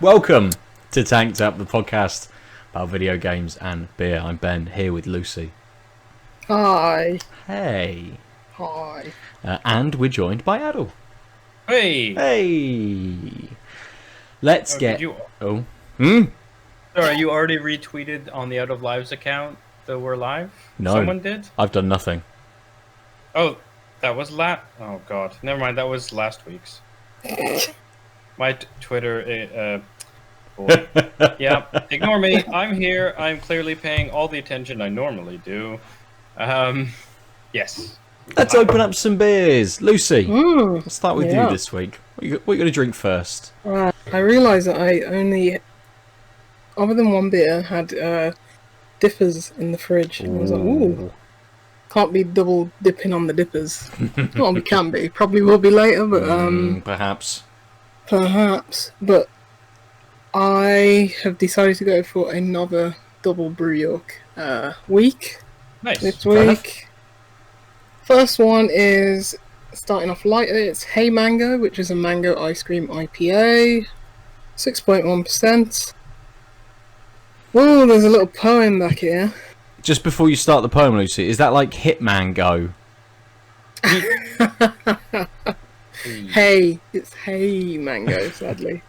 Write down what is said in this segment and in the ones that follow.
Welcome to Tanked Up, the podcast about video games and beer. I'm Ben, here with Lucy. Hi. Hey. Hi. And we're joined by Aadil. Hey. Hey. Let's get... Sorry, you already retweeted on the Out of Lives account that we're live? No. Someone did? I've done nothing. Oh, that was oh god. Never mind, that was last week's. My Twitter, boy. Yeah, ignore me. I'm here. I'm clearly paying all the attention I normally do. Yes. Let's open up some beers. Lucy, let's start with you this week. What are you going to drink first? I realised that I only, other than one beer, had dippers in the fridge. And I was like, ooh, can't be double dipping on the dippers. Well, we can be. Probably will be later, but perhaps. Perhaps. But I have decided to go for another double Brew York week. Nice. This week. First one is starting off lighter. It's Hey Mango, which is a mango ice cream IPA. 6.1%. Oh, there's a little poem back here. Just before you start the poem, Lucy, is that like Hitman Go? Hey, it's Hey Mango, sadly.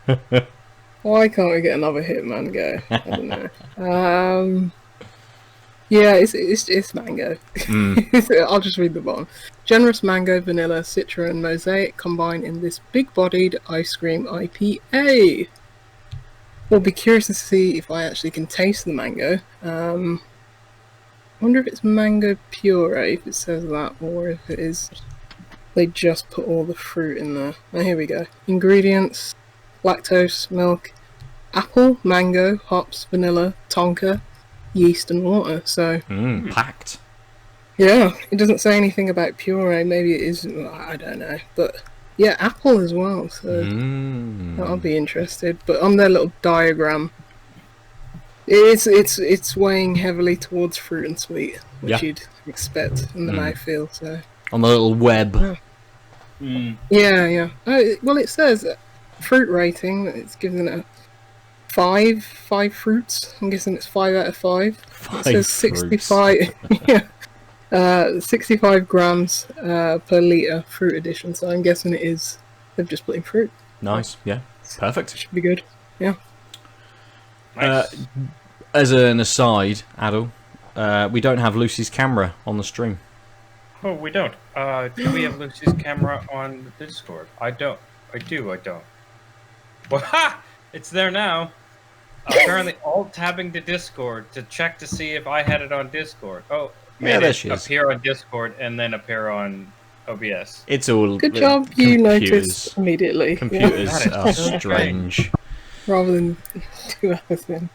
Why can't we get another Hitman Go? I don't know. Yeah, it's mango. I'll just read the bottom. Generous mango, vanilla, citra, and mosaic combine in this big-bodied ice cream IPA. We'll be curious to see if I actually can taste the mango. Wonder if it's mango puree, if it says that, or if it is they just put all the fruit in there. Oh, here we go. Ingredients: lactose, milk, apple, mango, hops, vanilla, tonka, yeast, and water. So Packed. yeah, it doesn't say anything about puree. Maybe it is. I don't know, but yeah, apple as well. So I'll be interested. But on their little diagram, it's weighing heavily towards fruit and sweet, which you'd expect in the mouthfeel. So on the little web. Yeah. Well, it says fruit rating. It's given it a 5 fruits. I'm guessing it's 5 out of 5. It says 65. 65 grams per litre fruit addition. So I'm guessing it is. They've just put in fruit. Nice. Yeah. Perfect. Should be good. Yeah. Nice. As an aside, Aadil, we don't have Lucy's camera on the stream. Oh, we don't. Do we have Lucy's camera on the Discord? I don't. I don't. Well, ha! It's there now. Apparently, alt-tabbing to Discord to check to see if I had it on Discord. Oh, yeah, there she is. Appear on Discord and then appear on OBS. It's all good job. You noticed immediately. Computers are strange. Rather than do other things.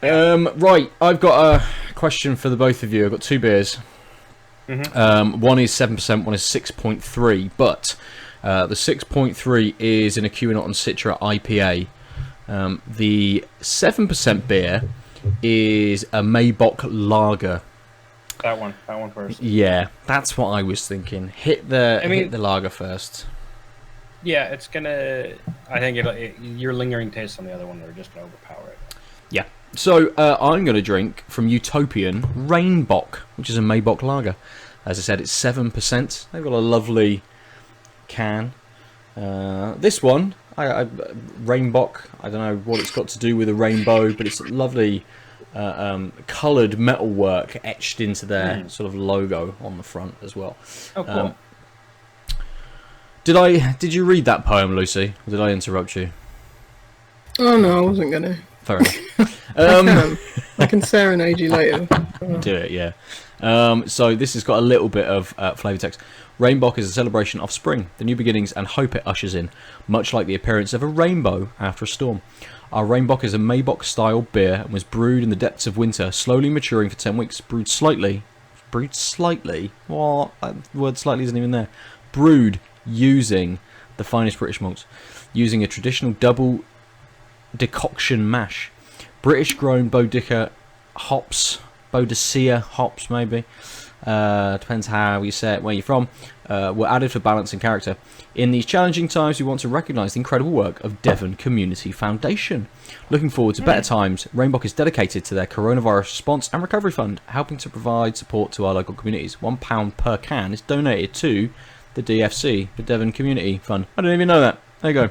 Right, I've got a question for the both of you. I've got two beers. One is 7%, one is 6.3, but the 6.3 is in a Q&A on Citra IPA. The 7% beer is a Maybach lager. That one first. Yeah, that's what I was thinking. Hit the lager first. Yeah, it's gonna. I think your lingering taste on the other one are just gonna overpower it. Yeah. So I'm going to drink from Utopian Rainbock, which is a Maybach lager. As I said, it's 7%. They've got a lovely can. This one, Rainbock, I don't know what it's got to do with a rainbow, but it's lovely coloured metalwork etched into their sort of logo on the front as well. Oh, cool. Did you read that poem, Lucy? Or did I interrupt you? Oh no, I wasn't gonna. Fair enough. I can serenade you later. Do it, yeah. So this has got a little bit of flavour text. Rainbock is a celebration of spring, the new beginnings, and hope it ushers in, much like the appearance of a rainbow after a storm. Our Rainbock is a Maybach-style beer and was brewed in the depths of winter, slowly maturing for 10 weeks. Brewed slightly? What? That word slightly isn't even there. Brewed using the finest British malts, using a traditional double decoction mash. British-grown Bodicea hops, maybe. depends how you say it, where you're from, were added for balance and character. In these challenging times, we want to recognise the incredible work of Devon Community Foundation. Looking forward to better times, Rainbock is dedicated to their coronavirus response and recovery fund, helping to provide support to our local communities. £1 per can is donated to the DFC, the Devon Community Fund. I didn't even know that. There you go.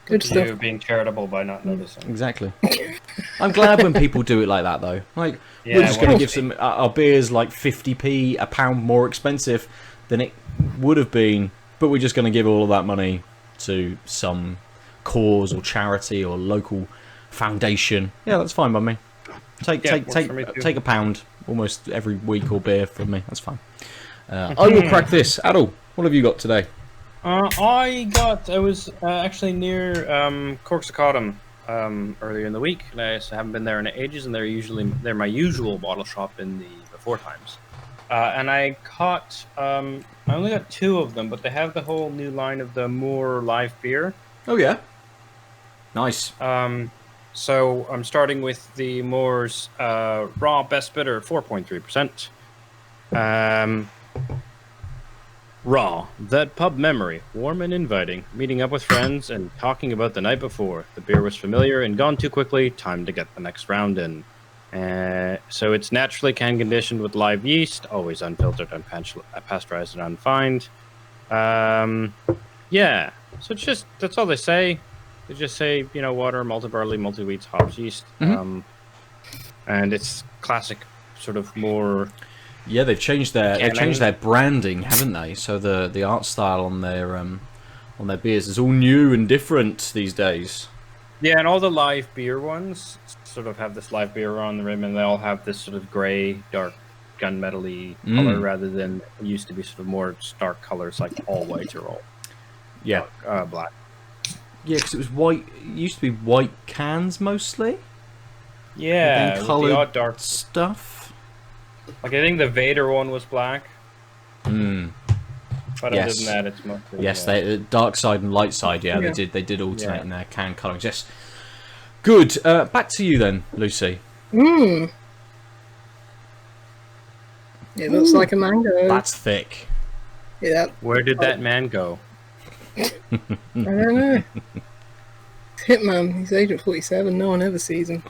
Good stuff. You being charitable by not noticing. Exactly. I'm glad when people do it like that, though. Like, Yeah, we're just going to well, give some our beers like 50p, a pound more expensive than it would have been, but we're just going to give all of that money to some cause or charity or local foundation. Yeah, that's fine by me. Take a pound almost every week or beer from me. That's fine. I will crack this. Aadil, what have you got today? I was actually near Corksacottom earlier in the week, and I haven't been there in ages, and they're my usual bottle shop in the before times. And I caught, I only got 2 of them, but they have the whole new line of the Moor live beer. Oh yeah, nice. So I'm starting with the Moor's raw best bitter, 4.3%. Raw, that pub memory, warm and inviting, meeting up with friends and talking about the night before. The beer was familiar and gone too quickly, time to get the next round in. So it's naturally can conditioned with live yeast, always unfiltered, unpasteurized, and unfined. Yeah, so it's just, that's all they say. They just say, water, malted barley, multi wheats, hops, yeast. And it's classic, sort of more... Yeah, they've changed their branding, haven't they? So the art style on their beers is all new and different these days. Yeah, and all the live beer ones sort of have this live beer on the rim, and they all have this sort of grey, dark, gunmetal-y color, rather than it used to be sort of more stark colors like all white or all black. Yeah, because it was white. It used to be white cans mostly. Yeah, with coloured the odd dark stuff. Like I think the Vader one was black. But other than that, it's mostly they dark side and light side. Yeah, they did alternate in their can colours. Yes. Good. Back to you then, Lucy. It looks like a mango. That's thick. Yeah. Where did that man go? I don't know. Hitman. He's Agent 47. No one ever sees him.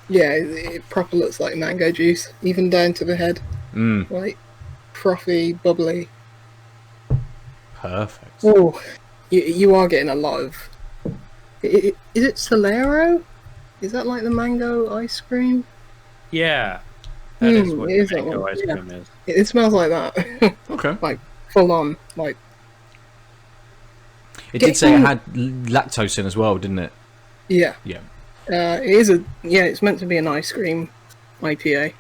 Yeah, it proper looks like mango juice, even down to the head. Like, frothy, bubbly. Perfect. Oh, you are getting a lot of... Is it Solero? Is that like the mango ice cream? Yeah. That is what it mango ice cream is. It smells like that. Okay. Like, full on. Like... It did say it had lactose in as well, didn't it? Yeah. Yeah. It's meant to be an ice cream IPA.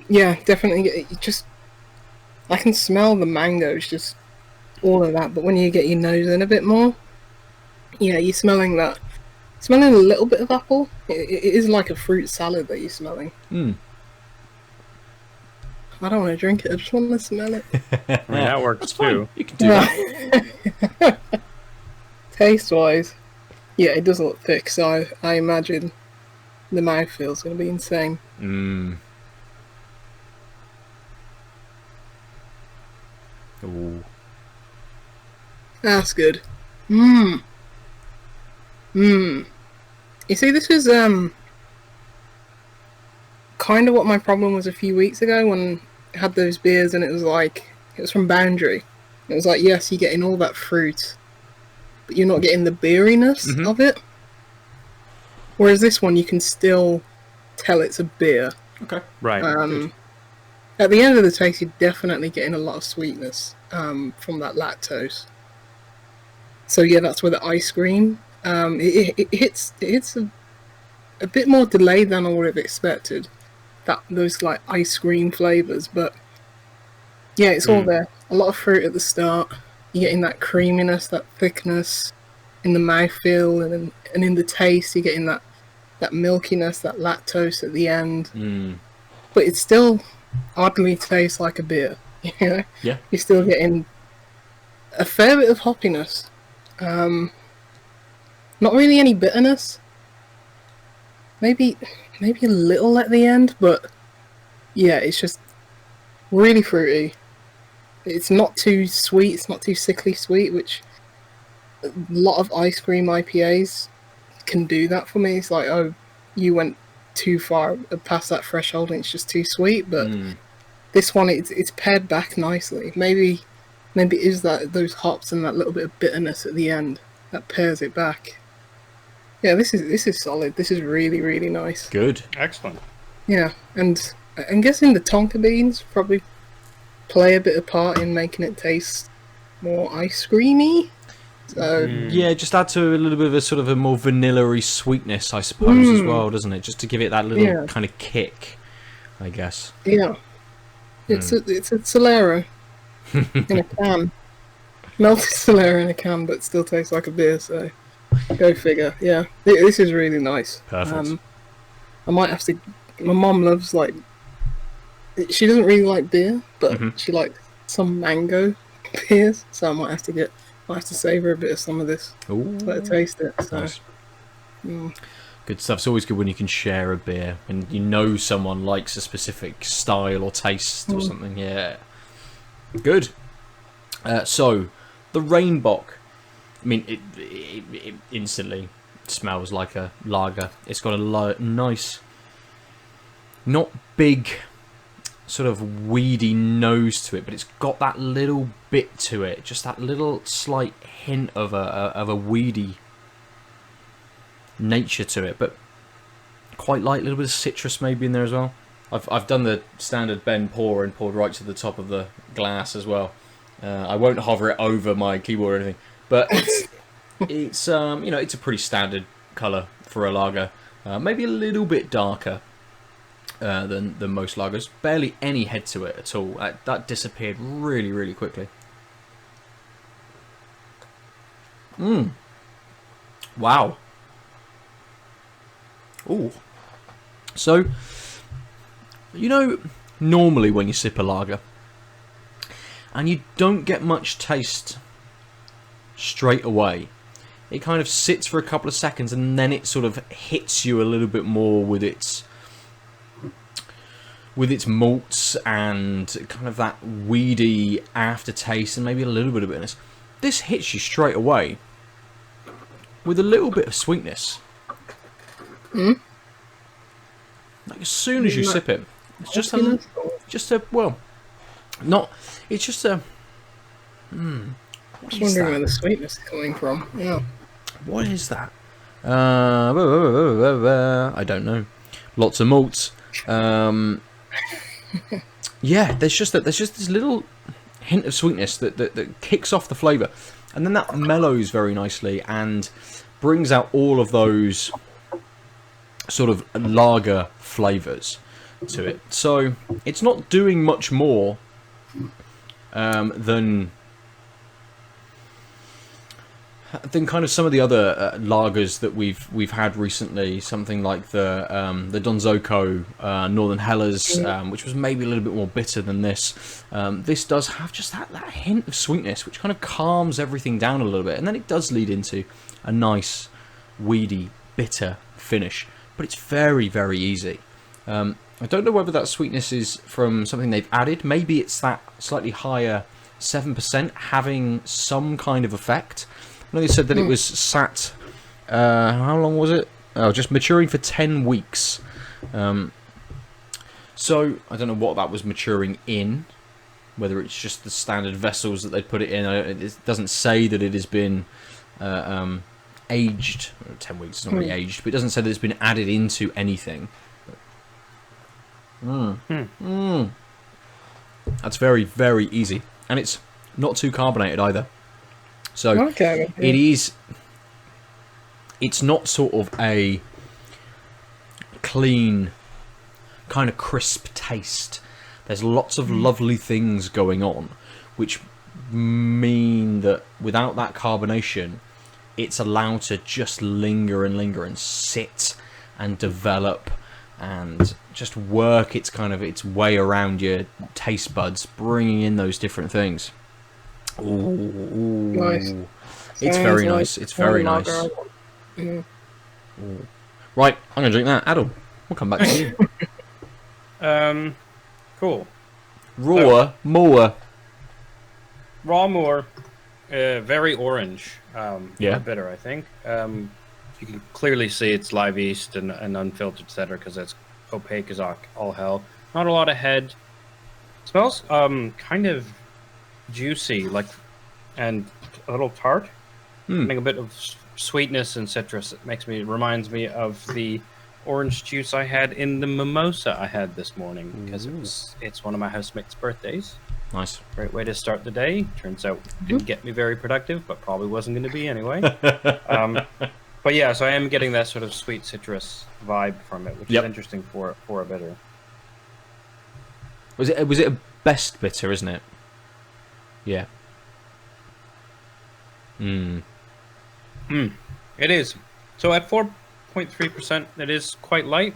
Yeah, definitely. I can smell the mangoes, just all of that. But when you get your nose in a bit more, you're smelling a little bit of apple. It is like a fruit salad that you're smelling. I don't want to drink it. I just want to smell it. I mean, that works too. You can do that. Taste-wise. Yeah, it doesn't look thick, so I imagine the mouthfeel's going to be insane. Ooh. That's good. You see, this was kind of what my problem was a few weeks ago when I had those beers, and it was from Boundary. It was like, yes, you're getting all that fruit, but you're not getting the beeriness of it. Whereas this one, you can still tell it's a beer. Okay. Right. At the end of the taste, you're definitely getting a lot of sweetness from that lactose. So yeah, that's where the ice cream it hits a bit more delayed than I would have expected. Those like ice cream flavors, but yeah, it's all there. A lot of fruit at the start. You're getting that creaminess, that thickness in the mouthfeel, and in the taste, you're getting that milkiness, that lactose at the end. But it still oddly tastes like a beer. You know? Yeah. You're still getting a fair bit of hoppiness. Not really any bitterness. maybe a little at the end, but yeah, it's just really fruity. It's not too sweet, it's not too sickly sweet, which a lot of ice cream IPAs can do that for me. It's like, oh, you went too far past that threshold and it's just too sweet, but this one, it's paired back nicely. Maybe it is that those hops and that little bit of bitterness at the end that pairs it back. Yeah, this is solid. This is really, really nice. Good. Excellent. Yeah, and I'm guessing the tonka beans probably play a bit of part in making it taste more ice creamy. So Yeah, just add to a little bit of a sort of a more vanilla-y sweetness, I suppose, as well, doesn't it? Just to give it that little kind of kick, I guess. yeah, it's a Solero in a can, melted Solero in a can, but still tastes like a beer. So go figure. Yeah, this is really nice. Perfect. I might have to. My mom loves, like, she doesn't really like beer, but she likes some mango beers, so I might have to savour a bit of some of this. Ooh, Let her taste it. So. nice. Good stuff. It's always good when you can share a beer and you know someone likes a specific style or taste or something. Yeah. Good. So, the Rainbock. I mean, it instantly smells like a lager. It's got a nice, not big, sort of weedy nose to it, but it's got that little bit to it, just that little slight hint of a weedy nature to it, but quite light, a little bit of citrus maybe in there as well. I've done the standard bend pour and poured right to the top of the glass as well. I won't hover it over my keyboard or anything, but it's you know, it's a pretty standard colour for a lager. Maybe a little bit darker than most lagers. Barely any head to it at all. That disappeared really, really quickly. Wow. Ooh. So, you know, normally when you sip a lager, and you don't get much taste straight away, it kind of sits for a couple of seconds and then it sort of hits you a little bit more with its malts and kind of that weedy aftertaste and maybe a little bit of bitterness. This hits you straight away with a little bit of sweetness. Like as soon as you sip it, it's just a well, not. It's just a. I'm wondering where the sweetness is coming from. Yeah. What is that? I don't know. Lots of malts. Yeah, there's just this little hint of sweetness that kicks off the flavour, and then that mellows very nicely and brings out all of those sort of lager flavours to it. So it's not doing much more than kind of some of the other lagers that we've had recently. Something like the Donzoko Northern Hellers, which was maybe a little bit more bitter than this. This does have just that hint of sweetness, which kind of calms everything down a little bit, and then it does lead into a nice, weedy, bitter finish. But it's very, very easy. I don't know whether that sweetness is from something they've added. Maybe it's that slightly higher 7% having some kind of effect. I know they said that it was sat... how long was it? Oh, just maturing for 10 weeks. So, I don't know what that was maturing in. Whether it's just the standard vessels that they put it in. It doesn't say that it has been aged. 10 weeks is not really aged, but it doesn't say that it's been added into anything. That's very, very easy. And it's not too carbonated either. So it's not sort of a clean, kind of crisp taste. There's lots of lovely things going on, which mean that without that carbonation, it's allowed to just linger and sit and develop and just work its way around your taste buds, bringing in those different things. Ooh, nice. It's very nice. It's very nice. Right, I'm going to drink that. Aadil, we'll come back to you. Cool. Raw Moor. Raw Moor, very orange. Yeah. Bitter, I think. You can clearly see it's live yeast and unfiltered, etc., because it's opaque as all hell. Not a lot of head. Smells kind of juicy, and a little tart. Getting a bit of sweetness and citrus. It reminds me of the orange juice I had in the mimosa I had this morning, because it's one of my housemates' birthdays. Nice. Great way to start the day. Turns out didn't get me very productive, but probably wasn't going to be anyway. But yeah, so I am getting that sort of sweet citrus vibe from it, which is interesting for a bitter. Was it a best bitter, isn't it? Yeah. It is. So at 4.3%, it is quite light.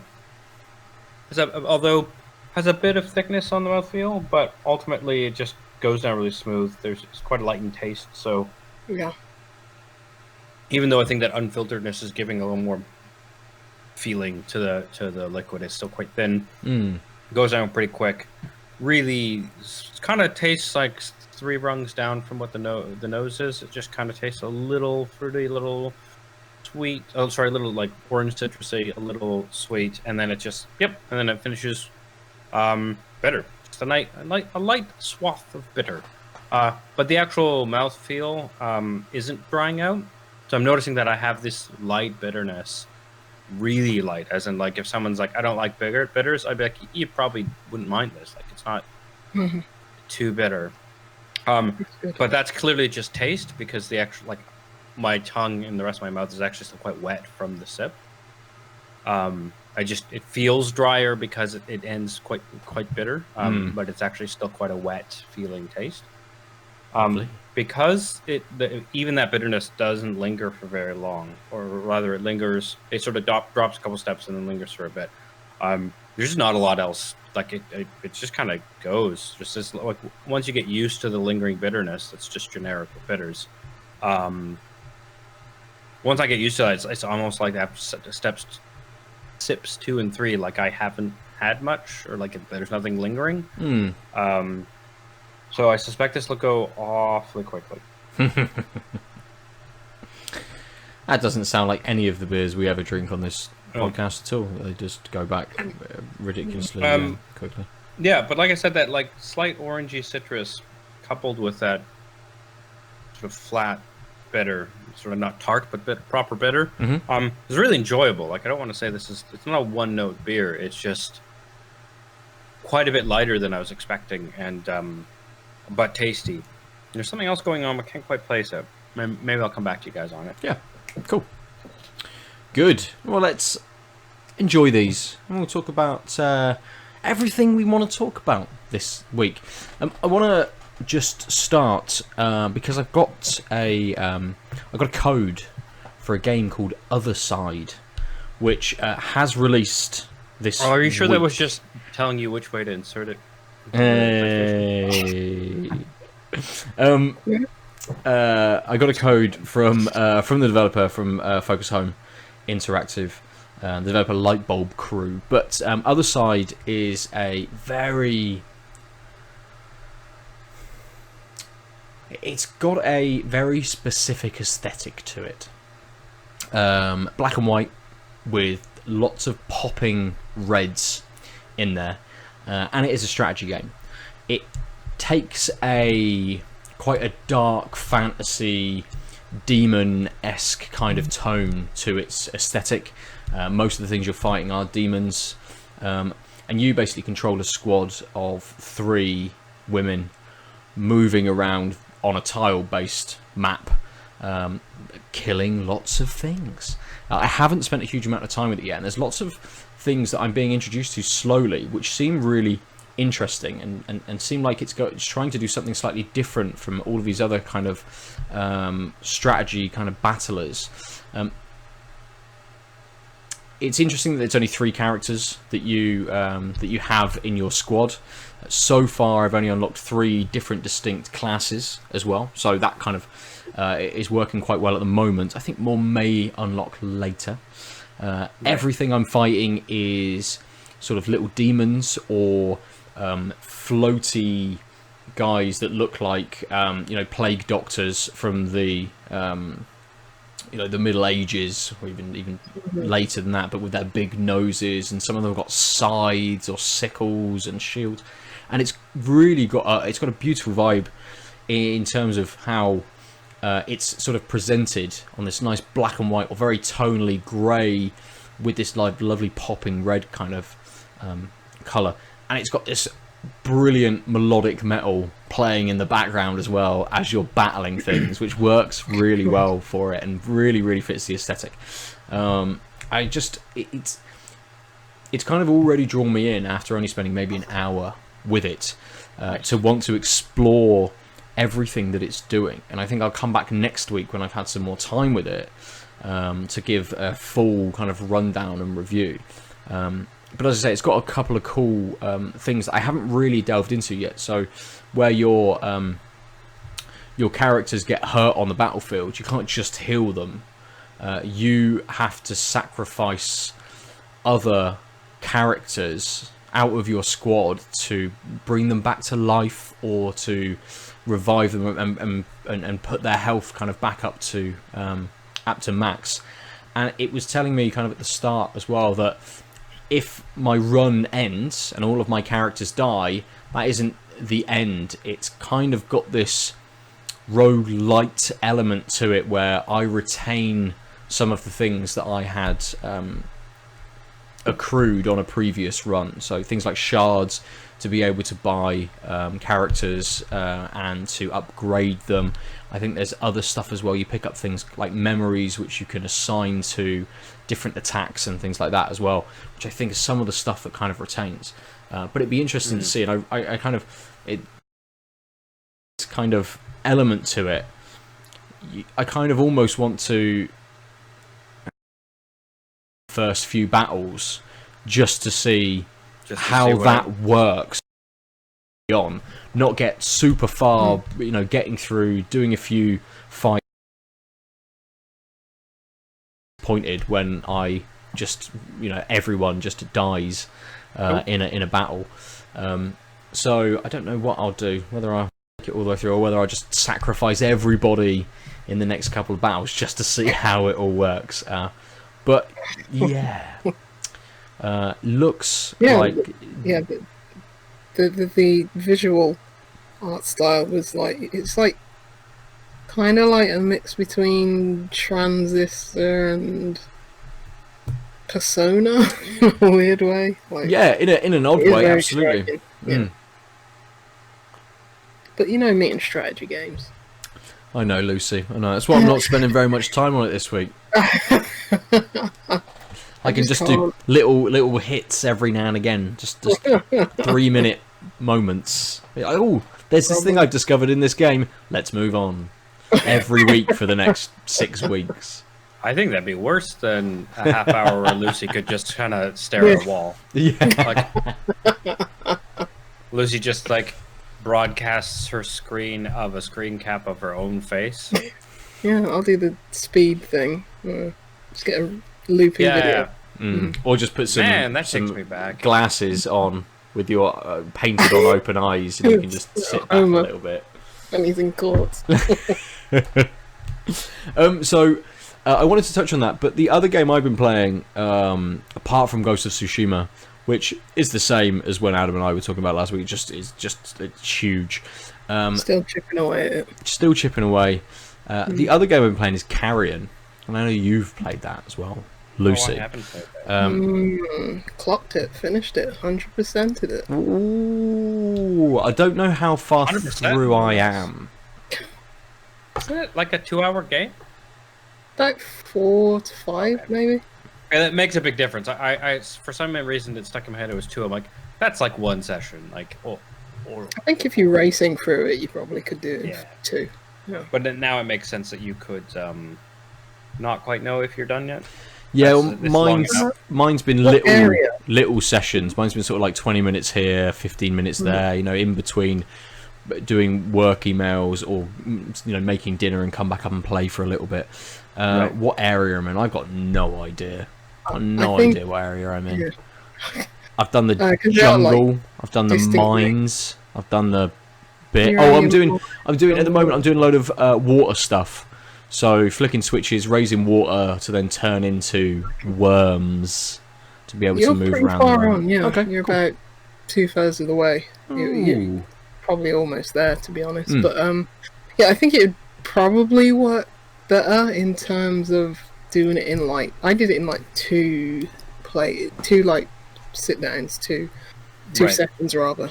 Although has a bit of thickness on the mouthfeel, but ultimately it just goes down really smooth. It's quite a light in taste, so Yeah. even though I think that unfilteredness is giving a little more feeling to the liquid, it's still quite thin. Goes down pretty quick. Really, kind of tastes like 3 rungs down from what the nose is. It just kind of tastes a little fruity, a little sweet. Oh, sorry, a little like orange citrusy, a little sweet, and then it just and then it finishes bitter. Just a light swath of bitter. But the actual mouthfeel isn't drying out. So I'm noticing that I have this light bitterness, really light, as in like if someone's like, I don't like bitters, I'd be like, you probably wouldn't mind this. Like it's not too bitter. But that's clearly just taste, because the actual like my tongue and the rest of my mouth is actually still quite wet from the sip. It feels drier because it ends quite bitter, but it's actually still quite a wet feeling taste. Because even that bitterness doesn't linger for very long, or rather it lingers. It sort of drops a couple steps and then lingers for a bit. There's just not a lot else. Like it just kind of goes. Just as like once you get used to the lingering bitterness, it's just generic with bitters. Once I get used to that, it's almost like that sips 2 and 3. Like I haven't had much, or like there's nothing lingering. So I suspect this will go awfully quickly. That doesn't sound like any of the beers we ever drink on this podcast at all. They just go back ridiculously quickly. Yeah, but like I said, that like slight orangey citrus coupled with that sort of flat bitter, sort of not tart but proper bitter, is really enjoyable. Like I don't want to say it's not a one-note beer. It's just quite a bit lighter than I was expecting, and but tasty. There's something else going on, but can't quite place it. Maybe I'll come back to you guys on it. Yeah, cool. Good. Well, let's enjoy these, and we'll talk about everything we want to talk about this week. I want to just start because I've got a code for a game called Othercide, which has released this. Oh, are you sure week. that was just telling you which way to insert it? Hey. I got a code from the developer from Focus Home Interactive, the developer Lightbulb Crew. But Othercide is a it's got a very specific aesthetic to it. Black and white with lots of popping reds in there. And it is a strategy game. It takes quite a dark fantasy, demon-esque kind of tone to its aesthetic. Most of the things you're fighting are demons, and you basically control a squad of 3 women moving around on a tile-based map, killing lots of things. I haven't spent a huge amount of time with it yet, and there's lots of things that I'm being introduced to slowly, which seem really interesting and seem like it's trying to do something slightly different from all of these other kind of strategy kind of battlers. It's interesting that it's only 3 characters that you have in your squad. So far, I've only unlocked 3 different distinct classes as well, so that kind of is working quite well at the moment. I think more may unlock later. Everything I'm fighting is sort of little demons or floaty guys that look like plague doctors from the the Middle Ages, or even later than that, but with their big noses, and some of them have got scythes or sickles and shields, and it's really got a beautiful vibe in terms of how it's sort of presented on this nice black and white or very tonally grey with this lovely popping red kind of colour, and it's got this brilliant melodic metal playing in the background as well as you're battling things, which works really well for it and really fits the aesthetic. It's kind of already drawn me in after only spending maybe an hour with it, to want to explore everything that it's doing, and I think I'll come back next week when I've had some more time with it, to give a full kind of rundown and review. But as I say, it's got a couple of cool things that I haven't really delved into yet. So where your characters get hurt on the battlefield, you can't just heal them. You have to sacrifice other characters out of your squad to bring them back to life, or to revive them and put their health kind of back up to max. And it was telling me kind of at the start as well that if my run ends and all of my characters die, that isn't the end. It's kind of got this roguelite element to it where I retain some of the things that I had accrued on a previous run. So things like shards to be able to buy characters and to upgrade them. I think there's other stuff as well. You pick up things like memories which you can assign to different attacks and things like that as well, which I think is some of the stuff that kind of retains. But it'd be interesting to see, and I kind of it's kind of element to it. I kind of almost want to first few battles just to see how that works on, not get super far, getting through, doing a few fights pointed when I just, everyone just dies in a battle. So I don't know what I'll do, whether I'll make it all the way through or whether I'll just sacrifice everybody in the next couple of battles just to see how it all works. But yeah, looks like the visual art style was it's kind of like a mix between Transistor and Persona in a weird way. In an odd way, absolutely. Yeah. But me and strategy games. I know, Lucy. I know. That's why I'm not spending very much time on it this week. I can just do little hits every now and again, just 3-minute moments. Oh, there's this thing I've discovered in this game. Let's move on. Every week for the next 6 weeks. I think that'd be worse than a half hour where Lucy could just kind of stare at a wall. Yeah. Lucy just broadcasts her screen of a screen cap of her own face. Yeah, I'll do the speed thing. Just get a looping video. Or just put some me back. glasses on with your painted on open eyes, and you can just sit back a little bit. And he's in court. So I wanted to touch on that, but the other game I've been playing, apart from Ghost of Tsushima, which is the same as when Adam and I were talking about last week, it's huge. Still chipping away at it. Still chipping away. The other game I've been playing is Carrion, and I know you've played that as well, Lucy. I haven't played that. Clocked it, finished it, 100%ed it. Ooh, I don't know how far 100%? through I am. Isn't it like a 2-hour game? Like 4 to 5, maybe. And it makes a big difference. I for some reason it stuck in my head it was 2. I'm like, that's like one session. Or I think if you're racing through it, you probably could do it in 2. Yeah. But then now it makes sense that you could not quite know if you're done yet. Yeah, mine's been little sessions. Mine's been sort of like 20 minutes here, 15 minutes there. In between doing work emails or making dinner and come back up and play for a little bit. What area I'm in, I've got no idea. I've no think- idea what area I'm in. Yeah. I've done the 'Cause they are, like, jungle. I've done the distinct mines. I've done the bit. You're Oh, only I'm doing at the moment. I'm doing a load of water stuff. So flicking switches, raising water to then turn into worms to be able You're to move pretty around. far them. on, yeah. Okay, You're cool. about 2/3 of the way. You're Ooh. probably almost there, to be honest. But yeah, I think it would probably work better in terms of doing it in like I did it in like two like sit downs, two Right. sessions rather.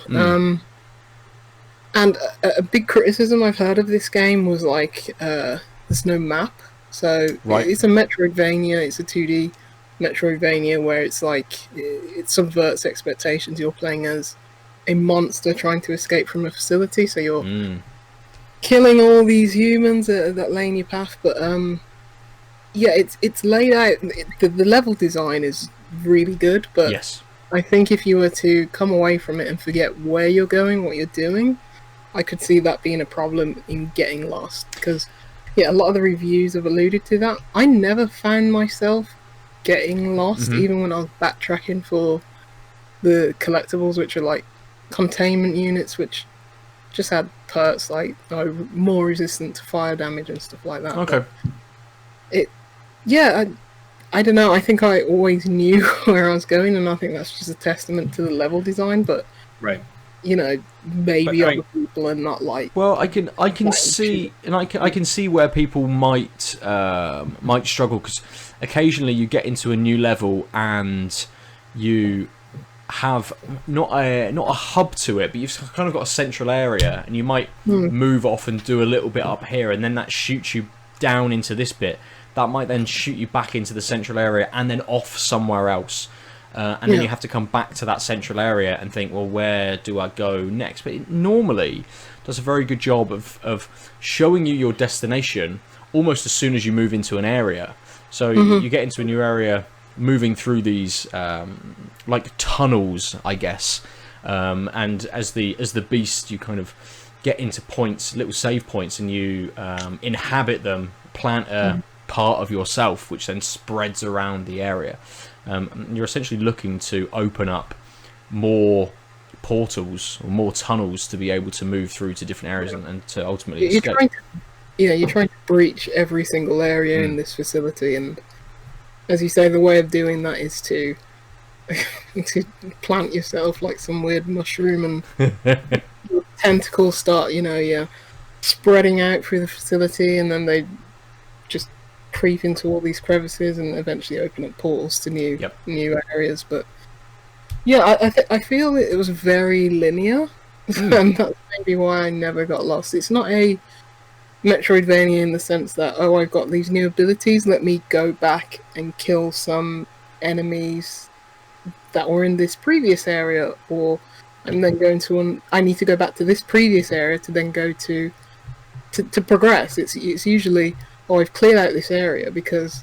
And a big criticism I've heard of this game was like there's no map. So Right. it's a Metroidvania. It's a 2D Metroidvania where it's like it subverts expectations. You're playing as a monster trying to escape from a facility, so you're killing all these humans that lay in your path. But yeah, it's laid out. The level design is really good, but Yes. I think if you were to come away from it and forget where you're going, what you're doing, I could see that being a problem in getting lost. Because yeah, a lot of the reviews have alluded to that. I never found myself getting lost, even when I was backtracking for the collectibles, which are like containment units, which just had perks like more resistant to fire damage and stuff like that. Okay. But yeah, I don't know. I think I always knew where I was going, and I think that's just a testament to the level design. But Right. you know, maybe But, I other people are not like. Well, I can see, and I can see where people might struggle, because occasionally you get into a new level and you have not a hub to it, but you've kind of got a central area, and you might move off and do a little bit up here, and then that shoots you down into this bit. That might then shoot you back into the central area and then off somewhere else. And then you have to come back to that central area and think, well, where do I go next? But it normally does a very good job of showing you your destination almost as soon as you move into an area. So you get into a new area, moving through these like tunnels, I guess. And as the beast, you kind of get into points, little save points, and you inhabit them, plant a part of yourself, which then spreads around the area. You're essentially looking to open up more portals or more tunnels to be able to move through to different areas and to ultimately escape. You're trying to breach every single area in this facility, and as you say, the way of doing that is to plant yourself like some weird mushroom, and your tentacles start, spreading out through the facility, and then they just creep into all these crevices and eventually open up portals to new areas. But yeah, I feel it was very linear, and that's maybe why I never got lost. It's not a Metroidvania in the sense that, oh, I've got these new abilities, let me go back and kill some enemies that were in this previous area, or and then going to I need to go back to this previous area to then go to progress. It's usually, oh, I've cleared out this area, because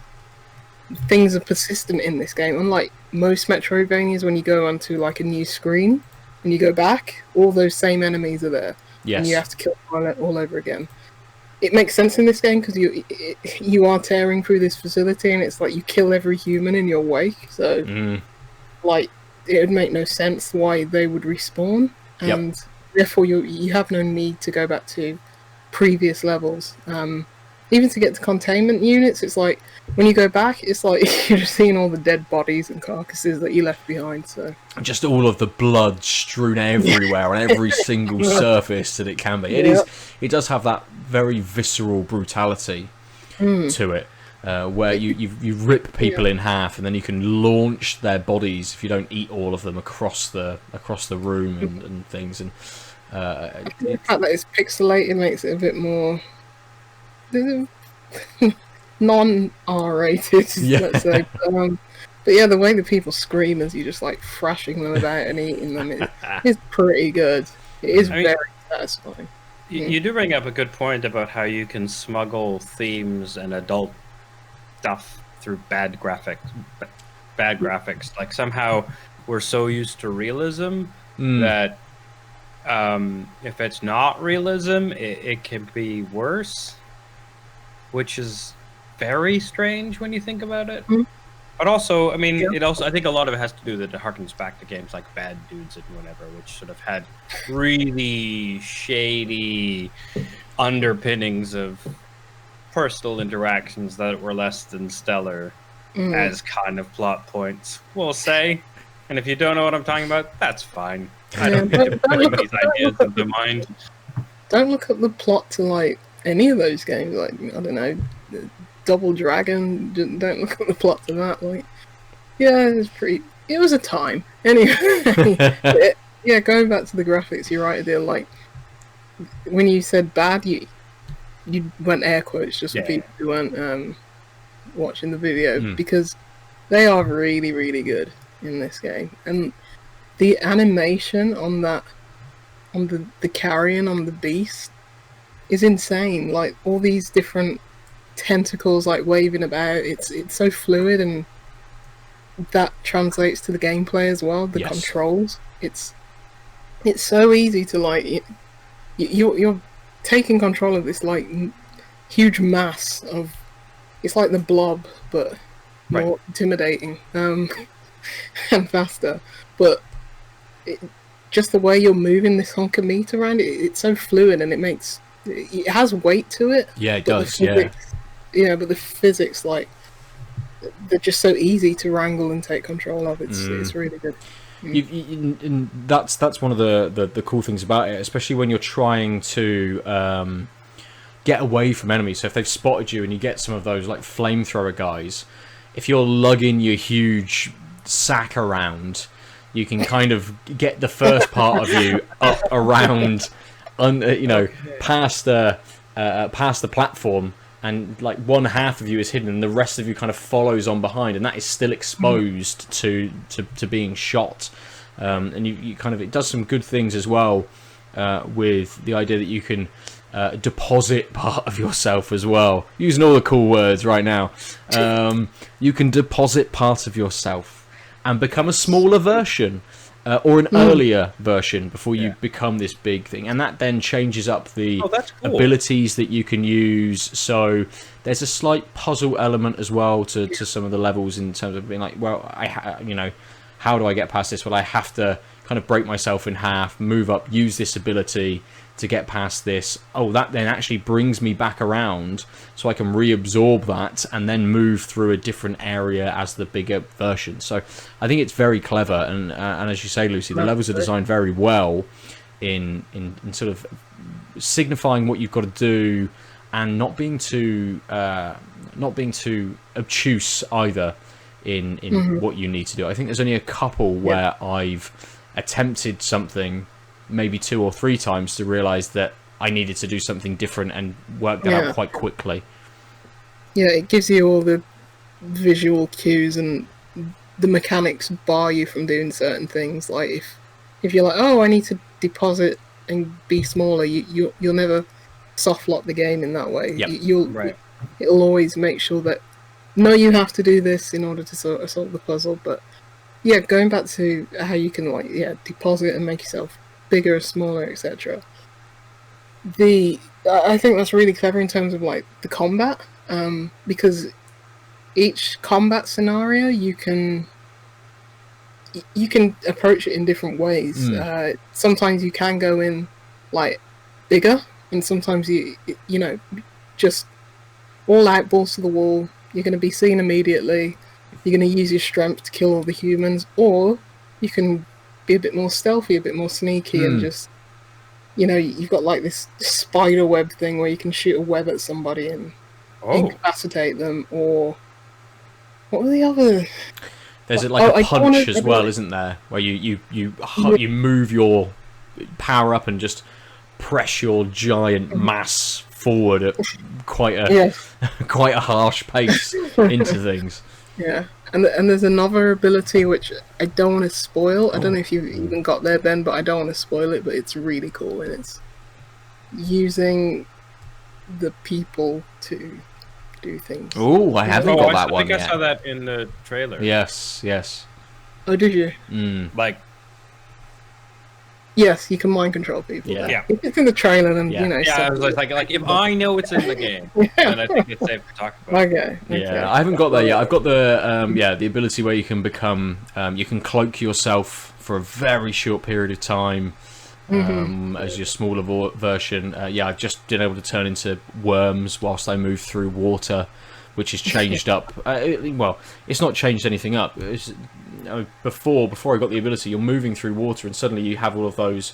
things are persistent in this game. Unlike most Metroidvanias, when you go onto like a new screen and you go back, all those same enemies are there, and you have to kill them all over again. It makes sense in this game because you are tearing through this facility, and it's like you kill every human in your wake. So, like, it would make no sense why they would respawn, and therefore you have no need to go back to previous levels. Even to get to containment units, it's like when you go back, it's like you're just seeing all the dead bodies and carcasses that you left behind. So just all of the blood strewn everywhere on every single surface that it can be. It does have that very visceral brutality to it, where you rip people in half, and then you can launch their bodies, if you don't eat all of them, across the room and things. And the fact that it's pixelated makes it a bit more non-R-rated, let's say. But yeah, the way that people scream as you just like thrashing them about and eating them is pretty good. It is very satisfying. You do bring up a good point about how you can smuggle themes and adult stuff through bad graphics. Like, somehow we're so used to realism that if it's not realism, it can be worse, which is very strange when you think about it. But also, I mean, it also, I think a lot of it has to do that it harkens back to games like Bad Dudes and whatever, which sort of had really shady underpinnings of personal interactions that were less than stellar as kind of plot points, we'll say. And if you don't know what I'm talking about, that's fine. I don't get to bring these ideas into mind. Don't look at the plot to like any of those games. Like, I don't know, Double Dragon. Don't look at the plot to that. Like, yeah, it was a time. Anyway, yeah. Going back to the graphics, you're right, Aadil. Like, when you said bad, you went air quotes just for people who weren't watching the video, because they are really, really good in this game, and the animation on that, on the carrion, on the beast, is insane. Like, all these different tentacles like waving about. It's so fluid, and that translates to the gameplay as well. The controls. It's so easy to like. You're taking control of this like huge mass of. It's like the Blob, but more intimidating and faster. But just the way you're moving this hunk of meat around, it's so fluid, and it has weight to it. Yeah, it does. Yeah, but the physics, like, they're just so easy to wrangle and take control of. It's really good. And that's one of the cool things about it, especially when you're trying to get away from enemies. So if they've spotted you and you get some of those like flamethrower guys, if you're lugging your huge sack around, you can kind of get the first part of you up around, past the platform, and like one half of you is hidden, and the rest of you kind of follows on behind, and that is still exposed to being shot. And you kind of, it does some good things as well with the idea that you can deposit part of yourself as well. Using all the cool words right now. You can deposit part of yourself and become a smaller version or an earlier version before you become this big thing, and that then changes up the abilities that you can use. So there's a slight puzzle element as well to some of the levels, in terms of being like, well, how do I get past this? Well, I have to kind of break myself in half, move up, use this ability to get past this. Oh, that then actually brings me back around, so I can reabsorb that and then move through a different area as the bigger version. So I think it's very clever, and as you say, Lucy, the levels are designed very well in sort of signifying what you've got to do, and not being too obtuse either in what you need to do. I think there's only a couple where I've attempted something maybe 2 or 3 times to realize that I needed to do something different, and work that out quite quickly. Yeah, it gives you all the visual cues, and the mechanics bar you from doing certain things. Like if you're like, oh, I need to deposit and be smaller, you'll never soft lock the game in that way. It'll always make sure that no, you have to do this in order to sort of solve the puzzle. But yeah, going back to how you can deposit and make yourself bigger or smaller, etc. I think that's really clever in terms of like the combat, because each combat scenario you can approach it in different ways. Sometimes you can go in like bigger, and sometimes you just all out, balls to the wall. You're going to be seen immediately. You're going to use your strength to kill all the humans, or you can be a bit more stealthy, a bit more sneaky, and just, you've got like this spider web thing where you can shoot a web at somebody and incapacitate them. Or what were the other? There's like a punch as well, isn't there? Where you move your power up and just press your giant mass forward at quite a harsh pace into things. Yeah. And there's another ability which I don't want to spoil. I don't know if you've even got there, Ben, but I don't want to spoil it, but it's really cool, and it's using the people to do things. Oh, I haven't got that one yet. I think I saw that in the trailer. Yes. Oh, did you? Like, Yes, you can mind control people. Yeah. Yeah. If it's in the trailer, then Yeah. you know. Yeah, I was so- like if I know it's in the game, Yeah. then I think it's safe to talk about. Okay. Yeah, I haven't got that yet. I've got the ability where you can become you can cloak yourself for a very short period of time as your smaller version. I've just been able to turn into worms whilst I move through water, which is changed up. It's not changed anything up. It's, before I got the ability, you're moving through water and suddenly you have all of those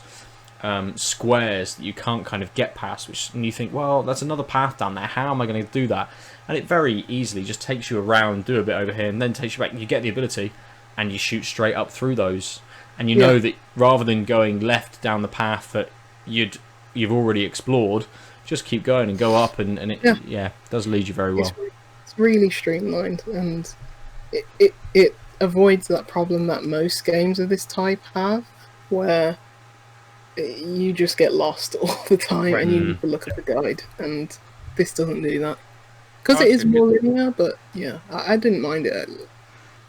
squares that you can't kind of get past, and you think, well, that's another path down there. How am I going to do that? And it very easily just takes you around, do a bit over here, and then takes you back. You get the ability, and you shoot straight up through those. And you know that rather than going left down the path that you've already explored, just keep going and go up, and it does lead you very well. It's really streamlined, and it avoids that problem that most games of this type have, where you just get lost all the time and you need to look at the guide, and this doesn't do that. Because it is more linear, but yeah, I didn't mind it.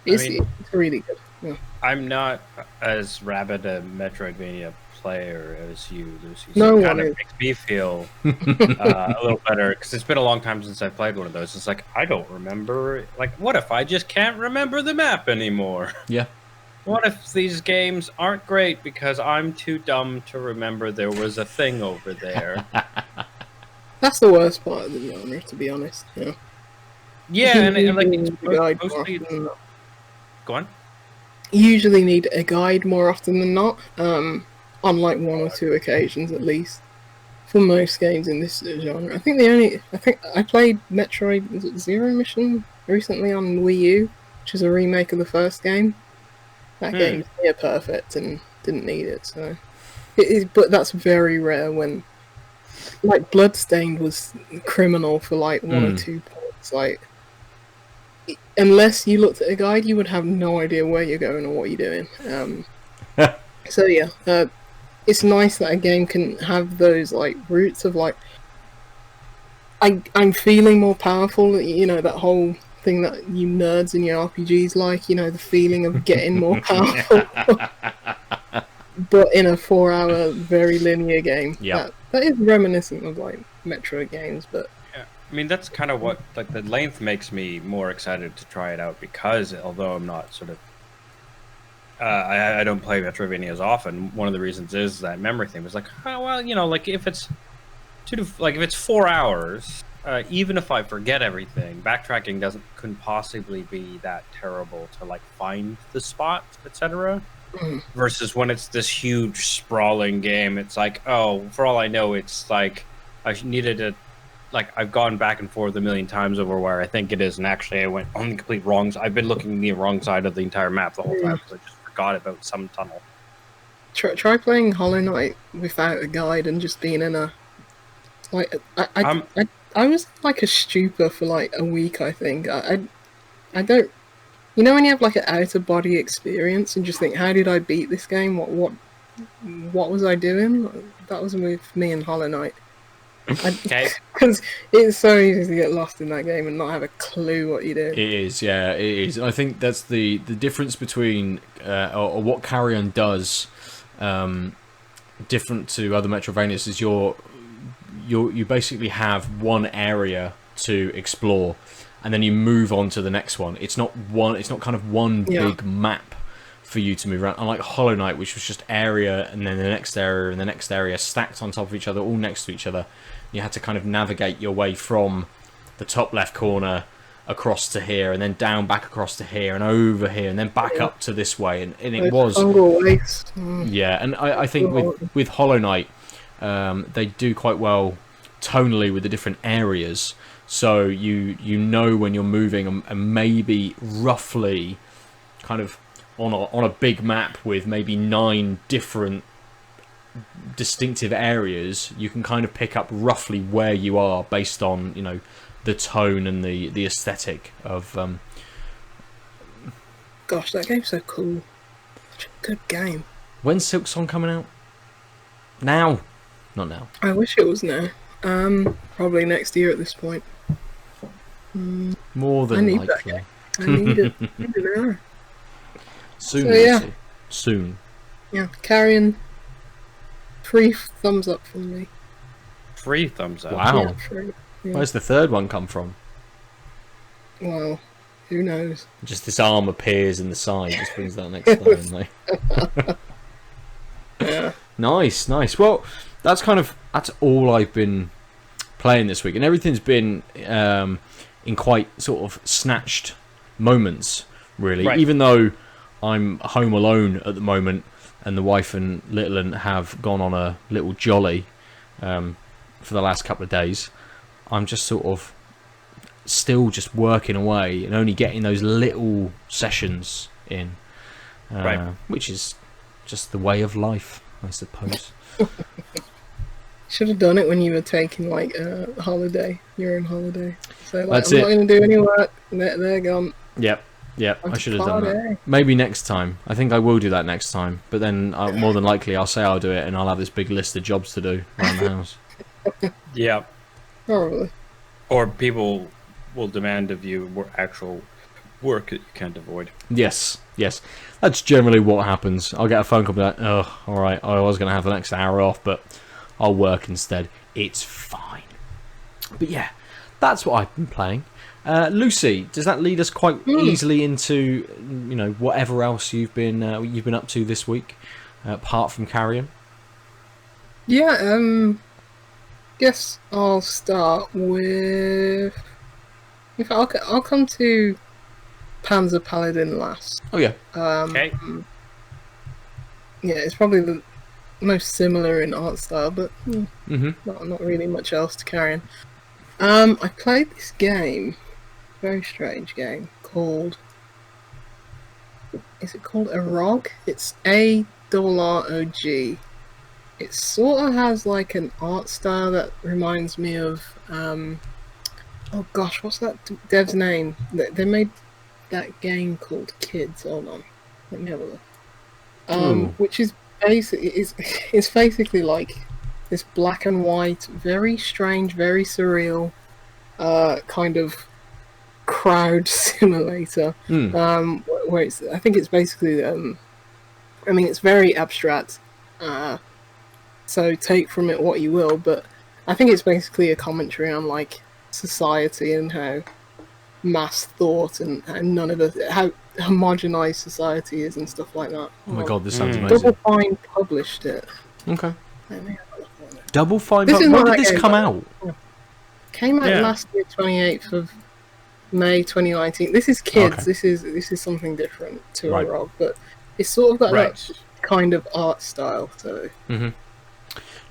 It's really good. Yeah. I'm not as rabid a Metroidvania player as you, Lucy. No So it one kind of is. makes me feel a little better, because it's been a long time since I played one of those. It's like, I don't remember. Like, what if I just can't remember the map anymore? Yeah. What if these games aren't great because I'm too dumb to remember there was a thing over there? That's the worst part of the genre, to be honest. Yeah. Yeah, and like, it's The guide more mostly... often than not. Go on. You usually need a guide more often than not, on like one or two occasions at least, for most games in this genre. I think I played Metroid Zero Mission recently on Wii U, which is a remake of the first game. That game's near perfect and didn't need it, so it is. But that's very rare. When like Bloodstained was criminal for like 1 or 2 points. Like, unless you looked at a guide, you would have no idea where you're going or what you're doing. So yeah, it's nice that a game can have those like roots of like I'm feeling more powerful. You know, that whole thing that you nerds in your RPGs like, you know, the feeling of getting more powerful. But in a 4-hour, very linear game. Yeah. That is reminiscent of like Metro games, but Yeah, I mean, that's kind of what, like, the length makes me more excited to try it out, because although I'm not sort of I don't play Metroidvania often, one of the reasons is that memory thing. It was like, oh, well, you know, like if it's if it's 4 hours, even if I forget everything, backtracking couldn't possibly be that terrible to like find the spot, etc. Versus when it's this huge sprawling game, it's like, oh, for all I know, it's like I needed to, like, I've gone back and forth a million times over where I think it is, and actually I went on the complete wrong. I've been looking the wrong side of the entire map the whole time because I just forgot about some tunnel. try playing Hollow Knight without a guide and just being in a like I was like a stupor for like a week. I think I don't. You know when you have like an out of body experience and just think, how did I beat this game? What was I doing? That was with me and Hollow Knight. Okay. Because it's so easy to get lost in that game and not have a clue what you're doing. It is, yeah, it is. And I think that's the difference between or what Carrion does different to other Metrovanias is you basically have one area to explore, and then you move on to the next one. It's not kind of one big map for you to move around. Unlike Hollow Knight, which was just area and then the next area and the next area stacked on top of each other, all next to each other. You had to kind of navigate your way from the top left corner across to here, and then down back across to here, and over here, and then back up to this way. And it was... Yeah, and I think with Hollow Knight, they do quite well tonally with the different areas. So you know when you're moving, and maybe roughly kind of on a big map with maybe 9 different distinctive areas, you can kind of pick up roughly where you are based on, you know, the tone and the aesthetic of Gosh, that game's so cool. Such a good game. When's Silksong coming out? Now? Not now. I wish it was now. Probably next year at this point. More than likely. I need it. I need it now. Soon, So, yeah. Lucy. Soon. Yeah, Carrion. 3 thumbs up from me. 3 thumbs up. Wow. Yeah, 3. Yeah. Where's the third one come from? Well, who knows? Just this arm appears in the side, just brings that next time. Like. Yeah. Nice. Well, that's all I've been playing this week, and everything's been in quite sort of snatched moments, really. Right. Even though I'm home alone at the moment, and the wife and little one have gone on a little jolly for the last couple of days, I'm just sort of still just working away and only getting those little sessions in, which is just the way of life, I suppose. Should have done it when you were taking like a holiday. You're on holiday. So like, That's I'm it. not going to do any work. They're gone. Yep, I should have done that. Party. Maybe next time. I think I will do that next time. But then more than likely I'll say I'll do it and I'll have this big list of jobs to do around the house. Yeah. Probably. Or people will demand of you actual work that you can't avoid. Yes. That's generally what happens. I'll get a phone call and be like, oh, alright, I was going to have the next hour off, but I'll work instead. It's fine. But yeah, that's what I've been playing. Lucy, does that lead us quite easily into whatever else you've been up to this week, apart from Carrion? Yeah, guess I'll start with... In fact, I'll come to Panzer Paladin last. Oh yeah. Okay. Yeah, it's probably the most similar in art style, but not really much else to carry on. I played this game, very strange game, called... Is it called Arrog? It's ARROG. It sort of has like an art style that reminds me of... oh gosh, what's that dev's name? They made that game called Kids. Hold on, let me have a look. Which is basically it's basically like this black and white, very strange, very surreal, kind of crowd simulator. Where I think it's basically it's very abstract. So take from it what you will, but I think it's basically a commentary on like society and how mass thought and none of us, how homogenized society is and stuff like that. Oh my god, this sounds amazing. Double Fine published it. Okay. Let me have a look on it. Double Fine. This is When not did that this game, come but- out? Came out last year, 28th of May 2019. This is Kids. Okay. This is something different to Right. Arrog, but it's sort of got Right. that kind of art style. So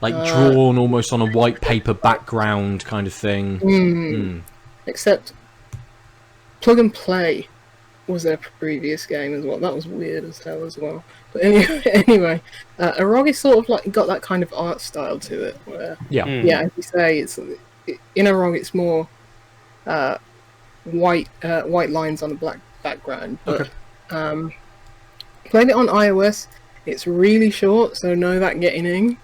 Like drawn almost on a white paper background kind of thing. except Plug and Play was their previous game as well. That was weird as hell as well. But anyway, Arrog is sort of like got that kind of art style to it. Where, Yeah. as you say, in Arrog it's more white lines on a black background. But played it on iOS. It's really short, so know that getting in.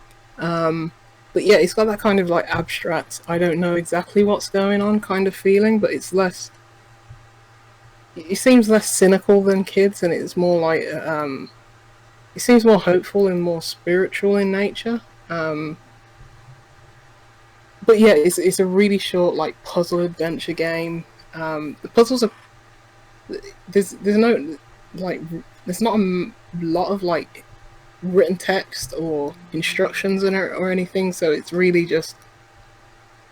But yeah, it's got that kind of like abstract, I don't know exactly what's going on kind of feeling, but it's less... It seems less cynical than Kids, and it's more like... it seems more hopeful and more spiritual in nature. But yeah, it's a really short like puzzle adventure game. The puzzles are... There's no... like, there's not a lot of like written text or instructions in it or anything, so it's really just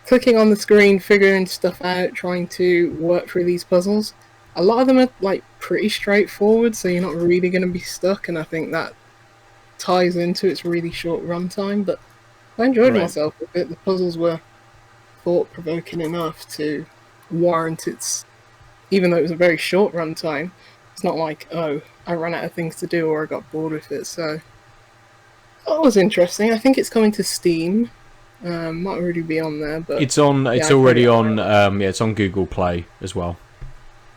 clicking on the screen, figuring stuff out, trying to work through these puzzles. A lot of them are like pretty straightforward, so you're not really going to be stuck, and I think that ties into its really short runtime. But I enjoyed myself with it. The puzzles were thought-provoking enough to warrant its... Even though it was a very short runtime, it's not like, oh, I ran out of things to do or I got bored with it, so... That was interesting. I think it's coming to Steam. Might already be on there, but... It's on. yeah, It's I already played it. on. It's on Google Play as well.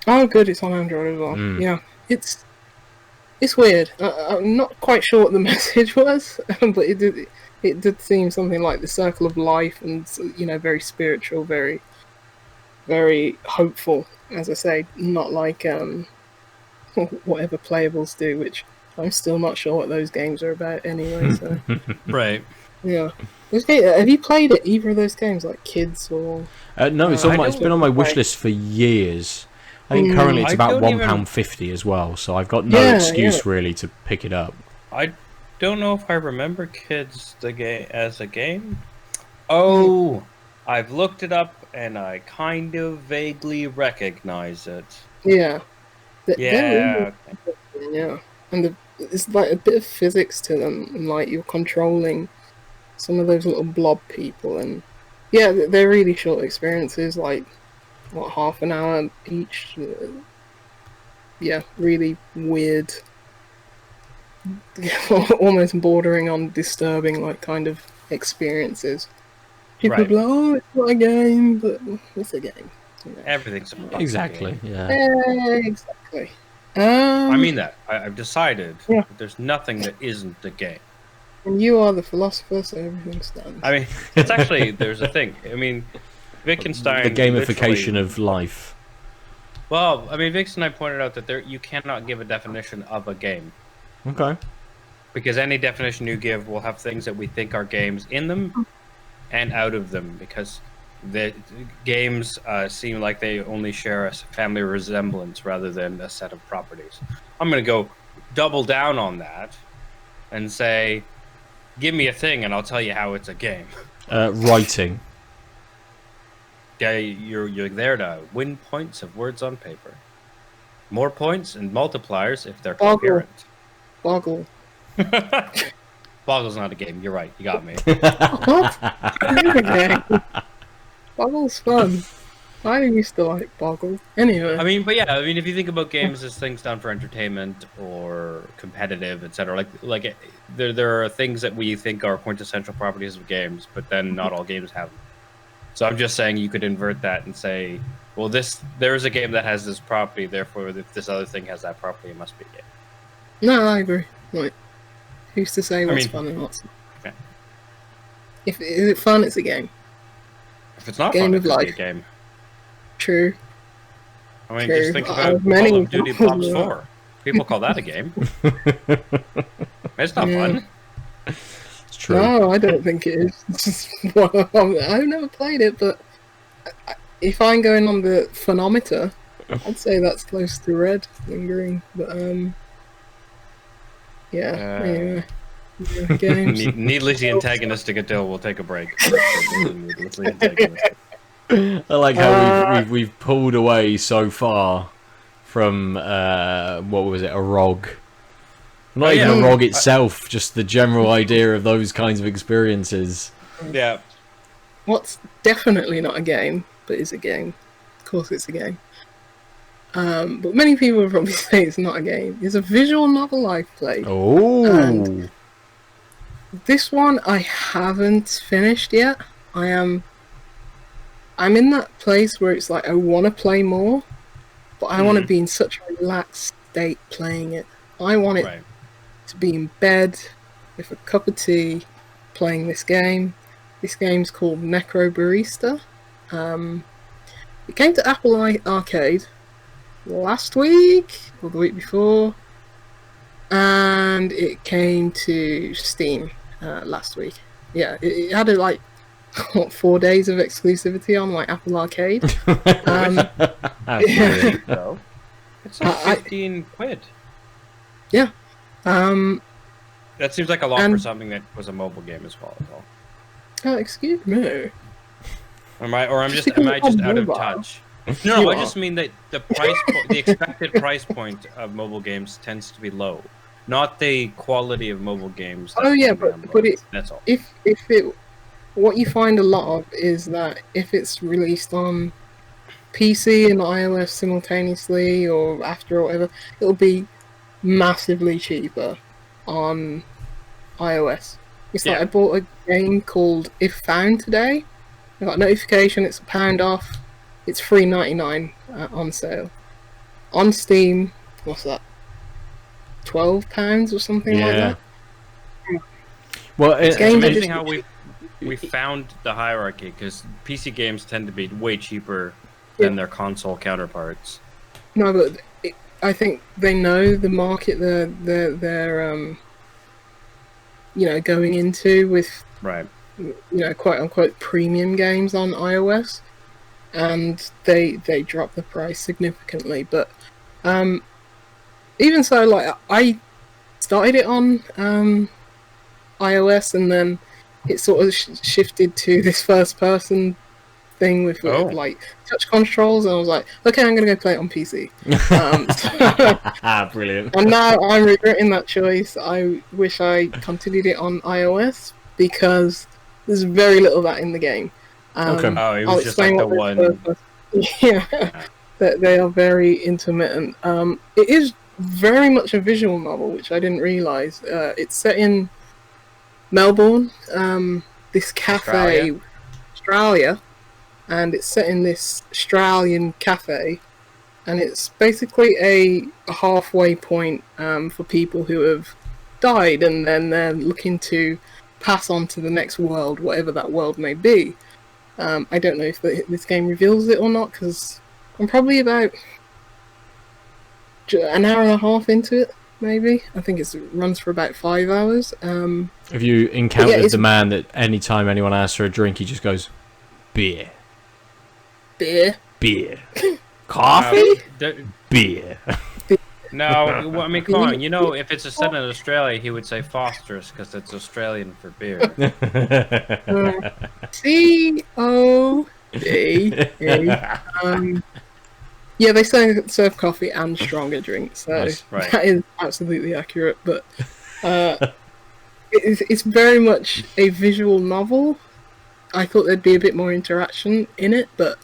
Oh, good, it's on Android as well. Yeah, it's weird. I'm not quite sure what the message was, but it did seem something like the circle of life, and very spiritual, very, very hopeful. As I say, not like whatever Playables do, which I'm still not sure what those games are about anyway. So Right. Yeah. Have you played it, either of those games, like Kids or... No, it's it's been on my wish list for years. I think currently it's about £1.50 as well, so I've got no excuse really to pick it up. I don't know if I remember Kids as a game. Oh, I've looked it up and I kind of vaguely recognize it. Yeah. Yeah. Yeah. And it's like a bit of physics to them, and like you're controlling some of those little blob people, and yeah, they're really short experiences, like what, half an hour each. Yeah, really weird, almost bordering on disturbing, like kind of experiences. People go, "Oh, it's not a game," but it's a game. You know. Everything's exactly. Yeah. Exactly. I mean that. I've decided that there's nothing that isn't the game. And you are the philosopher, so everything stands. I mean, it's actually, there's a thing. I mean, Wittgenstein... The gamification of life. Well, I mean, Wittgenstein pointed out that you cannot give a definition of a game. Okay. Because any definition you give will have things that we think are games in them and out of them, because the games seem like they only share a family resemblance rather than a set of properties. I'm going to go double down on that and say, give me a thing and I'll tell you how it's a game. Writing. Yeah, you're there to win points of words on paper. More points and multipliers if they're coherent. Boggle. Boggle's not a game. You're right. You got me. What? It is a game. Boggle's fun. I used to like Boggle. Anyway. I mean, but yeah, I mean, if you think about games as things done for entertainment or competitive, etc., like there are things that we think are quintessential properties of games, but then not all games have them. So I'm just saying you could invert that and say, well, there is a game that has this property, therefore if this other thing has that property, it must be a game. No, I agree. Like, who's to say what's fun and what's not? Yeah. Is it fun, it's a game. If it's not Game fun, of it's life. a game. True. I mean, True. just think about Call of Duty Black Ops 4. People call that a game. It's not fun. It's true. No, I don't think it is. It's just, well, I've never played it, but if I'm going on the phonometer, I'd say that's close to red than green. But yeah. Anyway, games. Needlessly antagonistic Aadil. We'll take a break. Needlessly antagonistic. I like how we've pulled away so far from what was it, Arrog? Not even Arrog itself, just the general idea of those kinds of experiences. Yeah. What's definitely not a game, but is a game. Of course, it's a game. But many people would probably say it's not a game. It's a visual novel I've played. Oh. And this one I haven't finished yet. I'm in that place where it's like I want to play more, but I want to be in such a relaxed state playing it. I want it to be in bed with a cup of tea playing this game. This game's called Necro Barista. It came to Apple Arcade last week or the week before, and it came to Steam last week. Yeah, it had like 4 days of exclusivity on like Apple Arcade. It's like 15 quid. Yeah. That seems like a lot for something that was a mobile game as well. Excuse me. Am I just out of touch? No, I just mean that the expected price point of mobile games tends to be low, not the quality of mobile games. Oh yeah, but that's all. What you find a lot of is that if it's released on PC and iOS simultaneously or after or whatever, it'll be massively cheaper on iOS. It's like I bought a game called If Found today. I got a notification it's £1 off. It's $3.99 on sale. On Steam, what's that? £12 or something like that. Well, it's amazing how we found the hierarchy, because PC games tend to be way cheaper than their console counterparts. No, but I think they know the market they're going into with Right. quote unquote premium games on iOS, and they drop the price significantly. But even so, like I started it on iOS, and then it sort of shifted to this first person thing with like touch controls, and I was like, okay, I'm gonna go play it on PC. Brilliant. And now I'm regretting that choice. I wish I continued it on iOS because there's very little of that in the game. Okay. Oh, it was just like the one. Yeah, that they are very intermittent. It is very much a visual novel, which I didn't realise. It's set in Melbourne, this cafe, Australia, and it's set in this Australian cafe, and it's basically a halfway point for people who have died, and then they're looking to pass on to the next world, whatever that world may be. I don't know if this game reveals it or not, because I'm probably about an hour and a half into it, maybe. I think it runs for about 5 hours. Have you encountered the man that anytime anyone asks for a drink, he just goes, beer. Beer. Beer. Coffee? Beer. No, well, I mean, come on. If it's set in Australia, he would say Foster's because it's Australian for beer. COD. Yeah, they serve coffee and stronger drinks, so Nice. Right. that is absolutely accurate. But it's very much a visual novel. I thought there'd be a bit more interaction in it, but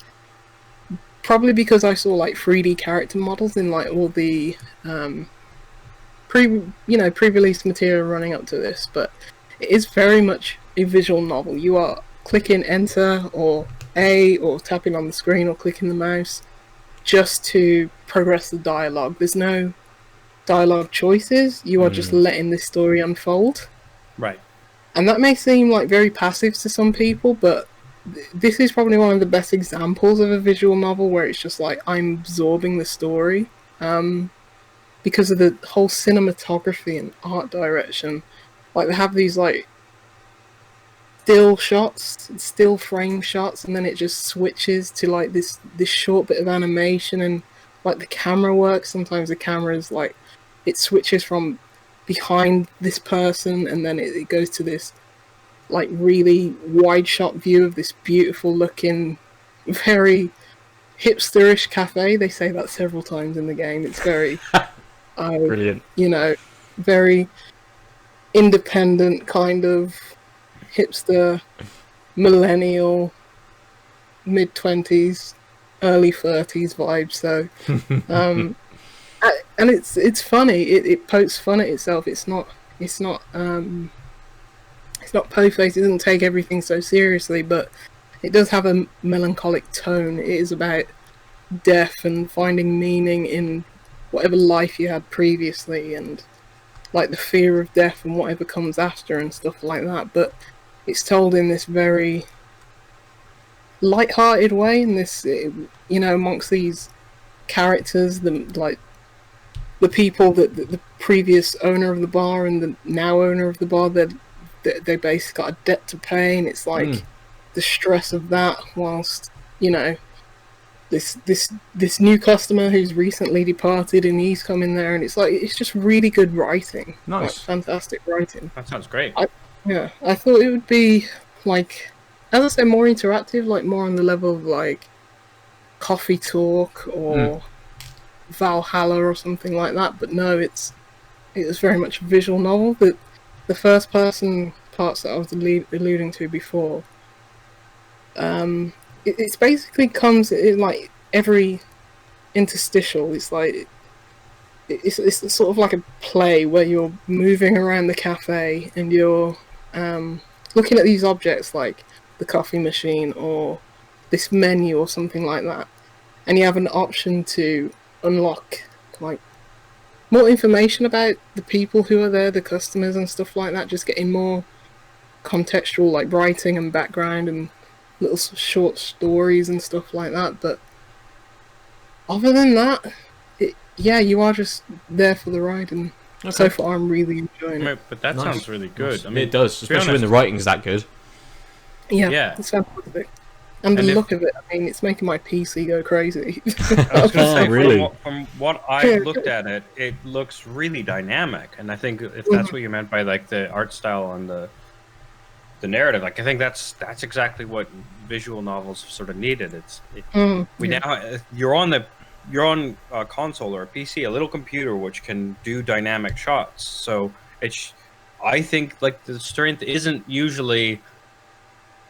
probably because I saw like 3D character models in like all the pre-release material running up to this. But it is very much a visual novel. You are clicking enter or A, or tapping on the screen or clicking the mouse just to progress the dialogue. There's no dialogue choices. You are just letting this story unfold. Right. And that may seem like very passive to some people, but this is probably one of the best examples of a visual novel where it's just like I'm absorbing the story because of the whole cinematography and art direction. Like they have these like still shots, still frame shots, and then it just switches to like this short bit of animation, and like the camera work. Sometimes the camera is like it switches from behind this person, and then it goes to this like really wide shot view of this beautiful looking, very hipsterish cafe. They say that several times in the game. It's very Brilliant. Very independent kind of hipster, millennial, mid-20s, early 30s vibe. So and it's funny. It pokes fun at itself. It's not po-faced. It doesn't take everything so seriously, but it does have a melancholic tone. It is about death and finding meaning in whatever life you had previously, and like the fear of death and whatever comes after and stuff like that. But it's told in this very light-hearted way, in this amongst these characters, the people that the previous owner of the bar and the now owner of the bar, they basically got a debt to pay, and it's like the stress of that, whilst this new customer who's recently departed, and he's coming there, and it's just really good writing. Nice. Like, fantastic writing. That sounds great. I thought it would be like, as I said, more interactive, like more on the level of like Coffee Talk or Valhalla or something like that. But no, it was very much a visual novel. But the first person parts that I was alluding to before, it's basically comes in like every interstitial. It's like it's sort of like a play where you're moving around the cafe and you're looking at these objects like the coffee machine or this menu or something like that, and you have an option to unlock like more information about the people who are there, the customers and stuff like that, just getting more contextual like writing and background and little short stories and stuff like that. But other than that, you are just there for the ride, and So far, I'm really enjoying it. But that sounds really good. I mean, it does, especially when the writing's that good. Yeah, it's fantastic. And the look of it, I mean, it's making my PC go crazy. I was going to say, Really? from what I've looked at it, it looks really dynamic. And I think if that's what you meant by like the art style and the narrative, like I think that's exactly what visual novels sort of needed. Now you're on a console or a PC, a little computer which can do dynamic shots. So I think like the strength isn't usually,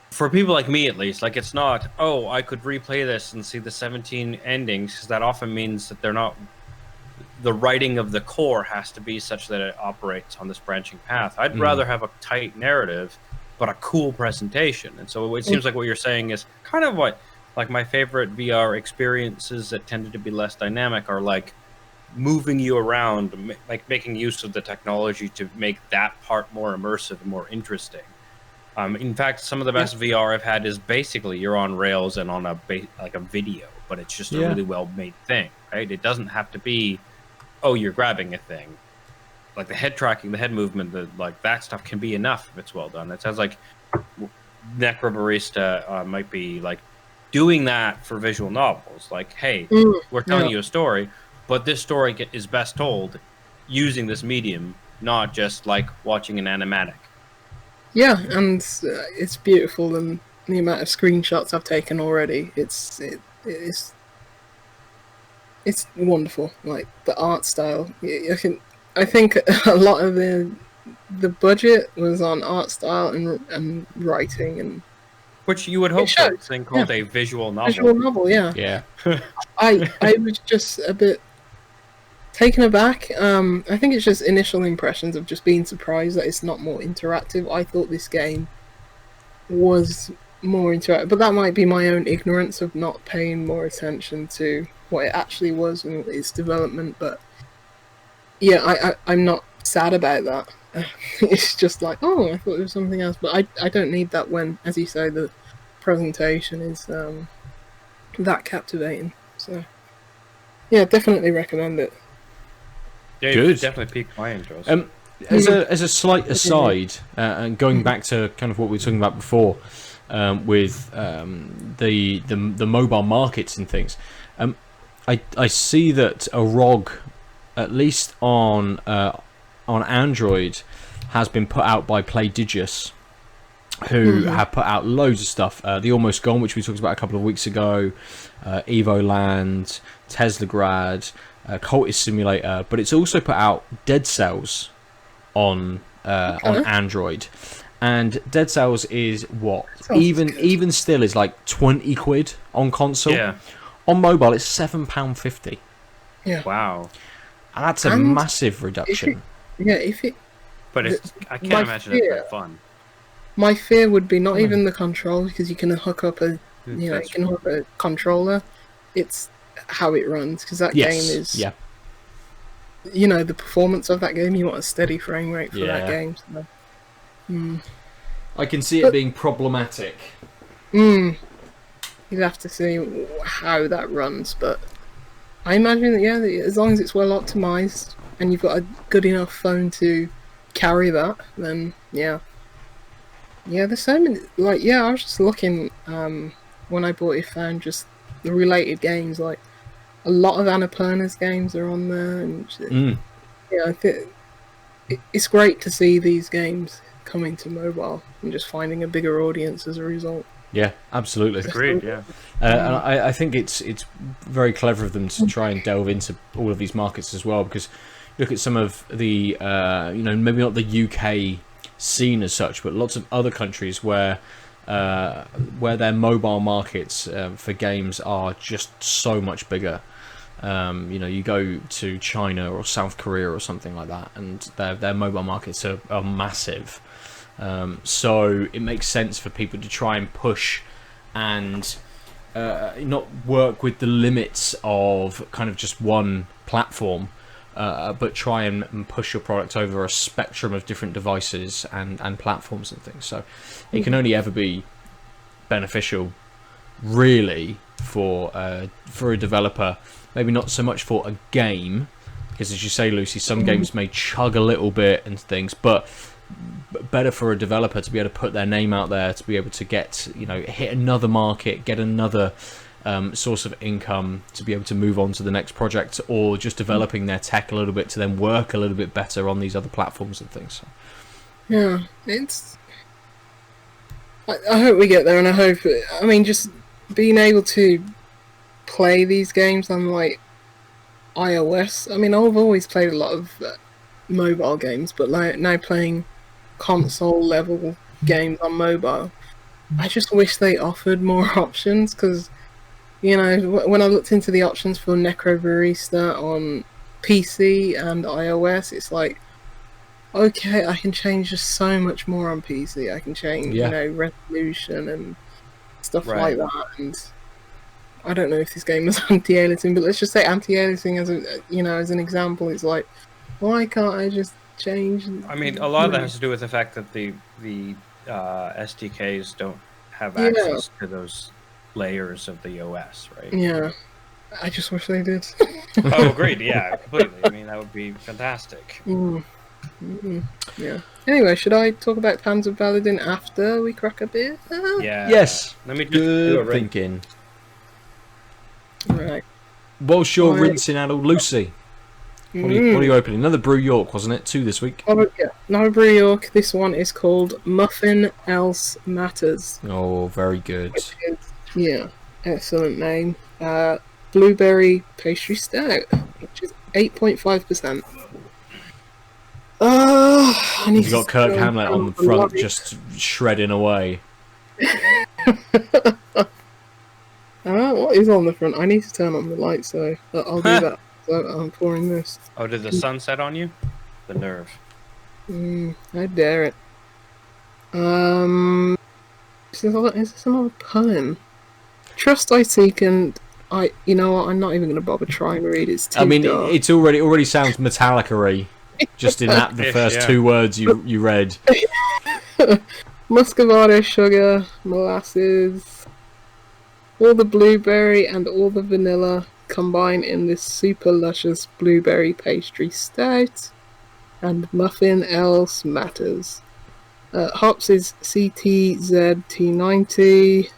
for people like me at least, like it's not, oh, I could replay this and see the 17 endings, because that often means that they're not, the writing of the core has to be such that it operates on this branching path. I'd rather have a tight narrative but a cool presentation. And so it seems like what you're saying is kind of what, like my favorite VR experiences that tended to be less dynamic are like moving you around, like making use of the technology to make that part more immersive and more interesting. In fact, some of the best VR I've had is basically you're on rails and on a video, but it's just a really well-made thing, right? It doesn't have to be, oh, you're grabbing a thing. Like the head tracking, the head movement, like that stuff can be enough if it's well done. It sounds like Necro Barista might be like doing that for visual novels. Like, hey, we're telling you a story, but this story is best told using this medium, not just like watching an animatic. Yeah, and it's beautiful, and the amount of screenshots I've taken already, it's wonderful. Like the art style, I think a lot of the budget was on art style and writing, and which you would hope for a thing called a visual novel. Visual novel, yeah. Yeah. I was just a bit taken aback. I think it's just initial impressions of just being surprised that it's not more interactive. I thought this game was more interactive, but that might be my own ignorance of not paying more attention to what it actually was and its development. But yeah, I'm not sad about that. It's just like, oh, I thought it was something else, but I don't need that when, as you say, the presentation is that captivating. So yeah, definitely recommend it. Yeah, good. Definitely piqued my interest. As a slight aside, and going back to kind of what we were talking about before, with the mobile markets and things, I see that Arrog, at least on Android, has been put out by Playdigious, who have put out loads of stuff. The Almost Gone, which we talked about a couple of weeks ago, Evoland, Teslagrad, Cultist Simulator, but it's also put out Dead Cells on Android, and Dead Cells is what even still is like 20 quid on console. Yeah. On mobile, it's £7.50. Yeah. Wow. And that's a massive reduction. But I can't imagine it's that fun. My fear would be not even the control, because you can hook up a controller. It's how it runs, because that game is the performance of that game. You want a steady frame rate for that game. So. I can see it being problematic. You'd have to see how that runs, but I imagine that as long as it's well optimized and you've got a good enough phone to carry that, then there's so many. Like I was just looking when I bought it, found just the related games, like a lot of Annapurna's games are on there, and I think it's great to see these games coming to mobile and just finding a bigger audience as a result. Yeah, absolutely. Agreed, yeah. And I think it's very clever of them to try and delve into all of these markets as well, because look at some of the maybe not the UK scene as such, but lots of other countries where their mobile markets for games are just so much bigger. You go to China or South Korea or something like that, and their mobile markets are massive. So it makes sense for people to try and push and not work with the limits of kind of just one platform, but try and push your product over a spectrum of different devices and platforms and things. So it can only ever be beneficial, really, for a developer. Maybe not so much for a game, Because as you say, Lucy, some games may chug a little bit and things, but better for a developer to be able to put their name out there, to be able to get, hit another market, get another source of income, to be able to move on to the next project, or just developing their tech a little bit to then work a little bit better on these other platforms and things. Yeah, I hope we get there, and I hope, just being able to play these games on, like, iOS. I've always played a lot of mobile games, but like now playing console-level games on mobile, I just wish they offered more options, because, when I looked into the options for Necro Barista on PC and iOS, it's like, okay, I can change just so much more on PC. I can change, resolution and stuff like that. And I don't know if this game was anti-aliasing, but let's just say anti-aliasing as as an example. It's like, why can't I just change? A lot of that has to do with the fact that the SDKs don't have access to those layers of the OS, right? Yeah, I just wish they did. Oh, agreed. Yeah, completely. That would be fantastic. Yeah. Anyway, should I talk about Panzer Paladin after we crack a beer? Yeah. Yes. Let me just do Good thinking. Right. Whilst you're rinsing out all Lucy, what are you opening? Another Brew York, wasn't it? 2 this week. Another Brew York. This one is called Muffin Else Matters. Oh, very good. Excellent name. Blueberry pastry stout, which is 8.5%. You've got Kirk Hamlet on the front, just shredding away. What is on the front? I need to turn on the light, so I'll do that. So I'm pouring this. Oh, did the sun set on you? The nerve. I dare it. Is this another poem? Trust I seek, and you know what? I'm not even going to bother trying to read it. It's too dark. It's already sounds Metallica-y, just in that the first 2 words you read. Muscovado sugar, molasses, all the blueberry and all the vanilla combine in this super luscious blueberry pastry stout, and Muffin Else Matters. Hops is CTZT90.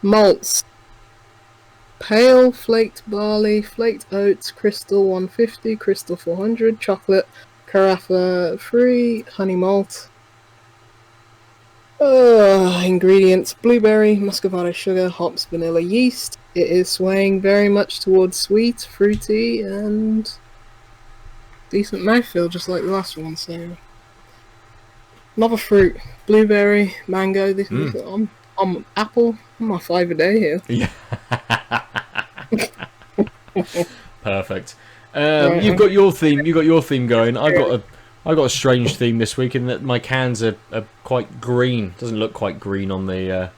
Malts: pale flaked barley, flaked oats, crystal 150, crystal 400, chocolate, carafa free, honey malt. Ingredients: blueberry, muscovado sugar, hops, vanilla, yeast. It is swaying very much towards sweet, fruity, and decent mouthfeel, just like the last one. So, another fruit: blueberry, mango. I'm apple. I'm on 5 a day here. Yeah. Perfect. You've got your theme. You got your theme going. I got a strange theme this week in that my cans are quite green. Doesn't look quite green on the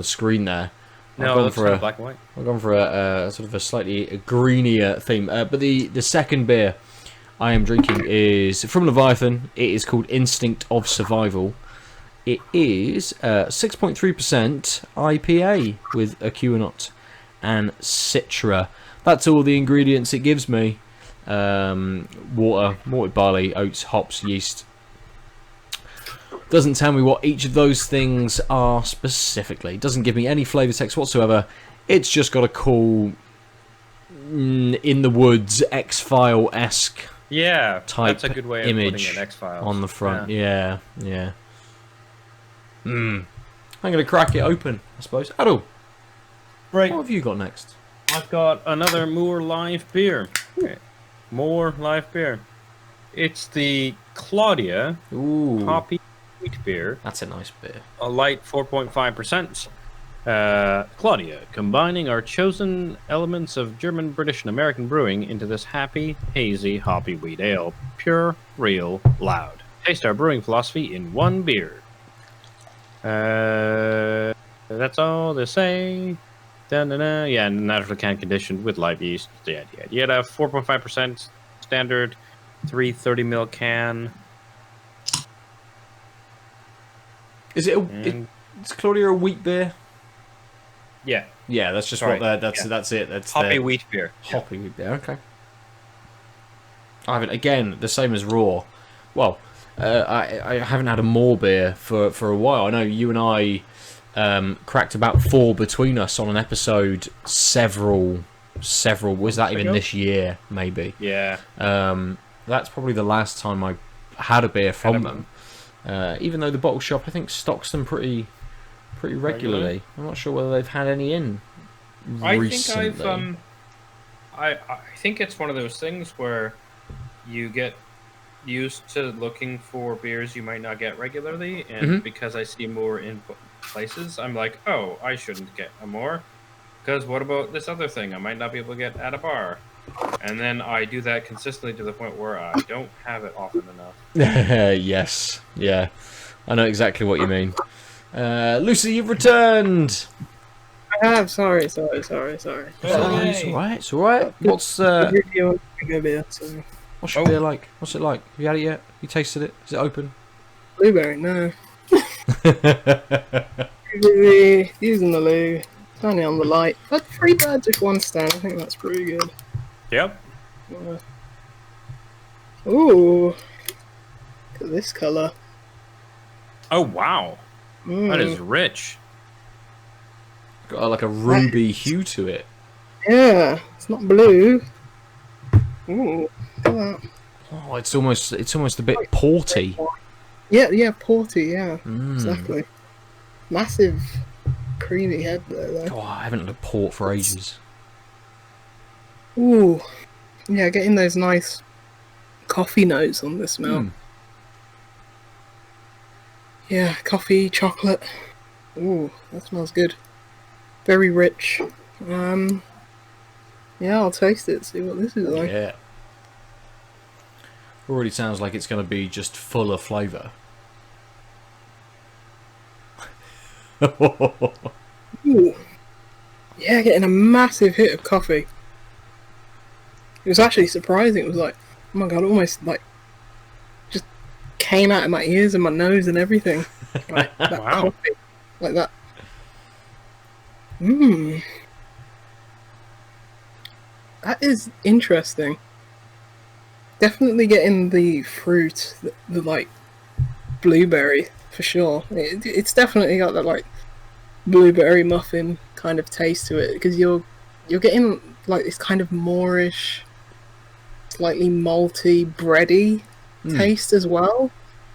screen there. No, it looks kind of black and white. I've gone for a sort of a slightly greenier theme. But the second beer I am drinking is from Leviathan. It is called Instinct of Survival. It is 6.3% IPA with Acuanot and Citra. That's all the ingredients it gives me. Water, malted barley, oats, hops, yeast. Doesn't tell me what each of those things are specifically. Doesn't give me any flavour text whatsoever. It's just got a cool in the woods X-File-esque type that's a good way of image putting it, X-Files. on the front. Yeah. I'm going to crack it open, I suppose. Aadil, Right. what have you got next? I've got another Moor live beer. Okay. Moor live beer. It's the Claudia Hoppy Wheat Beer. That's a nice beer. A light 4.5%. Claudia, combining our chosen elements of German, British, and American brewing into this happy, hazy, hoppy wheat ale. Pure, real, loud. Taste our brewing philosophy in one beer. That's all they say. Da-na-na. Yeah, naturally can conditioned with live yeast. Yeah. You had a 4.5% standard 330ml can. Is it? Is Claudia a wheat beer? Yeah. Yeah, that's just Sorry, what that's yeah. that's it. That's Hoppy their wheat beer. hoppy wheat beer. Okay. I haven't again the same as raw. Well, I haven't had a Moor beer for a while. I know you and I cracked about 4 between us on an episode several was that even this year maybe. Yeah. That's probably the last time I had a beer from them. Even though the bottle shop I think stocks them pretty regularly. I'm not sure whether they've had any in recently. I think it's one of those things where you get used to looking for beers you might not get regularly, and because I see more in places, I'm like, oh, I shouldn't get a Moor, because what about this other thing I might not be able to get at a bar? And then I do that consistently to the point where I don't have it often enough. Yes, yeah, I know exactly what you mean. Lucy, you've returned. I have. Sorry. It's all right. What's what's your beer like? What's it like? Have you had it yet? You tasted it? Is it open? Blueberry, no. Using the loo. Turning on the light. But 3 birds with 1 stone. I think that's pretty good. Yep. Ooh. Look at this colour. Oh, wow. That is rich. Got like a ruby hue to it. Yeah, it's not blue. Ooh, look at that. Oh, it's almost a bit porty. Yeah, porty, yeah. Exactly. Massive creamy head there. Oh, I haven't had a port for ages. Ooh. Yeah, getting those nice coffee notes on the smell. Yeah, coffee, chocolate. Ooh, that smells good. Very rich. Yeah, I'll taste it, see what this is like. Yeah. Already sounds like it's going to be just full of flavour. Ooh. Yeah, getting a massive hit of coffee. It was actually surprising. It was like, oh my god, almost like just came out of my ears and my nose and everything. Like that coffee. Like that. That is interesting. Definitely getting the fruit, the like blueberry for sure. It's definitely got that like blueberry muffin kind of taste to it, because you're getting like this kind of Moorish, slightly malty, bready taste as well.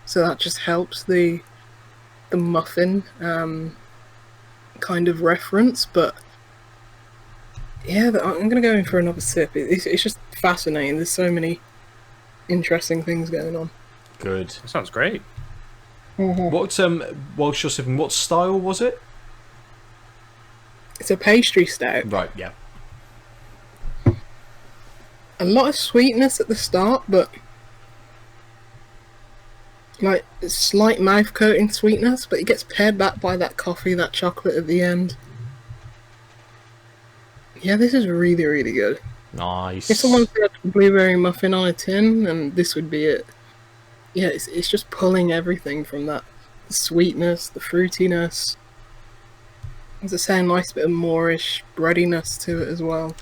So that just helps the muffin kind of reference. But yeah, I'm gonna go in for another sip. It's just fascinating. There's so many interesting things going on. Good. That sounds great. What whilst you're sipping, what style was it? It's a pastry stout. Right, yeah. A lot of sweetness at the start, but like slight mouth coating sweetness, but it gets paired back by that coffee, that chocolate at the end. Yeah, this is really, really good. Nice. If someone said blueberry muffin on a tin, then this would be it. Yeah, it's just pulling everything from that. The sweetness, the fruitiness. As I say, a nice bit of Moorish breadiness to it as well.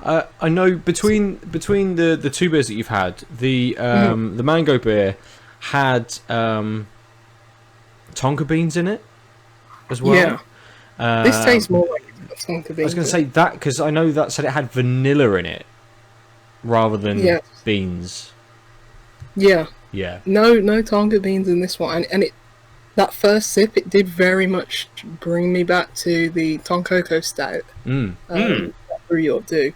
I know between the 2 beers that you've had, the mango beer had tonka beans in it as well. Yeah. This tastes more like it's got tonka beans. I was going to say that because I know that said it had vanilla in it rather than beans. Yeah. Yeah. No tonka beans in this one, and it that first sip, it did very much bring me back to the Tonkoko stout that Brew York do,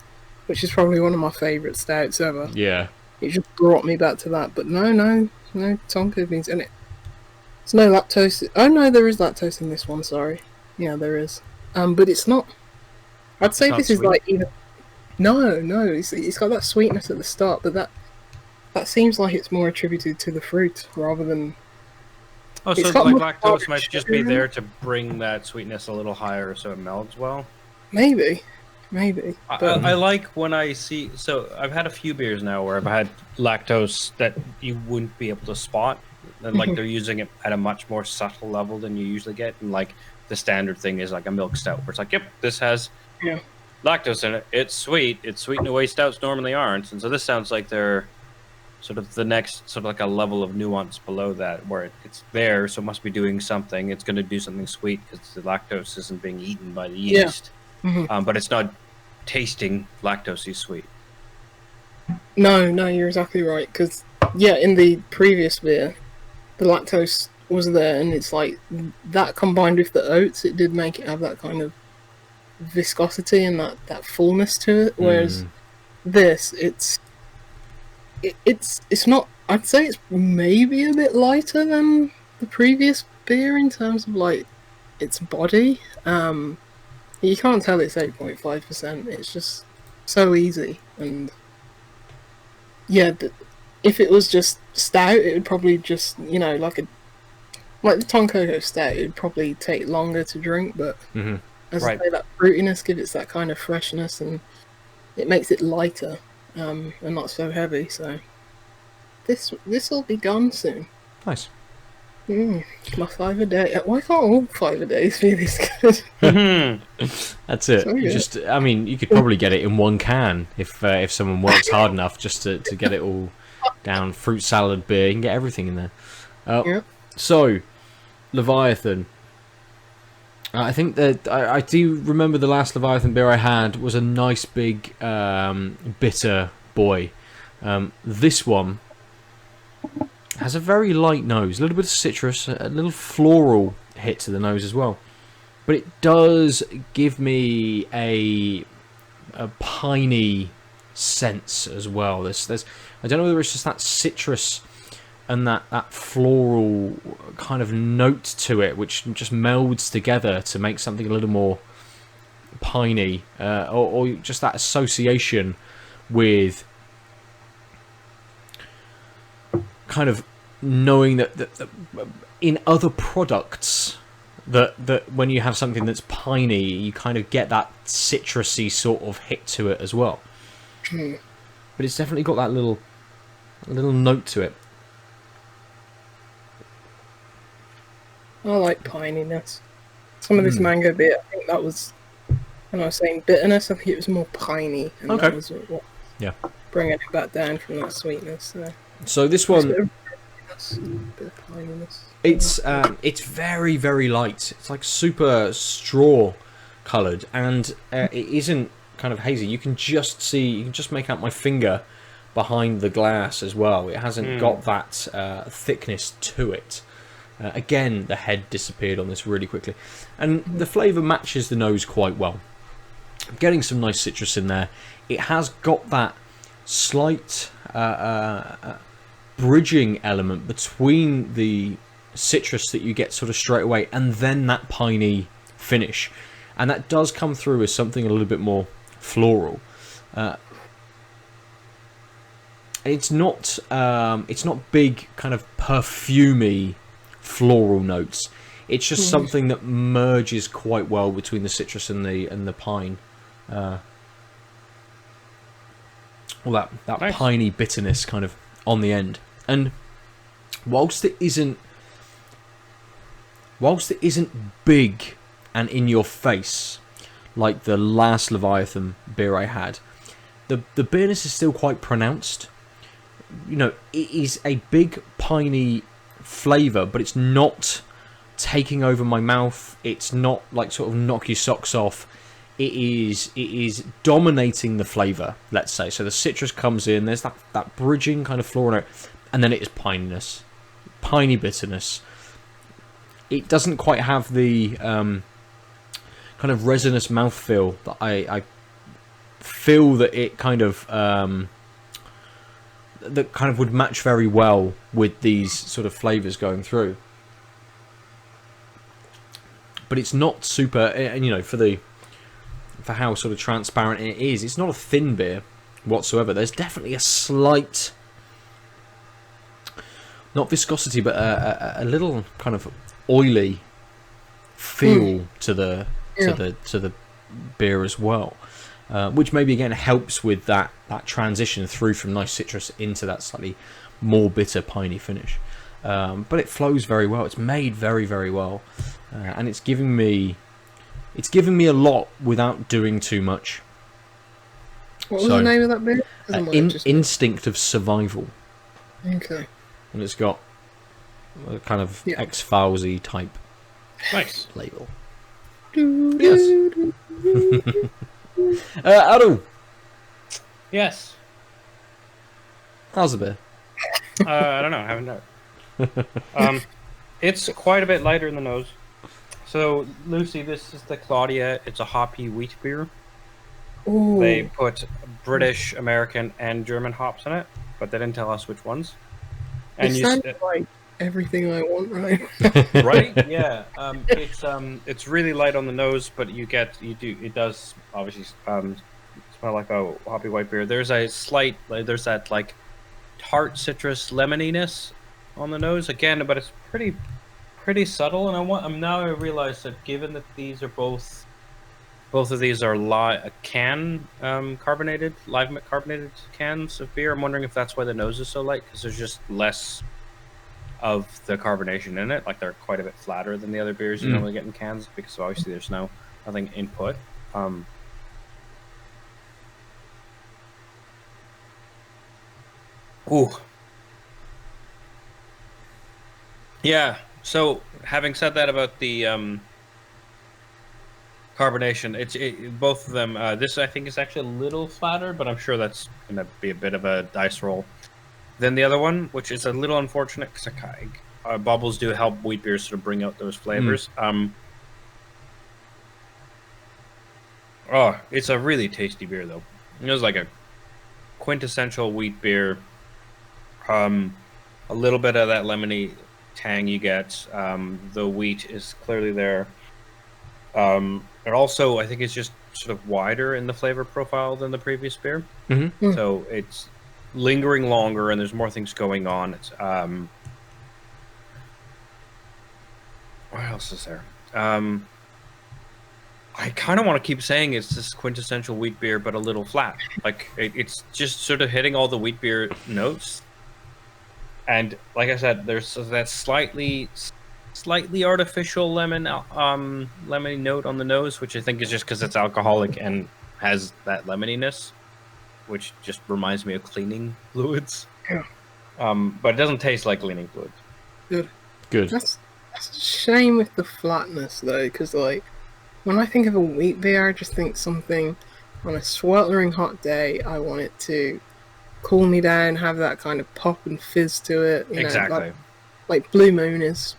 which is probably one of my favourite stouts ever. Yeah. It just brought me back to that, but no tonka beans in it. There's no lactose. Oh no, there is lactose in this one. Sorry. Yeah, there is. But it's not. I'd say this is like even. No. It's got that sweetness at the start, but that seems like it's more attributed to the fruit rather than. Oh, so like lactose might just be there to bring that sweetness a little higher, so it melds well. Maybe. But I like when I see. So I've had a few beers now where I've had lactose that you wouldn't be able to spot and like they're using it at a much more subtle level than you usually get. And like the standard thing is like a milk stout, where it's like, yep, this has lactose in it. It's sweet. It's sweet in a way stouts normally aren't. And so this sounds like they're sort of the next sort of like a level of nuance below that, where it's there, so it must be doing something. It's going to do something sweet because the lactose isn't being eaten by the yeast. But it's not tasting lactosey sweet. No, you're exactly right. Because in the previous beer, the lactose was there, and it's like that combined with the oats, it did make it have that kind of viscosity and that fullness to it. Whereas this, it's not. I'd say it's maybe a bit lighter than the previous beer in terms of like its body. You can't tell it's 8.5%. It's just so easy, and if it was just stout, it would probably just like the Tonkoko stout, it would probably take longer to drink. But as I say, that fruitiness gives it that kind of freshness, and it makes it lighter and not so heavy. So this will be gone soon. Nice. My 5 a day. Why can't all 5 a days be this good? That's it. So Just, I mean, you could probably get it in one can if someone works hard enough just to get it all down. Fruit salad beer, you can get everything in there. So, Leviathan. I think that I do remember the last Leviathan beer I had was a nice big bitter boy. This one has a very light nose, a little bit of citrus, a little floral hit to the nose as well. But it does give me a piney sense as well. There's I don't know whether it's just that citrus and that floral kind of note to it, which just melds together to make something a little more piney, or just that association with kind of knowing that in other products that when you have something that's piney, you kind of get that citrusy sort of hit to it as well. But it's definitely got that little note to it. I like pininess. Some of this mango beer, I think that was, when I was saying bitterness, I think it was more piney, and that was what bringing it back down from that sweetness. So this one, a bit of pininess. It's very, very light. It's like super straw coloured, and it isn't kind of hazy. You can just make out my finger behind the glass as well. It hasn't got that thickness to it. Again, the head disappeared on this really quickly, and the flavour matches the nose quite well. I'm getting some nice citrus in there. It has got that slight bridging element between the citrus that you get sort of straight away and then that piney finish, and that does come through as something a little bit more floral. It's not big kind of perfumey floral notes. It's just something that merges quite well between the citrus and the pine. All that nice. Piney bitterness kind of on the end. And whilst it isn't big and in your face like the last Leviathan beer I had, the bitterness is still quite pronounced. It is a big piney flavour, but it's not taking over my mouth. It's not like sort of knock your socks off. It is dominating the flavour, let's say. So the citrus comes in, there's that bridging kind of floral note, and then it is pininess, piney bitterness. It doesn't quite have the kind of resinous mouthfeel that I feel that it kind of would match very well with these sort of flavours going through. But it's not super, for how sort of transparent it is. It's not a thin beer whatsoever. There's definitely a slight, not viscosity, but a little kind of oily feel to the beer as well, which maybe again helps with that transition through from nice citrus into that slightly more bitter piney finish. but it flows very well. It's made very, very well, and it's giving me a lot without doing too much. What was the name of that beer? Instinct of Survival. Okay. And it's got a kind of X-Filesy type Nice. label. Yes. Aadil, Yes. how's the beer? I don't know. I haven't done it. It's quite a bit lighter in the nose. So, Lucy, this is the Claudia. It's a hoppy wheat beer. Ooh. They put British, American, and German hops in it, but they didn't tell us which ones. And it sounds like everything I want, right? right? Yeah. It's really light on the nose, but it does obviously smell like a hoppy white beer. There's that like tart citrus lemoniness on the nose again, but it's pretty subtle. And I realize that given that these are both of these are live carbonated cans of beer, I'm wondering if that's why the nose is so light, because there's just less of the carbonation in it. Like, they're quite a bit flatter than the other beers you normally get in cans, because obviously there's nothing input. Ooh. Yeah. So, having said that about the carbonation, both of them. This I think is actually a little flatter, but I'm sure that's gonna be a bit of a dice roll than the other one, which is a little unfortunate because bubbles do help wheat beers sort of bring out those flavors. Oh, it's a really tasty beer though. It was like a quintessential wheat beer. A little bit of that lemony tang you get. The wheat is clearly there. And also, I think it's just sort of wider in the flavor profile than the previous beer. Mm-hmm. So it's lingering longer, and there's more things going on. It's what else is there? I kind of want to keep saying it's this quintessential wheat beer, but a little flat. Like it's just sort of hitting all the wheat beer notes. And like I said, there's that slightly artificial lemony note on the nose, which I think is just because it's alcoholic and has that lemoniness, which just reminds me of cleaning fluids. Yeah. But it doesn't taste like cleaning fluids. Good. That's a shame with the flatness though, because like when I think of a wheat beer, I just think something on a sweltering hot day. I want it to cool me down, have that kind of pop and fizz to it. You Exactly. know, like Blue Moon has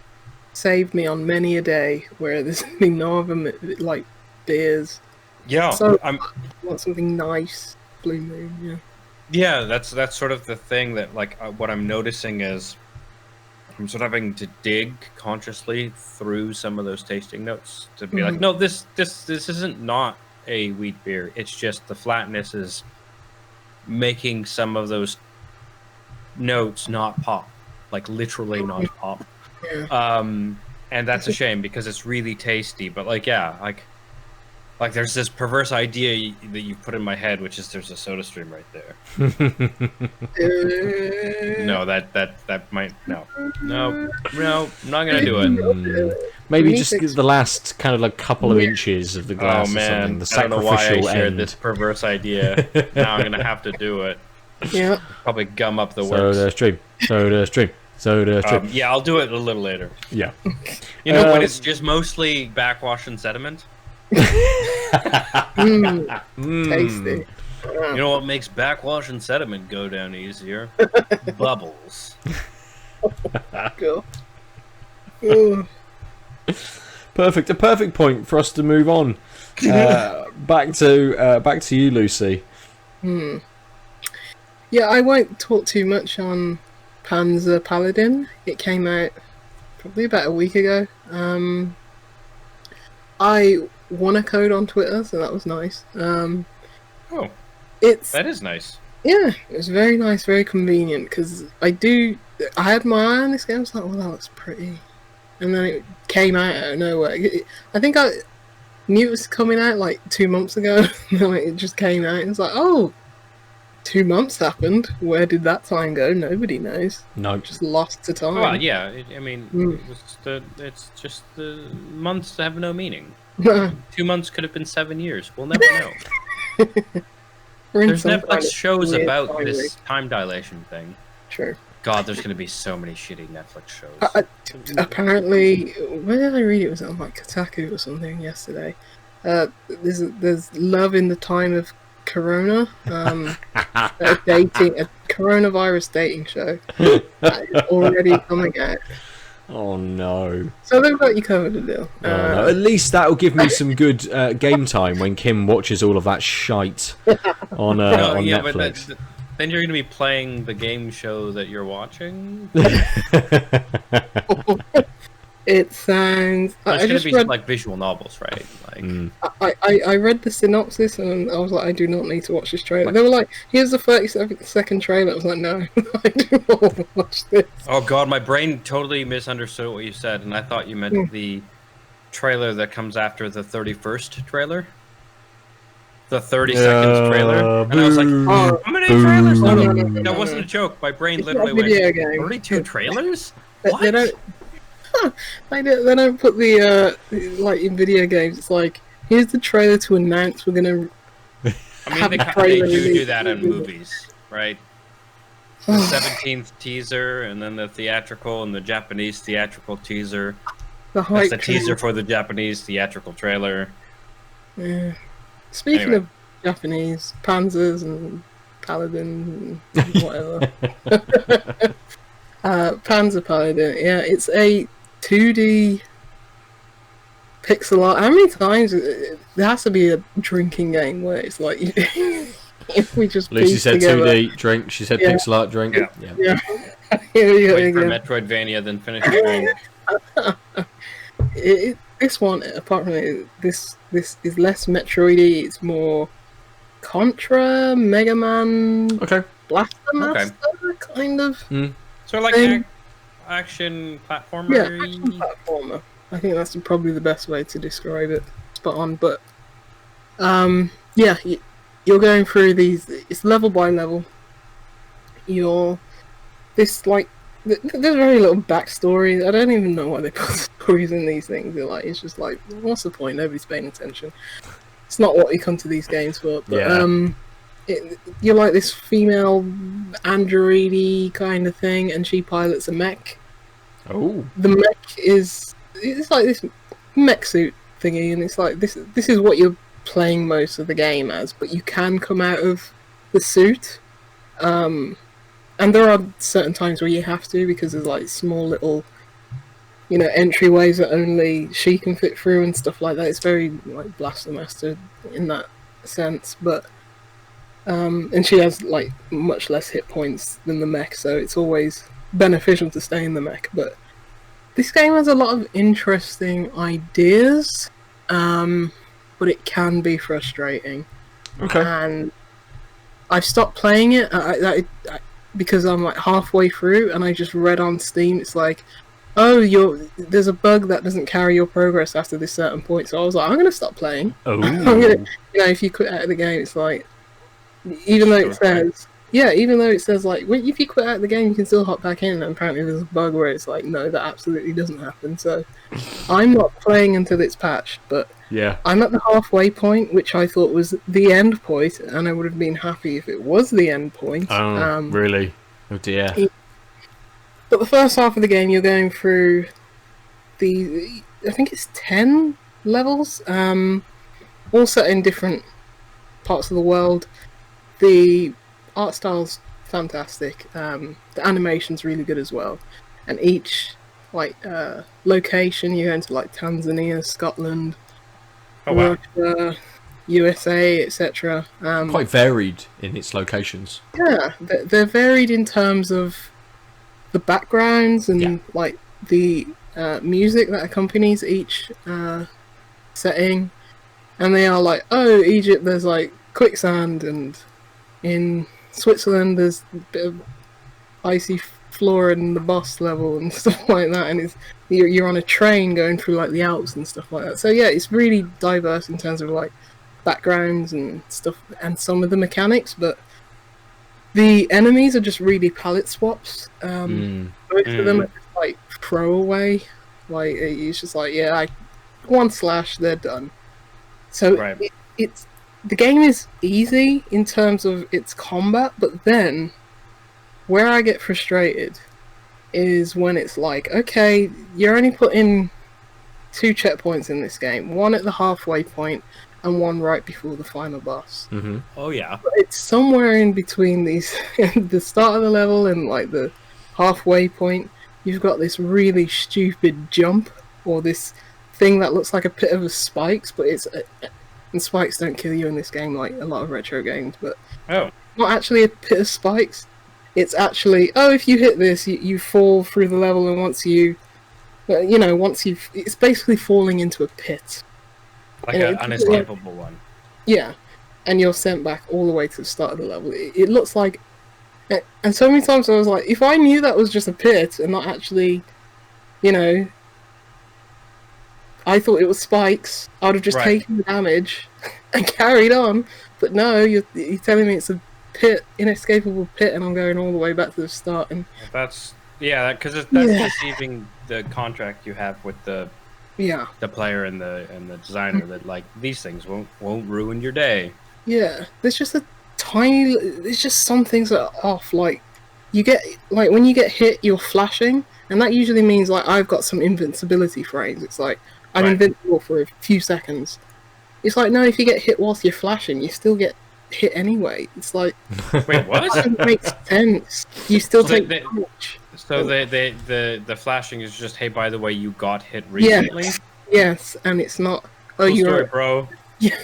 saved me on many a day where there's been no other like beers. Yeah, So I want something nice. Blue Moon, yeah. Yeah, that's sort of the thing that like what I'm noticing is I'm sort of having to dig consciously through some of those tasting notes to be like, no, this isn't not a wheat beer. It's just the flatness is making some of those notes not pop, like literally not pop. Yeah. And that's a shame because it's really tasty. But like, yeah, like there's this perverse idea that you put in my head, which is there's a soda stream right there. No, that might no, I'm not gonna do it. Maybe just the last kind of like couple of inches of the glass Oh or something. man, The I don't know why I sacrificial shared end. this perverse idea. Now I'm gonna have to do it. Yeah. Probably gum up the Soda works. stream. Soda stream. Soda stream. Yeah, I'll do it a little later. Yeah. You know when it's just mostly backwash and sediment? Tasty. You know what makes backwash and sediment go down easier? Bubbles. Cool. Ooh. Perfect. A perfect point for us to move on. Back to you, Lucy. Yeah, I won't talk too much on Panzer Paladin. It came out probably about a week ago. I won a code on Twitter, so that was nice. Oh, That is nice. Yeah, it was very nice, very convenient, because I had my eye on this game. I was like, well, that looks pretty. And then it came out of nowhere. I think I knew it was coming out like 2 months ago, and then it just came out, and it's like, oh, 2 months happened. Where did that time go? Nobody knows. No. Just lost to time. Well, yeah. I mean, it's just the months have no meaning. 2 months could have been 7 years. We'll never know. There's Netflix shows about this time dilation thing. True. God, there's going to be so many shitty Netflix shows. Apparently, where did I read it? Was on like Kotaku or something yesterday. There's love in the time of Corona. A coronavirus dating show that is already coming out. Oh no! So they've got you covered, Aadil. No. At least that'll give me some good game time when Kim watches all of that shite on Netflix. But then you're going to be playing the game show that you're watching. It sounds. It's going to be like visual novels, right? Like, I read the synopsis and I was like, I do not need to watch this trailer. They were like, here's the 30-second trailer. I was like, no, I do not want to watch this. Oh god, my brain totally misunderstood what you said, and I thought you meant the trailer that comes after the 31st trailer. The 30 seconds trailer. And I was like, how many trailers? No, that wasn't a joke. My brain literally went, 32 trailers? What? They don't put the like in video games. It's like, here's the trailer to announce we're gonna. I mean, they do that in movies, right? The 17th teaser, and then the theatrical and the Japanese theatrical teaser. That's the teaser for the Japanese theatrical trailer. Yeah. Speaking of Japanese, Panzers and Paladin and whatever. Panzer Paladin, yeah, it's a 2D pixel art. How many times there has to be a drinking game where it's like if we just Lucy said together, 2D drink. She said pixel art drink. Yeah. Wait for Metroidvania, then finish the drink. This one, apart from it, this is less Metroidy. It's more Contra, Mega Man, Blaster Master, kind of. So like action platformer. Yeah, action platformer. I think that's probably the best way to describe it. Spot on. But yeah, you're going through these. It's level by level. There's very little backstory. I don't even know why they put stories in these things. It's just like, what's the point? Nobody's paying attention. It's not what we come to these games for. But you're like this female android-y kind of thing, and she pilots a mech. Oh. The mech it's like this mech suit thingy, and it's like this is what you're playing most of the game as, but you can come out of the suit. And there are certain times where you have to, because there's like small little, entryways that only she can fit through and stuff like that. It's very like Blaster Master in that sense, but and she has like much less hit points than the mech, so it's always beneficial to stay in the mech. But this game has a lot of interesting ideas, but it can be frustrating. Okay. And I've stopped playing it. Because I'm like halfway through, and I just read on Steam, it's like, oh, there's a bug that doesn't carry your progress after this certain point. So I was like, I'm gonna stop playing. Oh. If you quit out of the game, it's like, even though it says like, well, if you quit out of the game, you can still hop back in. And apparently, there's a bug where it's like, no, that absolutely doesn't happen. So I'm not playing until it's patched, but yeah, I'm at the halfway point, which I thought was the end point, and I would have been happy if it was the end point. Oh, really? Oh dear. But the first half of the game, you're going through I think it's 10 levels, all set in different parts of the world. The art style's fantastic. The animation's really good as well, and each location, you go into like Tanzania, Scotland, Russia, USA, etc. Quite varied in its locations. Yeah, they're varied in terms of the backgrounds and like the music that accompanies each setting. And they are like, oh, Egypt, there's like quicksand, and in Switzerland there's a bit of icy floor in the boss level and stuff like that, and you're on a train going through like the Alps and stuff like that. So yeah, it's really diverse in terms of like backgrounds and stuff, and some of the mechanics. But The enemies are just really palette swaps. Most of them are just like throwaway. Like it's just like one slash, they're done. So it's the game is easy in terms of its combat, but then where I get frustrated is when it's like, okay, you're only putting 2 checkpoints in this game, one at the halfway point and one right before the final boss. Oh yeah. But it's somewhere in between these, the start of the level and like the halfway point, you've got this really stupid jump, or this thing that looks like a pit of spikes, but it's and spikes don't kill you in this game like a lot of retro games, but not actually a pit of spikes. It's actually, if you hit this, you fall through the level, and once it's basically falling into a pit. Like an unescapable one. Yeah, and you're sent back all the way to the start of the level. It looks like, and so many times I was like, if I knew that was just a pit and not actually, I thought it was spikes, I would have just taken the damage and carried on. But no, you're telling me it's a pit, inescapable pit, and I'm going all the way back to the start. And that's because that's deceiving the contract you have with the player and the designer, that like these things won't ruin your day. Yeah, there's just some things that are off. Like when you get hit, you're flashing, and that usually means like I've got some invincibility frames. It's like I'm invincible for a few seconds. It's like, no, if you get hit whilst you're flashing, you still get hit anyway. It's like, wait, what? It doesn't make sense. You still take damage. So the flashing is just, hey, by the way, you got hit recently? Yes, and it's not, cool story, bro. Yeah.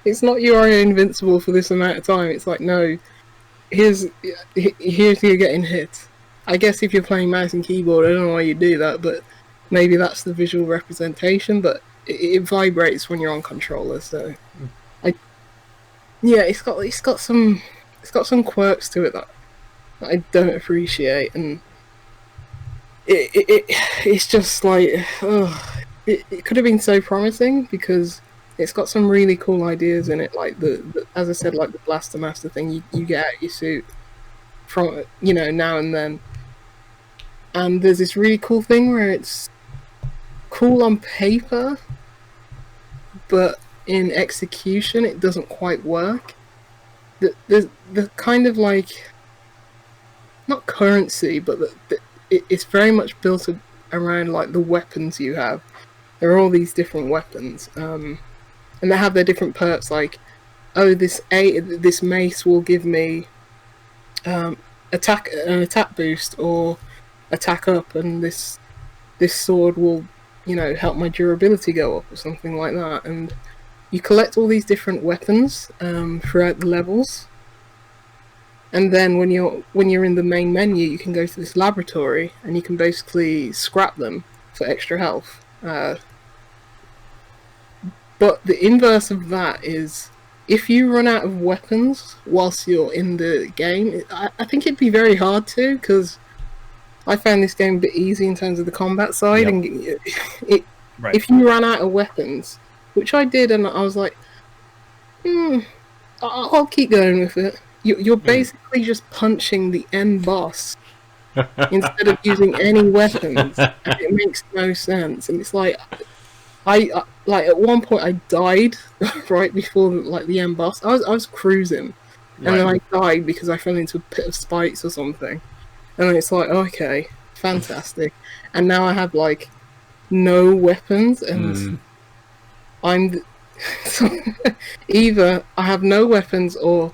It's not you are invincible for this amount of time. It's like, no, here's you getting hit. I guess if you're playing mouse and keyboard, I don't know why you do that, but maybe that's the visual representation, but it vibrates when you're on controller, so it's got some quirks to it that I don't appreciate, and it's just like, it could have been so promising, because it's got some really cool ideas in it, like the as I said, like the Blaster Master thing you get out your suit from now and then, and there's this really cool thing where it's cool on paper, but in execution it doesn't quite work. The kind of like, not currency, but it's very much built around like the weapons you have. There are all these different weapons, and they have their different perks. Like, this mace will give me an attack boost or attack up, and this sword will help my durability go up or something like that. And you collect all these different weapons throughout the levels, and then when you're in the main menu, you can go to this laboratory and you can basically scrap them for extra health. But the inverse of that is, if you run out of weapons whilst you're in the game, I think it'd be very hard to, because I found this game a bit easy in terms of the combat side, and if you ran out of weapons, which I did, and I was like, I'll keep going with it. You're basically just punching the end boss instead of using any weapons, and it makes no sense. And it's like, I at one point I died right before the end boss. I was cruising, and then I died because I fell into a pit of spikes or something. And it's like, okay, fantastic. And now I have like no weapons, and so either I have no weapons, or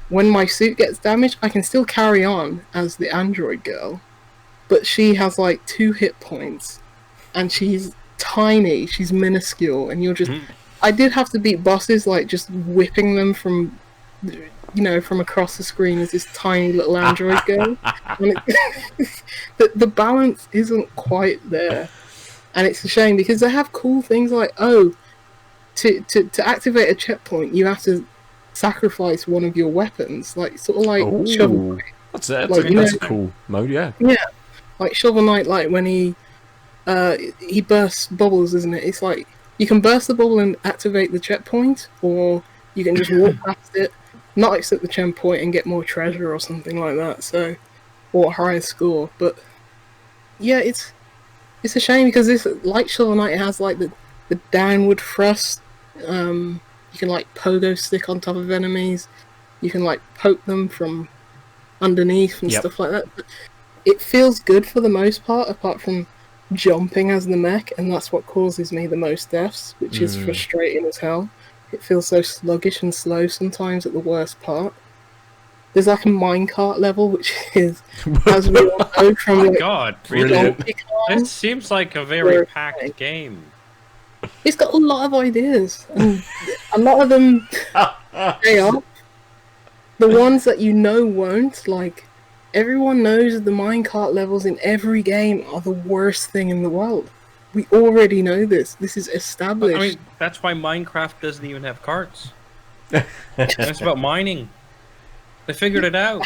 when my suit gets damaged, I can still carry on as the android girl, but she has like 2 hit points, and she's tiny, she's minuscule, and you're just... I did have to beat bosses, like just whipping them from across the screen as this tiny little android girl. And the balance isn't quite there, and it's a shame, because they have cool things like, to activate a checkpoint, you have to sacrifice one of your weapons, like sort of like Shovel Knight. That's a cool mode, yeah. Yeah, like Shovel Knight, like when he bursts bubbles, isn't it? It's like you can burst the bubble and activate the checkpoint, or you can just walk past it. not accept the champ point and get more treasure or something like that. So, or a higher score. But yeah, it's a shame because this, like Shovel Knight, it has like the downward thrust. You can like pogo stick on top of enemies. You can like poke them from underneath and stuff like that. But it feels good for the most part, apart from jumping as the mech, and that's what causes me the most deaths, which is frustrating as hell. It feels so sluggish and slow sometimes at the worst part. There's like a minecart level, which is, as we all know from like, God, really? It seems like a very packed game. It's got a lot of ideas, and a lot of them pay off. The ones that you know won't, like, everyone knows the minecart levels in every game are the worst thing in the world. We already know this. This is established. I mean, that's why Minecraft doesn't even have carts. It's about mining. They figured it out.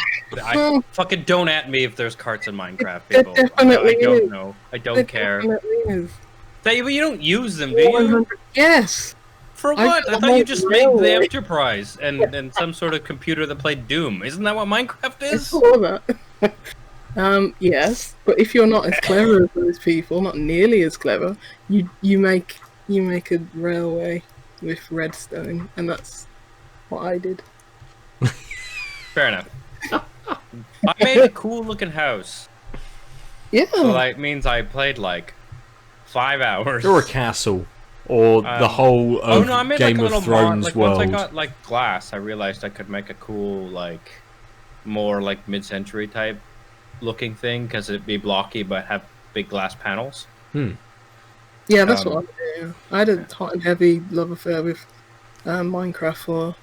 Fucking don't at me if there's carts in Minecraft, people. I don't know. I don't care. But you don't use them, do you? Yes. For what? I thought you just made the Enterprise and some sort of computer that played Doom. Isn't that what Minecraft is? I saw that. Yes, but if you're not as clever as those people, not nearly as clever, you make a railway with redstone, and that's what I did. Fair enough. I made a cool looking house. Yeah. So that means I played like 5 hours. Or a castle. Or the whole of I made Game like a of Thrones like, world. Once I got like glass, I realized I could make a cool, like, more like mid-century type looking thing, because it'd be blocky but have big glass panels. Yeah, that's what I do. I had a hot and heavy love affair with Minecraft for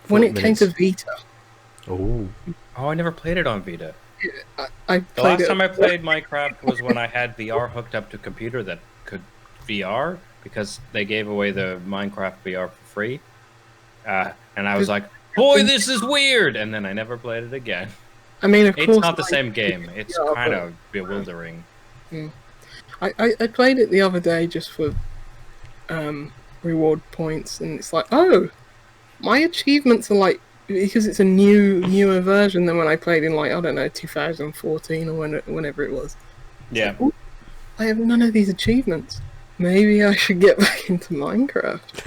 when it came to Vita. Oh, I never played it on Vita. I The last time I played Minecraft was when I had VR hooked up to a computer that could VR, because they gave away the Minecraft VR for free. And I was like, boy, this is weird! And then I never played it again. I mean, of course, it's not the same game. It's kind of bewildering. I played it the other day just for reward points, and it's like, oh, my achievements are like, because it's a newer version than when I played in, like, I don't know, 2014 or whenever it was. Yeah. Like, I have none of these achievements. Maybe I should get back into Minecraft.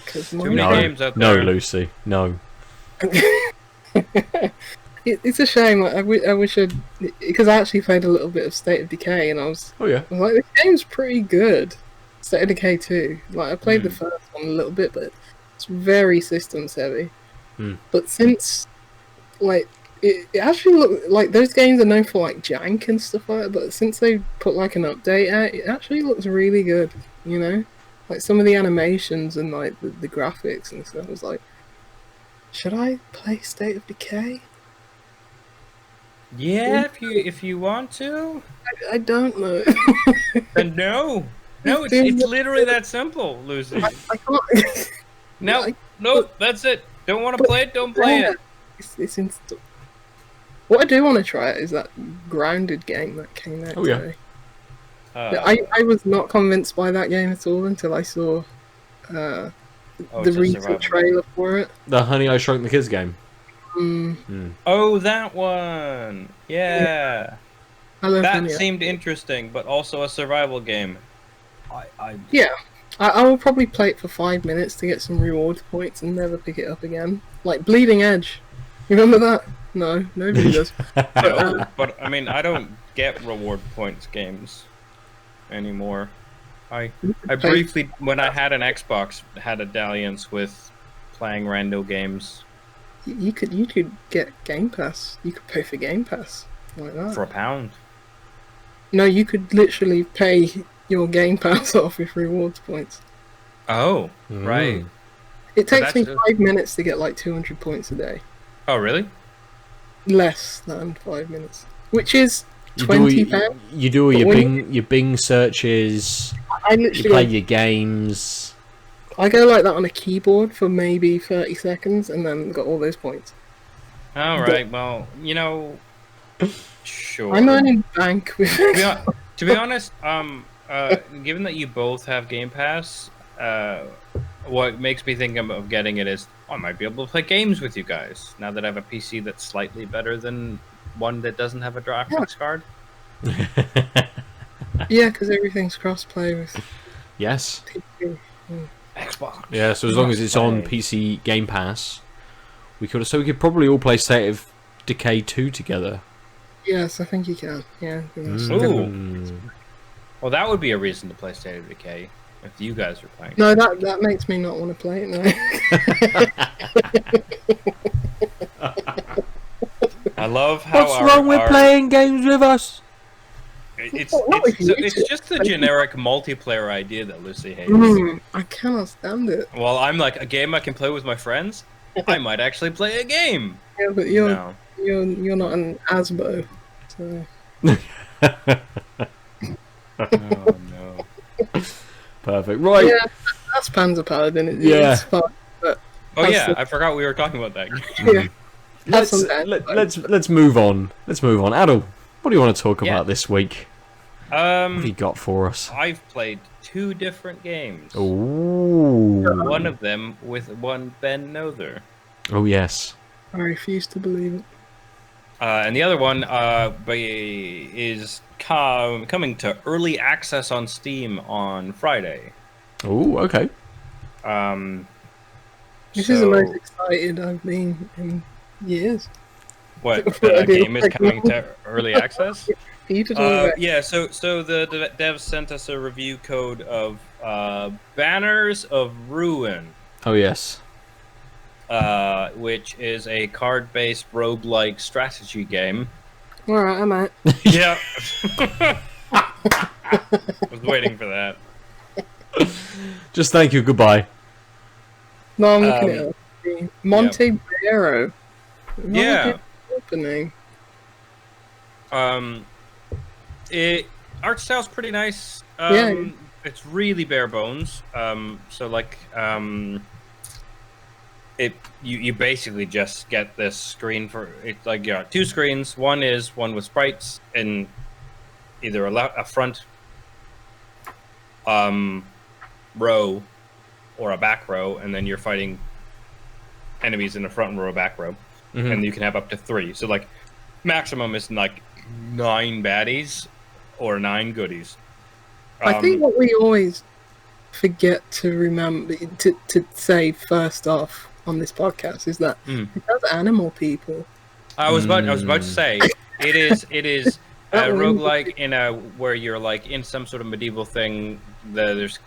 Too many games out there. No, Lucy, no. It's a shame. I wish I'd, because I actually played a little bit of State of Decay, and I was like, this game's pretty good. State of Decay 2. Like, I played the first one a little bit, but it's very systems heavy. But since, like, it actually looked like those games are known for like jank and stuff like that, but since they put like an update out, it actually looks really good, you know? Like some of the animations and like the graphics and stuff. I was like, should I play State of Decay? Yeah, if you want to. I don't know. And no, it's literally that simple, Lucy. I can't. No, that's it. Don't want to play it? Don't play it. It's what I do want to try is that Grounded game that came out today. I was not convinced by that game at all until I saw the recent trailer for it. The Honey, I Shrunk the Kids game. Oh, that one. Yeah. That seemed interesting, but also a survival game. Yeah. I will probably play it for 5 minutes to get some reward points and never pick it up again. Like Bleeding Edge. You remember that? No, nobody does. But I mean, I don't get reward points games anymore. I briefly, when I had an Xbox, had a dalliance with playing rando games. You could get Game Pass. You could pay for Game Pass like that. For £1. No, you could literally pay your Game Pass off with rewards points. Oh, right. It takes me 5 minutes to get like 200 points a day. Oh, really? Less than 5 minutes, which is £20. You do all your Bing searches. You play your games. I go like that on a keyboard for maybe 30 seconds, and then got all those points. All right. Well, you know, sure. I'm earning bank with. To be honest, given that you both have Game Pass, what makes me think of getting it is I might be able to play games with you guys now that I have a PC that's slightly better than one that doesn't have a graphics card. Yeah, because everything's crossplay with Yes. PC. Xbox. Yeah, so as long as it's on PC Game Pass, we could probably all play State of Decay 2 together. Yes, I think you can. Yeah. Ooh. Well, that would be a reason to play State of Decay if you guys are playing. No, that makes me not want to play it now. I love how What's wrong with playing games with us? It's just the generic multiplayer idea that Lucy hates. I cannot stand it. Well, I'm like, a game I can play with my friends? I might actually play a game. Yeah, but you're not an Asbo, so. Oh no. Perfect. Right. Yeah, that's Panzer Paladin. It's fun, but I forgot we were talking about that. yeah. Let's move on. Let's move on. Aadil, what do you want to talk about this week? What have you got for us? I've played 2 different games. Ooh. One of them with one Ben Nother. Oh yes. I refuse to believe it. And the other one is coming to early access on Steam on Friday. Oh, okay. This is the most excited I've been in years. What, the game is coming to early access? Yeah, so the devs sent us a review code of Banners of Ruin. Oh yes. Which is a card-based roguelike strategy game. Alright, I'm out. Yeah. I was waiting for that. Just thank you, goodbye. No, I'm looking at it. Monte Barrow. Yeah. Opening. Art style's pretty nice. It's really bare bones. You basically just get this screen for it's like 2 screens. One with sprites in either a front row or a back row, and then you're fighting enemies in the front row, back row, and you can have up to 3. So like maximum is like 9 baddies or 9 goodies. I think what we always forget to remember to say first off on this podcast is that it does animal people. I was about to say it is a roguelike where you're like in some sort of medieval thing.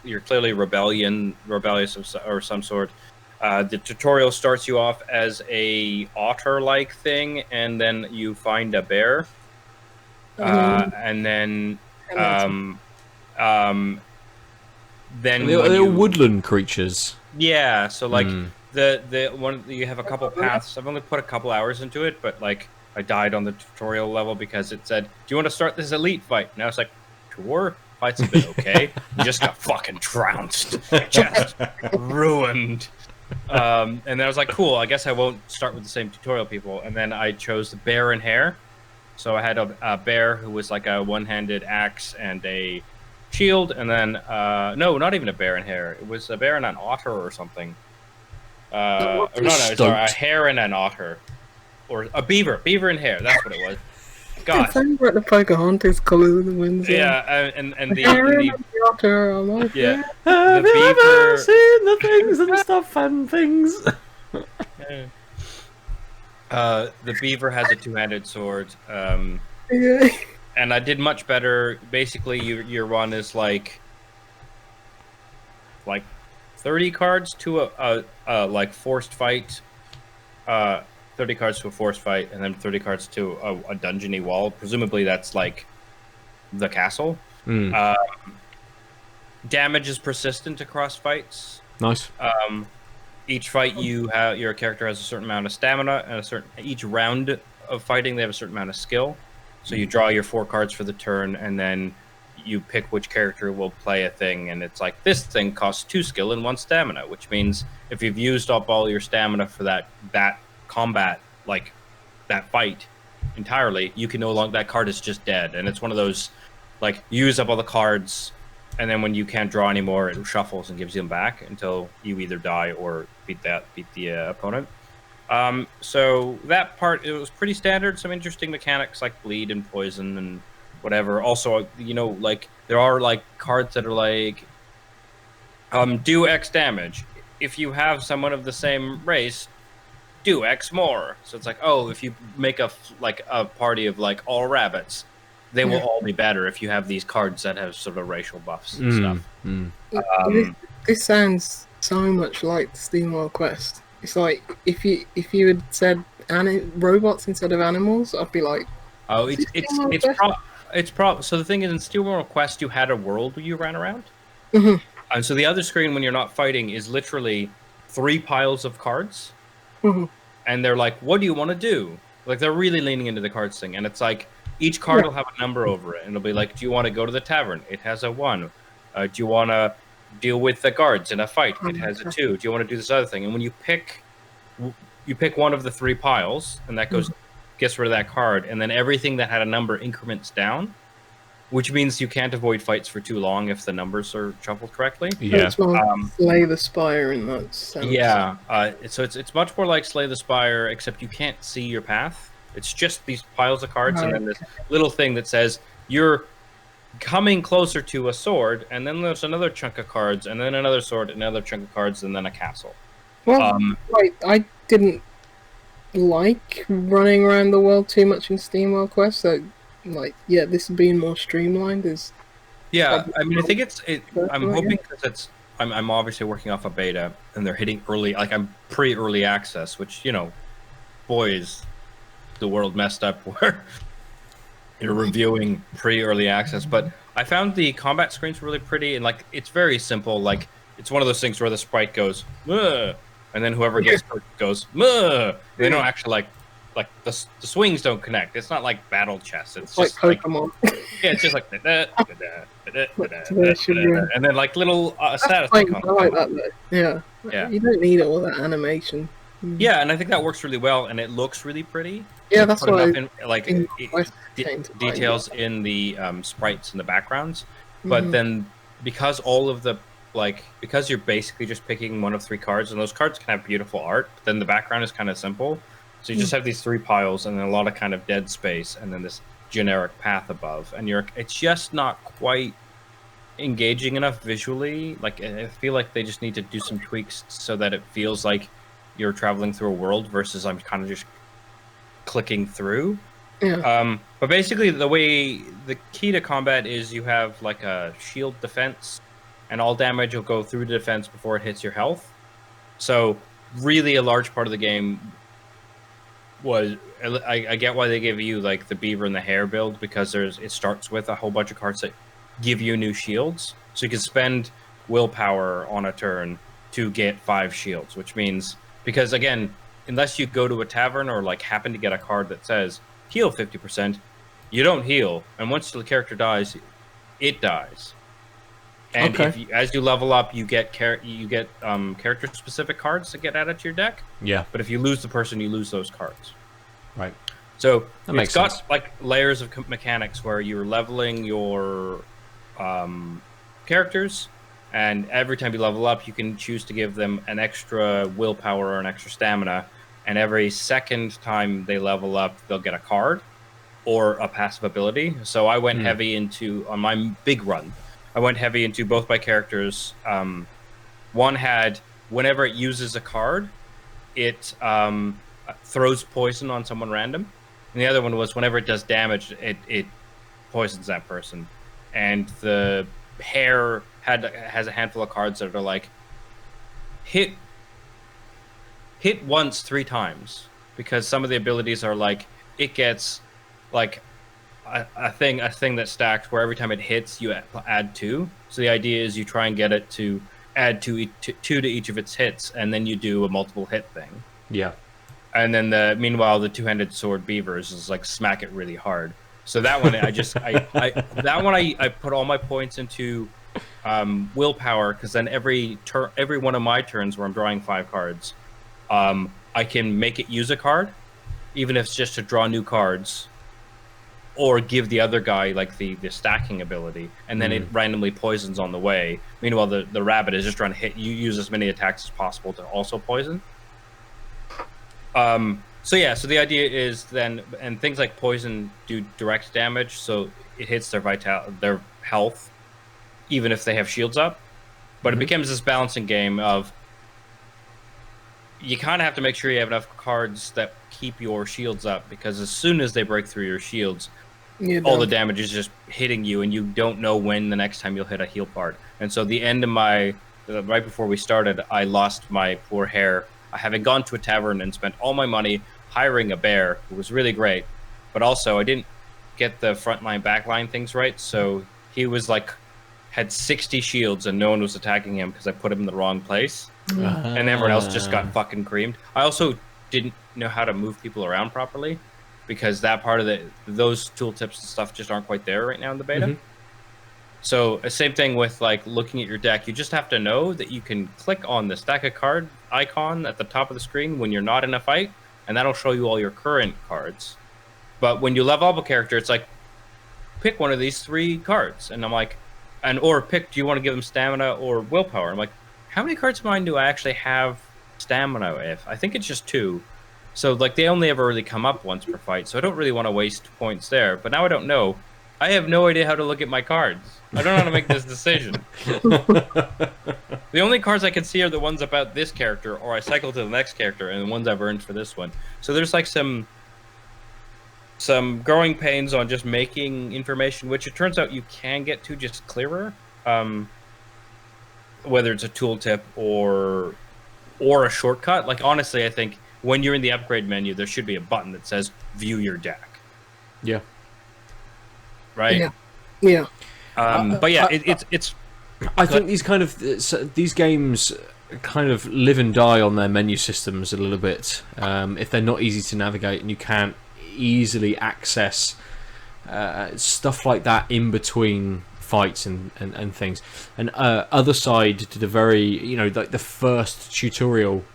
You're clearly rebellious or some sort. The tutorial starts you off as a otter-like thing, and then you find a bear, and then they're woodland creatures. Yeah, so like the one you have a couple paths. I've only put a couple hours into it, but like I died on the tutorial level because it said, "Do you want to start this elite fight?" And I was like, "Sure." Fight's a bit okay. You just got fucking trounced, just ruined. And then I was like, "Cool. I guess I won't start with the same tutorial people." And then I chose the bear and hare. So I had a bear who was like a one-handed axe and a shield, and then no, not even a bear and hare. It was a bear and an otter or something. Sorry, a hare and an otter, or a beaver and hare. That's what it was. God, it sounds like the Pocahontas colours of the winds. Yeah, and the otter. I'm like, yeah. Have The you ever beaver. seen the things and stuff and things? The beaver has a 2-handed sword. Yeah. And I did much better. Basically, your run is like 30 cards to a like forced fight. 30 cards to a forced fight, and then 30 cards to a dungeony wall. Presumably, that's like the castle. Damage is persistent across fights. Nice. Each fight your character has a certain amount of stamina, and each round of fighting they have a certain amount of skill. So you draw your 4 cards for the turn, and then you pick which character will play a thing, and it's like, this thing costs 2 skill and 1 stamina, which means if you've used up all your stamina for that combat, like that fight entirely, you can no longer, that card is just dead. And it's one of those, like, use up all the cards and then when you can't draw anymore, it shuffles and gives you them back until you either die or beat the opponent. So that part, it was pretty standard. Some interesting mechanics like bleed and poison and whatever. Also, you know, like there are like cards that are like do X damage. If you have someone of the same race, do X more. So it's like, oh, if you make a party of like all rabbits, they will all be better if you have these cards that have sort of racial buffs and stuff. This sounds so much like the SteamWorld Quest. It's like if you had said robots instead of animals, I'd be like, oh, it's so the thing is, in SteamWorld Quest, you had a world where you ran around, and so the other screen when you're not fighting is literally 3 piles of cards, and they're like, what do you want to do? Like they're really leaning into the cards thing, and it's like each card will have a number over it, and it'll be like, do you want to go to the tavern? It has a 1. Do you want to deal with the guards in a fight? It has a 2. Do you want to do this other thing? And when you pick one of the 3 piles, and that gets rid of that card, and then everything that had a number increments down, which means you can't avoid fights for too long if the numbers are shuffled correctly. Yeah. Slay the Spire in that sense. Yeah. So it's much more like Slay the Spire, except you can't see your path. It's just these piles of cards, and then this little thing that says you're coming closer to a sword, and then there's another chunk of cards, and then another sword, another chunk of cards, and then a castle. Well, I didn't like running around the world too much in SteamWorld Quest, so this being more streamlined is. Yeah, I mean, I think I'm hoping because I'm obviously working off a beta, and they're hitting early. Like I'm pre-early access, which boy is the world messed up where you're reviewing pre-early access. But I found the combat screens really pretty, and like it's very simple. Like it's one of those things where the sprite goes, "Muh," and then whoever gets hurt goes, "Muh." They don't actually like the swings don't connect. It's not like battle chess. It's like just Pokemon. Yeah, it's just like and then like little status icons. I like that though. Yeah. You don't need all that animation. Yeah, and I think that works really well, and it looks really pretty. Yeah, that's why details in the sprites and the backgrounds, but then because all of the because you're basically just picking one of 3 cards, and those cards can have beautiful art, but then the background is kind of simple. So you just have these 3 piles, and then a lot of kind of dead space, and then this generic path above, and it's just not quite engaging enough visually. Like I feel like they just need to do some tweaks so that it feels like you're traveling through a world versus I'm kind of just clicking through. Yeah. But basically the key to combat is you have like a shield defense, and all damage will go through the defense before it hits your health. So really a large part of the game was, I get why they give you like the beaver and the hare build, because it starts with a whole bunch of cards that give you new shields. So you can spend willpower on a turn to get 5 shields, which means, because again, unless you go to a tavern or like happen to get a card that says heal 50%, you don't heal, and once the character dies, it dies. And as you level up, you get character specific cards that get added to your deck. Yeah. But if you lose the person, you lose those cards. Right. So it's got like layers of mechanics where you're leveling your characters, and every time you level up, you can choose to give them an extra willpower or an extra stamina. And every second time they level up, they'll get a card or a passive ability. So I went heavy on my big run. I went heavy into both my characters. One had, whenever it uses a card, it throws poison on someone random. And the other one was, whenever it does damage, it poisons that person. And the hare has a handful of cards that are like, hit once 3 times. Because some of the abilities are like, it gets like a thing that stacks where every time it hits you add 2. So the idea is you try and get it to add 2 to each of its hits, and then you do a multiple hit thing. Yeah. And then meanwhile the 2-handed sword beavers is like smack it really hard. So that one I put all my points into willpower, because then every one of my turns where I'm drawing 5 cards, I can make it use a card, even if it's just to draw new cards. or give the other guy like the stacking ability, and then it randomly poisons on the way. Meanwhile, the rabbit is just trying to hit you, use as many attacks as possible to also poison. So yeah, so the idea is then, and things like poison do direct damage, so it hits their health, even if they have shields up. But it becomes this balancing game of you kind of have to make sure you have enough cards that keep your shields up, because as soon as they break through your shields, all the damage is just hitting you, and you don't know when the next time you'll hit a heal part. And so the end of my, right before we started, I lost my poor hare, having gone to a tavern and spent all my money hiring a bear, who was really great, but also I didn't get the frontline backline things right, so he was like, had 60 shields and no one was attacking him because I put him in the wrong place. And everyone else just got fucking creamed. I also didn't know how to move people around properly, because that part of those tooltips and stuff just aren't quite there right now in the beta. So same thing with like looking at your deck. You just have to know that you can click on the stack of card icon at the top of the screen when you're not in a fight, and that'll show you all your current cards. But when you level up a character, it's like, pick one of these 3 cards. And I'm like, or pick, do you want to give them stamina or willpower? I'm like, how many cards of mine do I actually have stamina with? I think it's just 2. So like they only ever really come up once per fight, so I don't really want to waste points there. But now I don't know. I have no idea how to look at my cards. I don't know how to make this decision. The only cards I can see are the ones about this character, or I cycle to the next character, and the ones I've earned for this one. So there's like some growing pains on just making information, which it turns out you can get to just clearer. Whether it's a tooltip or a shortcut. Like honestly, I think when you're in the upgrade menu, there should be a button that says "View your deck." Yeah. Right. Yeah. But yeah, it's. I think these games kind of live and die on their menu systems a little bit. If they're not easy to navigate and you can't easily access stuff like that in between fights and things. And Othercide did a very, like the first tutorial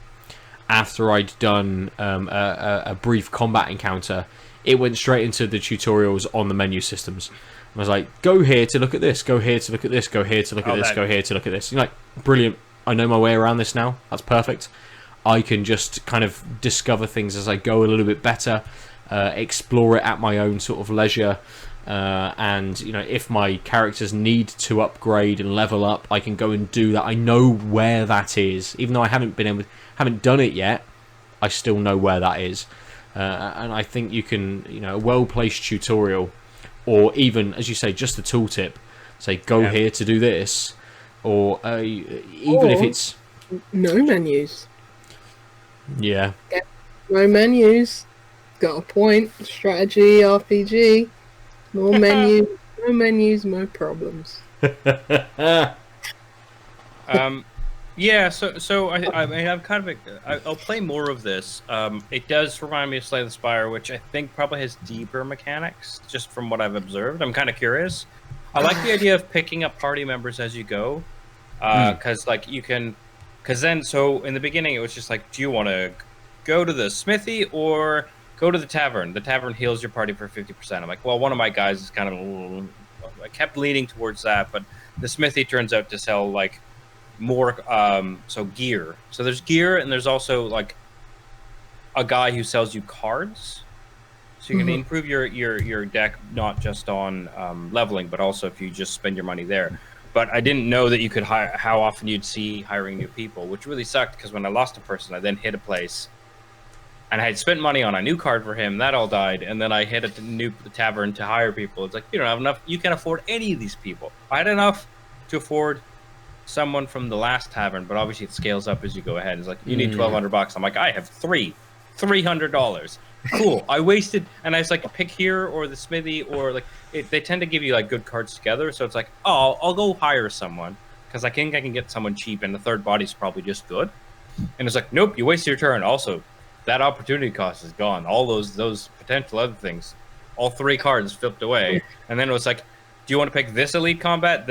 after I'd done a brief combat encounter, it went straight into the tutorials on the menu systems. I was like, go here to look at this, go here to look at this, go here to look at this, go here to look at this. You're like, brilliant, I know my way around this now, that's perfect. I can just kind of discover things as I go a little bit better, explore it at my own sort of leisure, and if my characters need to upgrade and level up, I can go and do that. I know where that is, even though I haven't done it yet. I still know where that is, and I think you can, a well-placed tutorial, or even, as you say, just a tooltip, say go here to do this, or even if it's no menus. Yeah. No menus. Got a point. Strategy, RPG. More menus. No menus, no problems. Yeah, so I mean, I'm kind of I'll play more of this. It does remind me of Slay the Spire, which I think probably has deeper mechanics, just from what I've observed. I'm kind of curious. I like the idea of picking up party members as you go, because like you can, because then so in the beginning it was just like, do you want to go to the smithy or go to the tavern? The tavern heals your party for 50%. I'm like, well, one of my guys is kind of, I kept leaning towards that, but the smithy turns out to sell like more so gear. So there's gear, and there's also like a guy who sells you cards, so you can improve your deck, not just on leveling, but also if you just spend your money there. But I didn't know that you could hire, how often you'd see hiring new people, which really sucked, because when I lost a person, I then hit a place and I had spent money on a new card for him, that all died, and then I hit a new tavern to hire people. It's like, you don't have enough, you can't afford any of these people. I had enough to afford someone from the last tavern, but obviously it scales up as you go ahead. It's like, you need $1,200. I'm like, I have $300. Cool. I wasted, and I was like, pick here or the smithy, or like they tend to give you like good cards together. So it's like, oh, I'll go hire someone because I think I can get someone cheap, and the third body's probably just good. And it's like, nope, you wasted your turn. Also, that opportunity cost is gone. All those potential other things, all 3 cards flipped away, and then it was like, do you want to pick this elite combat,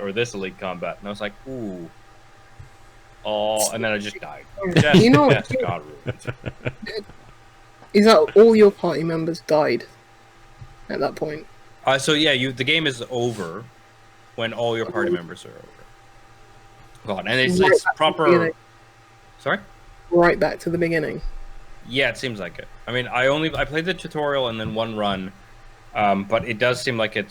or this elite combat? And I was like, ooh. Oh, and then I just died. Just got ruined. Is that all your party members died? at that point. So yeah, the game is over when all your party members are over. God, and it's proper. Sorry. Right back to the beginning. Yeah, it seems like it. I mean, I played the tutorial and then one run, but it does seem like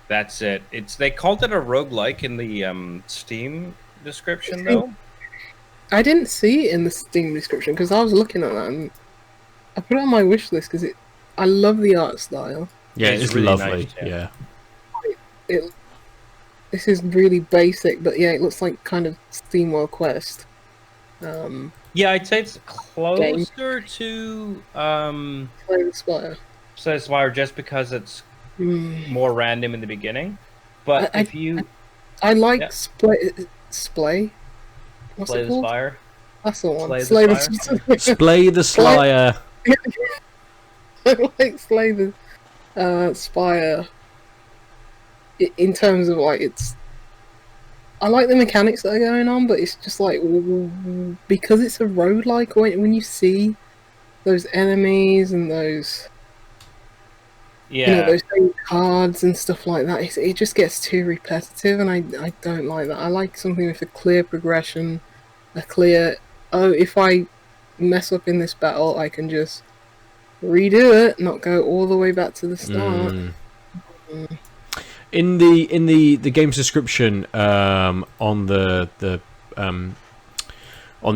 that's it. They called it a roguelike in the Steam description though. I didn't see it in the Steam description because I was looking at that and I put it on my wish list because I love the art style. Yeah, it's really lovely. Nice, yeah. This is really basic, but yeah, it looks like kind of SteamWorld Quest. Yeah, I'd say it's closer to Slay the Spire. Slay the Spire, just because it's more random in the beginning. But I like Splay. What's Slay it called? The Spire. That's the one. Slay the Spire. Splay the Slyer. I like Slay the Spire. In terms of like I like the mechanics that are going on, but it's just like because it's a roguelike. When you see those enemies and those those cards and stuff like that, it just gets too repetitive, and I don't like that. I like something with a clear progression, if I mess up in this battle, I can just redo it, not go all the way back to the start. In the game's description, on the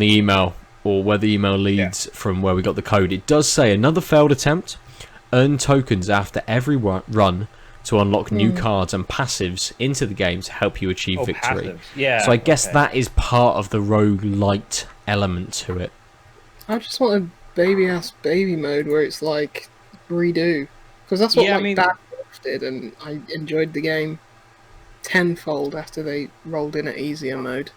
email, or where the email leads from where we got the code, it does say another failed attempt. Earn tokens after every run to unlock new cards and passives into the game to help you achieve victory. Passives. Yeah. So I guess that is part of the roguelite element to it. I just want a baby mode where it's like redo, because that's what Backwards did, and I enjoyed the game tenfold after they rolled in an easier mode.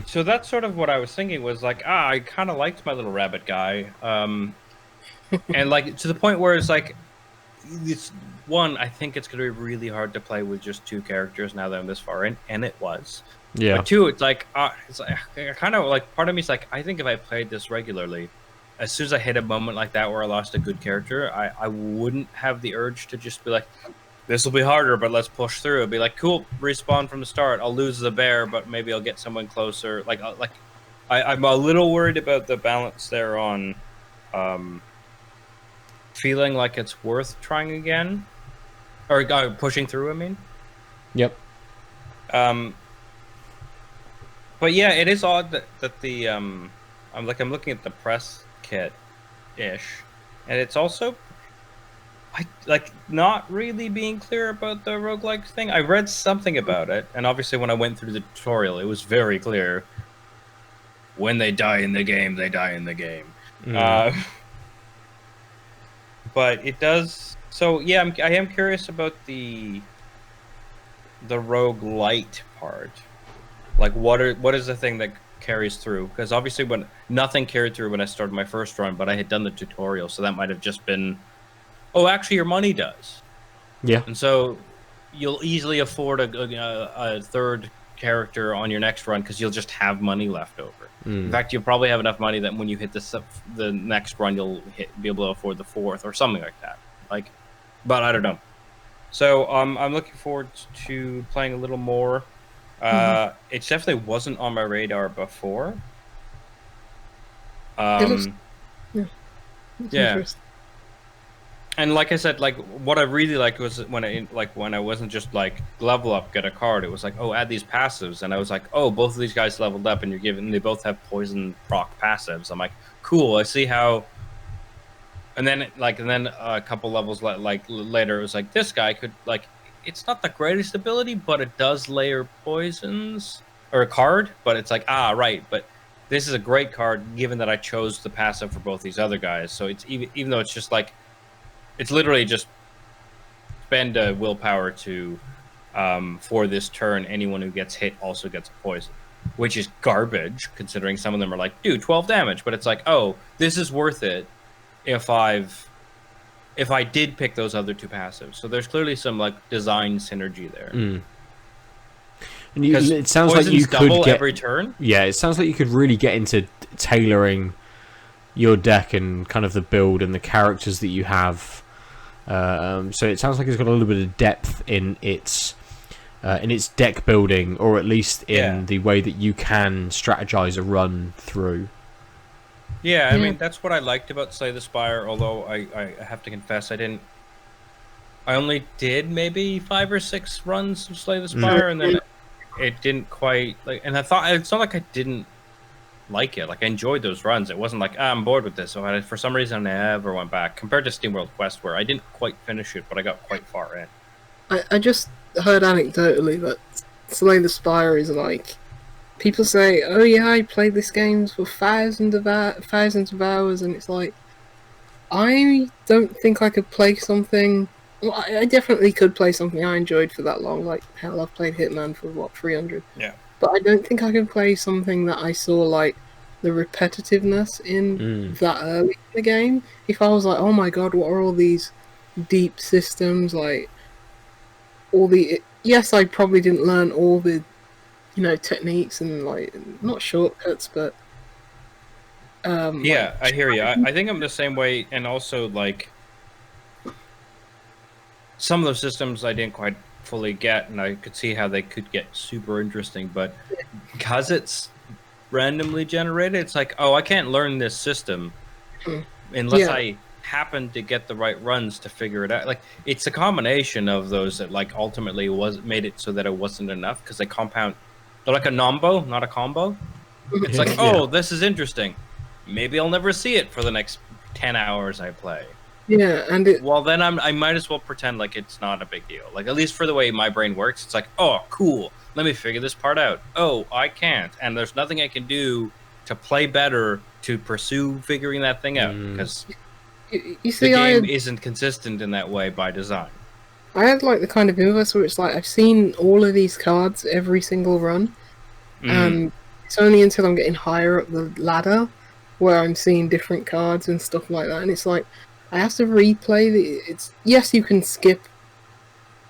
So that's sort of what I was thinking, was like, I kind of liked my little rabbit guy. And like to the point where it's like, I think it's going to be really hard to play with just two characters now that I'm this far in, and it was. Yeah. But two, it's like kind of like, part of me is like, I think if I played this regularly, as soon as I hit a moment like that where I lost a good character, I wouldn't have the urge to just be like, this will be harder, but let's push through. It'd be like, cool, respawn from the start. I'll lose the bear, but maybe I'll get someone closer. I'm a little worried about the balance there on feeling like it's worth trying again, or pushing through. I mean, yep. But yeah, it is odd that the I'm looking at the press kit ish, and it's also not really being clear about the roguelike thing. I read something about it, and obviously when I went through the tutorial, it was very clear. When they die in the game, they die in the game. But it does. So yeah, I am curious about the roguelite part. Like, what is the thing that carries through? Because obviously, when nothing carried through when I started my first run, but I had done the tutorial, so that might have just been, oh, actually, your money does. Yeah. And so you'll easily afford a third character on your next run because you'll just have money left over. In fact, you'll probably have enough money that when you hit the next run, you'll be able to afford the fourth or something like that. But I don't know. So I'm looking forward to playing a little more. It definitely wasn't on my radar before. Yeah. And like I said, what I really liked was when I wasn't just like level up, get a card. It was like, oh, add these passives, and I was like, oh, both of these guys leveled up, and they both have poison proc passives. I'm like, cool. I see how. And then a couple levels later, it was like, this guy could it's not the greatest ability, but it does layer poisons or a card. But it's like, right, but this is a great card given that I chose the passive for both these other guys. So it's even though it's just like. It's literally just spend a willpower to, for this turn, anyone who gets hit also gets a poison, which is garbage considering some of them are like, dude, 12 damage. But it's like, oh, this is worth it if I did pick those other two passives. So there's clearly some design synergy there. And it sounds like you could get every turn. Yeah, it sounds like you could really get into tailoring your deck and kind of the build and the characters that you have So it sounds like it's got a little bit of depth in its deck building, or at least in the way that you can strategize a run through. Yeah, I mean, that's what I liked about Slay the Spire, although I have to confess I only did maybe 5 or 6 runs of Slay the Spire, and then it didn't quite, like, and I thought, it's not like I didn't like it. Like, I enjoyed those runs. It wasn't like, I'm bored with this, so for some reason I never went back, compared to SteamWorld Quest, where I didn't quite finish it, but I got quite far in. I just heard anecdotally that Slay the Spire is like, people say, oh yeah, I played this game for thousands of hours, and it's like, I don't think I could play something. Well, I definitely could play something I enjoyed for that long. Like, hell, I've played Hitman for, 300? Yeah. But I don't think I can play something that I saw, like, the repetitiveness in that early in the game. If I was like, oh my god, what are all these deep systems, like, all the... Yes, I probably didn't learn all the, techniques and, like, not shortcuts, but... yeah, I hear you. I think I'm the same way, and also, like, some of those systems I didn't quite fully get, and I could see how they could get super interesting, but because it's randomly generated, it's like, oh, I can't learn this system unless I happen to get the right runs to figure it out. Like, it's a combination of those that, like, ultimately made it so that it wasn't enough, because they compound. They're like a nombo, not a combo. It's like, oh, this is interesting. Maybe I'll never see it for the next 10 hours I play. Yeah, and well, then I might as well pretend like it's not a big deal. Like, at least for the way my brain works, it's like, oh, cool. Let me figure this part out. Oh, I can't. And there's nothing I can do to play better to pursue figuring that thing out, because you see, the game isn't consistent in that way by design. I had, like, the kind of universe where it's like, I've seen all of these cards every single run, and it's only until I'm getting higher up the ladder where I'm seeing different cards and stuff like that, and it's like, I have to replay yes, you can skip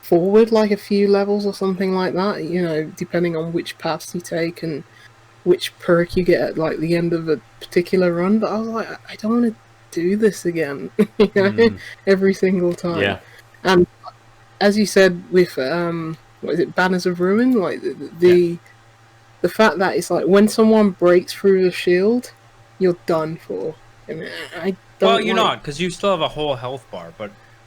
forward like a few levels or something like that, depending on which paths you take and which perk you get at, like, the end of a particular run, but I was like, I don't want to do this again, every single time. Yeah. And as you said with, what is it, Banners of Ruin, like, the fact that it's like, when someone breaks through the shield, you're done for. I mean, well, you're not, because you still have a whole health bar,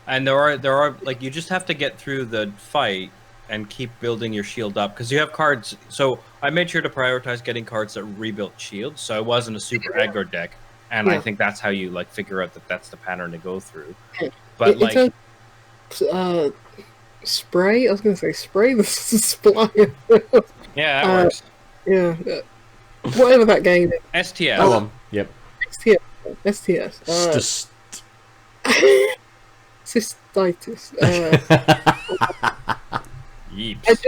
and there are like, you just have to get through the fight and keep building your shield up, because you have cards. So I made sure to prioritize getting cards that rebuilt shields, so I wasn't a super aggro deck, and I think that's how you, like, figure out that that's the pattern to go through. But spray. I was gonna say spray the supply. Yeah, that works. Yeah, whatever that game is. STS. Yep. STS. Cystitis. Yeeps.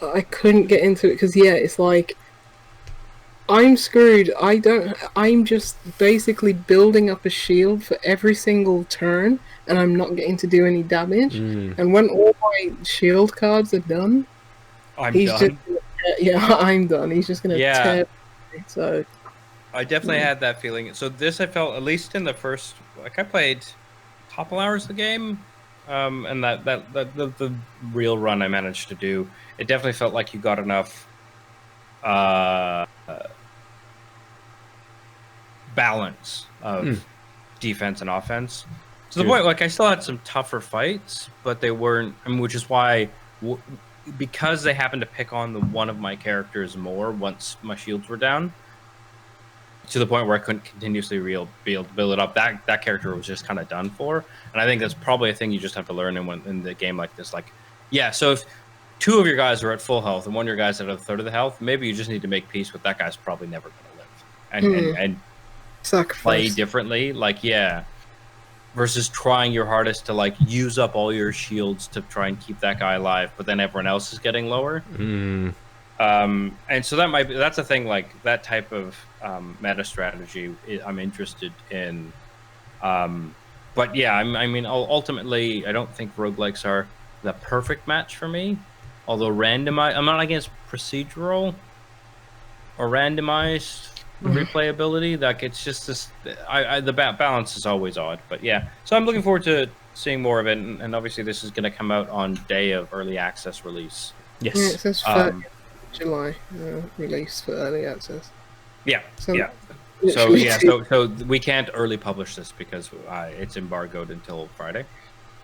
I couldn't get into it because, it's like, I'm screwed. I'm just basically building up a shield for every single turn, and I'm not getting to do any damage. And when all my shield cards are done, I'm done. I'm done. He's just gonna tear me, so. I definitely had that feeling. So this, I felt, at least in the first, like, I played a couple hours of the game, and the real run I managed to do, it definitely felt like you got enough balance of defense and offense. To the point, like, I still had some tougher fights, but they weren't, which is why, because they happened to pick on one of my characters more once my shields were down, to the point where I couldn't continuously be able to build it up. That character was just kind of done for, and I think that's probably a thing you just have to learn in the game like this. Like, so if 2 of your guys are at full health and 1 of your guys at a third of the health, maybe you just need to make peace with that guy's probably never going to live, and play differently. Like, versus trying your hardest to, like, use up all your shields to try and keep that guy alive, but then everyone else is getting lower. And so that's a thing, like, that type of meta strategy I'm interested in. But I mean, ultimately, I don't think roguelikes are the perfect match for me. Although I'm not against procedural or randomized. replayability. Like it's just this. The balance is always odd, but yeah. So I'm looking forward to seeing more of it, and obviously this is going to come out on day of early access release. Yes. Yeah, it says 3rd July release for early access. Yeah, So, yeah. So we can't early publish this because it's embargoed until Friday.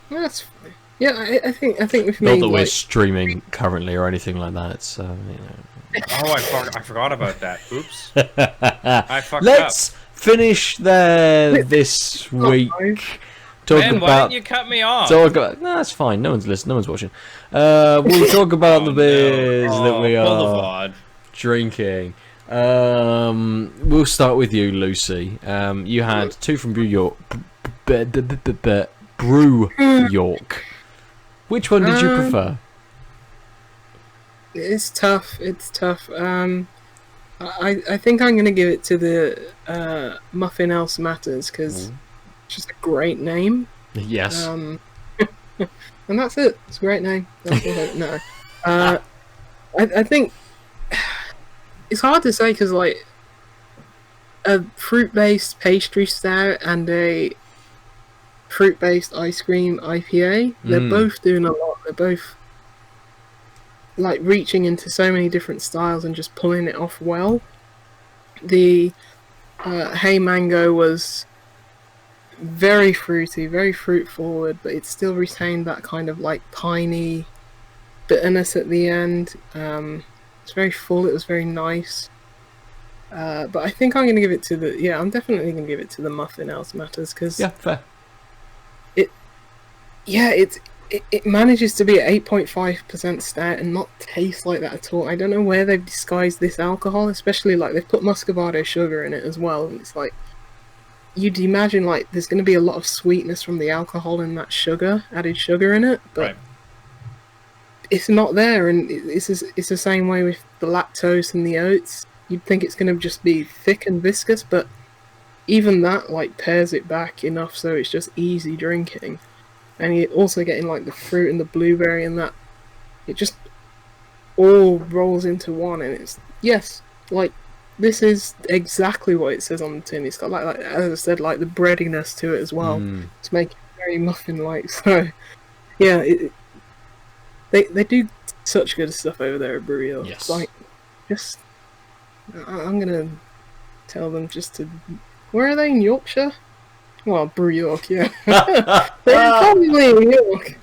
That's fine. Yeah, I think we've Not made that we're streaming currently or anything like that. It's Oh, I forgot about that. Oops. I fucked Let's up. finish there this week. Talk Man, why didn't you cut me off? No, that's fine. No one's listening. No one's watching. We'll talk about the beers that we are drinking. We'll start with you, Lucy. You had 2 from Brew York. Brew York. Which one did you prefer? It's tough. I think I'm gonna give it to the Muffin Else Matters because it's just a great name. Yes. And that's it. It's a great name. No. I think it's hard to say because like a fruit-based pastry stout and a fruit-based ice cream IPA, they're both doing a lot. They're both like reaching into so many different styles and just pulling it off well. The Hey Mango was very fruity, very fruit forward, but it still retained that kind of like piney bitterness at the end. It's very full. It was very nice. But I think I'm going to give it to the... I'm definitely going to give it to the Muffin Else Matters because... Yeah, fair. It manages to be at 8.5% stout and not taste like that at all. I don't know where they've disguised this alcohol, especially like they've put muscovado sugar in it as well. And it's like, you'd imagine like there's going to be a lot of sweetness from the alcohol and that added sugar in it, but it's not there. And it's the same way with the lactose and the oats. You'd think it's going to just be thick and viscous, but even that like pairs it back enough so it's just easy drinking. And you're also getting like the fruit and the blueberry and that. It just all rolls into one, and it's like this is exactly what it says on the tin. It's got like as I said, like the breadiness to it as well. It's making it very muffin-like. So yeah, they do such good stuff over there at Brew York. Yes. Like I'm gonna tell them just to. Where are they, in Yorkshire? Well, Brew York, yeah. They're probably in York.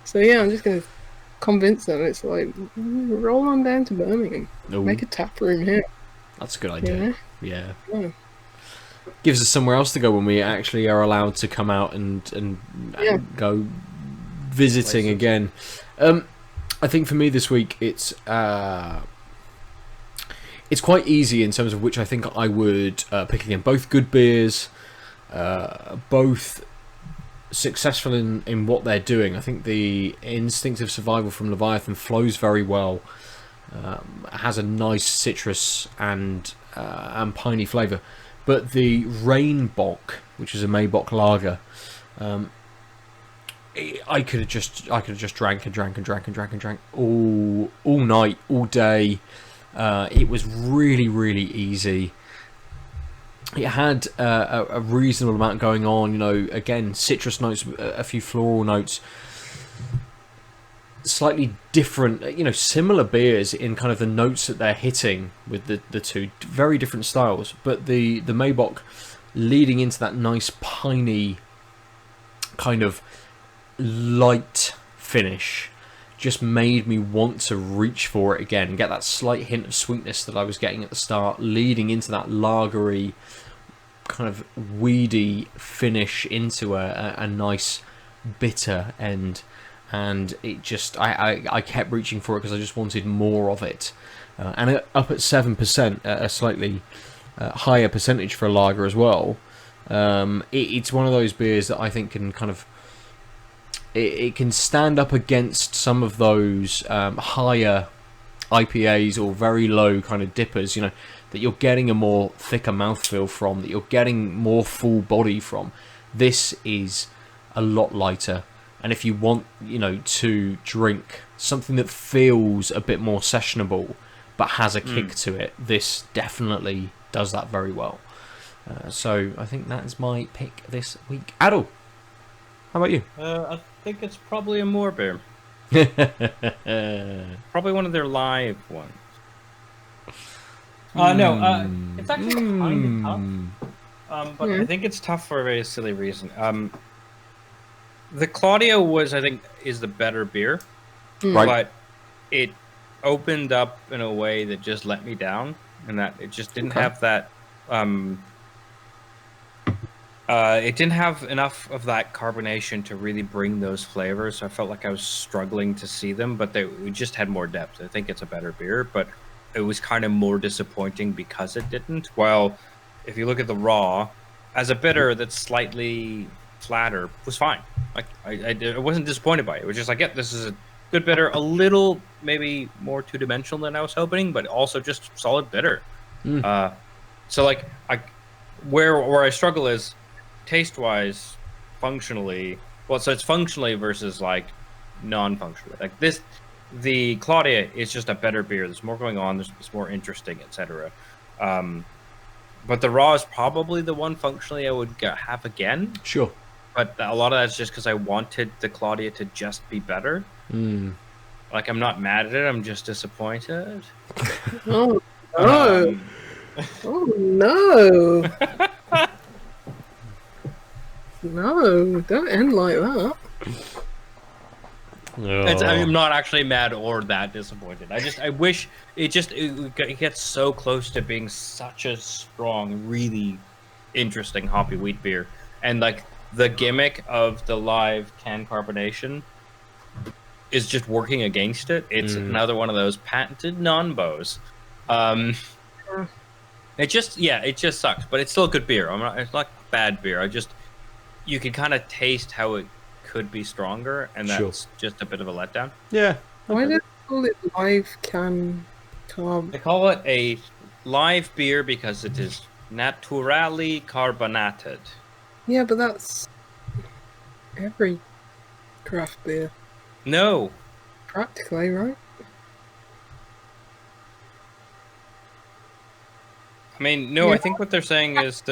So yeah, I'm just gonna convince them. It's like, roll on down to Birmingham. Ooh. Make a tap room here. That's a good idea. Yeah. Gives us somewhere else to go when we actually are allowed to come out and go visiting again. I think for me this week it's quite easy in terms of which I think I would pick again. Both good beers, both successful in what they're doing. I think the Instinctive Survival from Leviathan flows very well. Has a nice citrus and piney flavour. But the Rainbock, which is a Maybach lager, I could have just drank all night, all day. It was really, really easy. It had a reasonable amount going on, you know, again, citrus notes, a few floral notes, slightly different, you know, similar beers in kind of the notes that they're hitting with the two, very different styles, but the Maybach leading into that nice piney kind of light finish just made me want to reach for it again and get that slight hint of sweetness that I was getting at the start, leading into that lagery kind of weedy finish into a nice bitter end. And it just, I kept reaching for it because I just wanted more of it. And up at 7%, a slightly higher percentage for a lager as well. It's one of those beers that I think can kind of, it can stand up against some of those higher IPAs or very low kind of dippers, you know, that you're getting a more thicker mouthfeel from, that you're getting more full body from. This is a lot lighter. And if you want, you know, to drink something that feels a bit more sessionable, but has a kick to it. This definitely does that very well. So I think that is my pick this week. Aadil, how about you? I think it's probably a Moor Beer. Probably one of their live ones. No, it's actually kind of tough. But I think it's tough for a very silly reason. The Claudia I think, is the better beer. Right. But it opened up in a way that just let me down, and that it just didn't have that. It didn't have enough of that carbonation to really bring those flavors. So I felt like I was struggling to see them, but we just had more depth. I think it's a better beer, but it was kind of more disappointing because it didn't. Well, if you look at the raw, as a bitter that's slightly flatter, was fine. Like I wasn't disappointed by it. It was just like, yeah, this is a good bitter, a little maybe more two-dimensional than I was hoping, but also just solid bitter. So like where I struggle is taste-wise, functionally. Well, so it's functionally versus like non-functionally. Like the Claudia is just a better beer. There's more going on. It's more interesting, etc. But the raw is probably the one functionally I would have again. Sure. But a lot of that's just because I wanted the Claudia to just be better. Like, I'm not mad at it. I'm just disappointed. Oh, no. Oh, no. No, don't end like that. I'm not actually mad or that disappointed. I wish it gets so close to being such a strong, really interesting hoppy wheat beer. And, like, the gimmick of the live can carbonation is just working against it. It's another one of those patented non-bows. It just sucks, but it's still a good beer. It's not bad beer. You can kind of taste how it could be stronger, and that's just a bit of a letdown. Yeah. Why do they call it live can carb? They call it a live beer because it is naturally carbonated. Yeah, but that's every craft beer. No. Practically, right? I mean, no, I think what they're saying is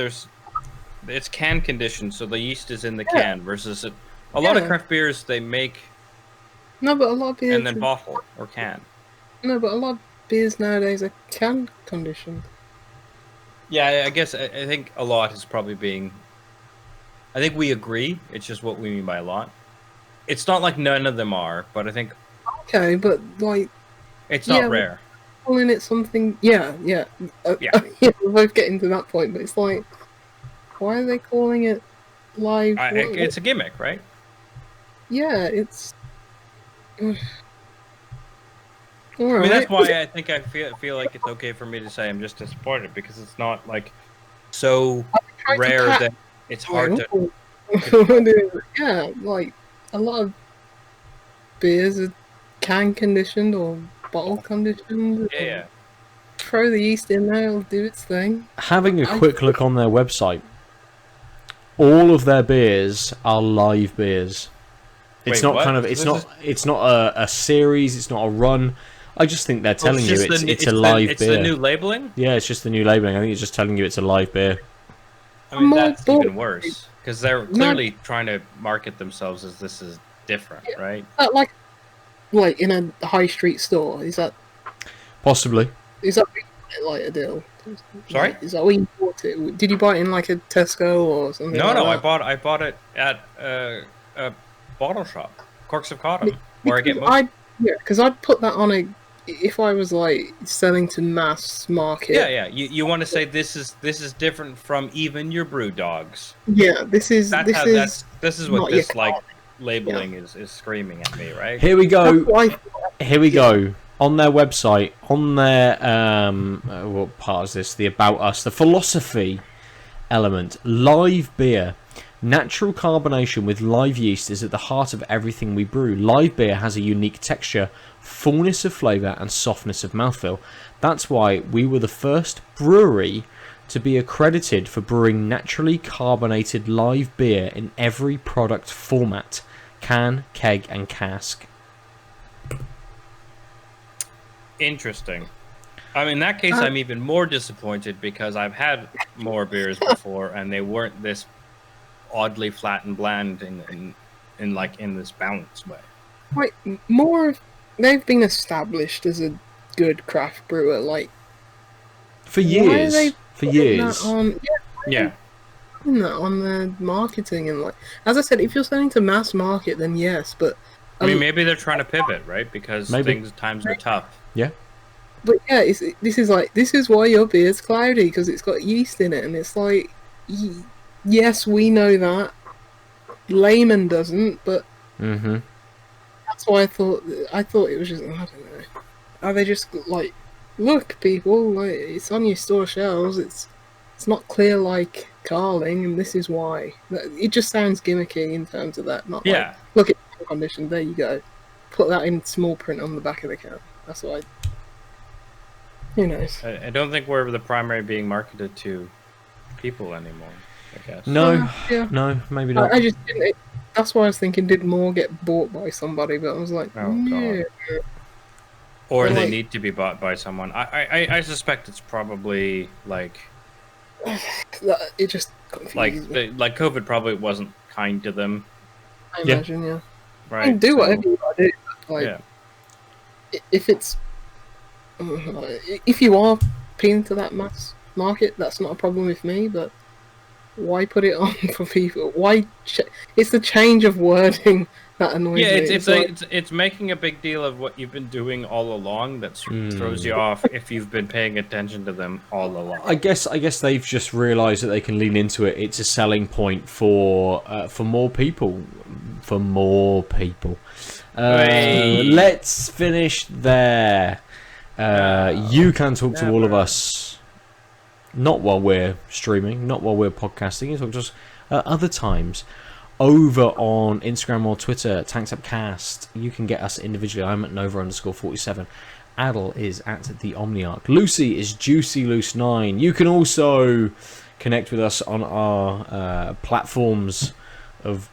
it's can conditioned, so the yeast is in the can, versus a lot of craft beers they make no, but a lot of beers and then bottle or can. No, but a lot of beers nowadays are can conditioned. Yeah, I guess I think a lot is probably being. I think we agree. It's just what we mean by a lot. It's not like none of them are, but I think. Okay, but like. It's not rare. Calling it something. Yeah. Yeah, we're both getting to that point, but it's like. Why are they calling it live? It's a gimmick, right? Yeah, it's. I mean, that's why I think I feel like it's okay for me to say I'm just disappointed, because it's not like so rare that it's hard to. Yeah, like a lot of beers are can conditioned or bottle conditioned. Yeah. Throw the yeast in there, it'll do its thing. Having a quick look on their website, all of their beers are live beers. It's not what? kind of. It's not a series. It's not a run. I just think they're telling you it's a live beer. It's the new labeling. Yeah, it's just the new labeling. I think it's just telling you it's a live beer. I mean, that's even worse, because they're clearly trying to market themselves as this is different, right? Like in a high street store, is that possibly? Is that like a deal? Sorry, is that where you bought it? Did you buy it in like a Tesco or something? No, like no, that? I bought it at a bottle shop, Corks of Cotton, where I get most. Because I'd put that on a. If I was like selling to mass market. Yeah. You want to say this is different from even your brew dogs. Yeah, this is what this like labeling is screaming at me, right? Here we go. Here we go. On their website, on their what part is this? The About Us, the philosophy element. Live beer. Natural carbonation with live yeast is at the heart of everything we brew. Live beer has a unique texture, fullness of flavour and softness of mouthfeel. That's why we were the first brewery to be accredited for brewing naturally carbonated live beer in every product format: can, keg and cask. Interesting. I mean, in that case, I'm even more disappointed because I've had more beers before, and they weren't this oddly flat and bland in this balanced way. Like more, they've been established as a good craft brewer. Like For why are years. they For putting years. that on, Yeah. putting that on the marketing and like, as I said, if you're selling to mass market, then yes. But I mean, maybe they're trying to pivot, right? Because times are tough. Yeah. But yeah, this is why your beer's cloudy, because it's got yeast in it, and it's like, yes, we know that. Layman doesn't, but that's why I thought it was just, I don't know. Are they just like, look, people, like, it's on your store shelves. It's not clear like Carling, and this is why. It just sounds gimmicky in terms of that. Not like, look at the condition. There you go. Put that in small print on the back of the can. That's what I. Who knows? I don't think we're the primary being marketed to people anymore, I guess. No, Yeah. no, maybe not. I just didn't. That's why I was thinking, did more get bought by somebody? But I was like, Oh, yeah. God. Or But they like- need to be bought by someone. I suspect it's probably like It just confused me. like COVID probably wasn't kind to them, I imagine, yeah. right? I mean, do So, whatever you want to do. Like, yeah. if it's if you are appealing to that mass market, that's not a problem with me. But why put it on for people? Why? It's the change of wording that annoys Yeah, me. it's making a big deal of what you've been doing all along that throws you off if you've been paying attention to them all along. I guess they've just realised that they can lean into it. It's a selling point for more people. For more people. Hey. Let's finish there. You can talk to all of us. Not while we're streaming, not while we're podcasting. You talk to us other times. Over on Instagram or Twitter, TanksUpCast. You can get us individually. I'm at Nova_47. Aadil is at the Omniarch. Lucy is JuicyLoose9. You can also connect with us on our platforms of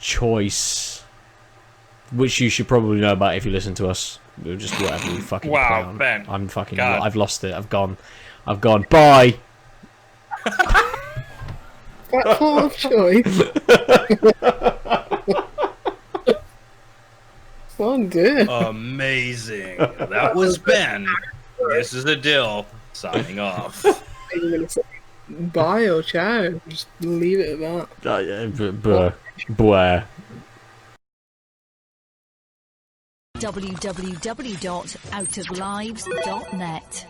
choice, which you should probably know about if you listen to us. We'll just whatever we fucking play on. Ben. I'm fucking. God. I've lost it. I've gone. Bye. Platform of choice. Oh dear. Amazing. That was Ben. This is Aadil signing off. Are you gonna say bye or ciao? Just leave it at that. Blah. www.outoflives.net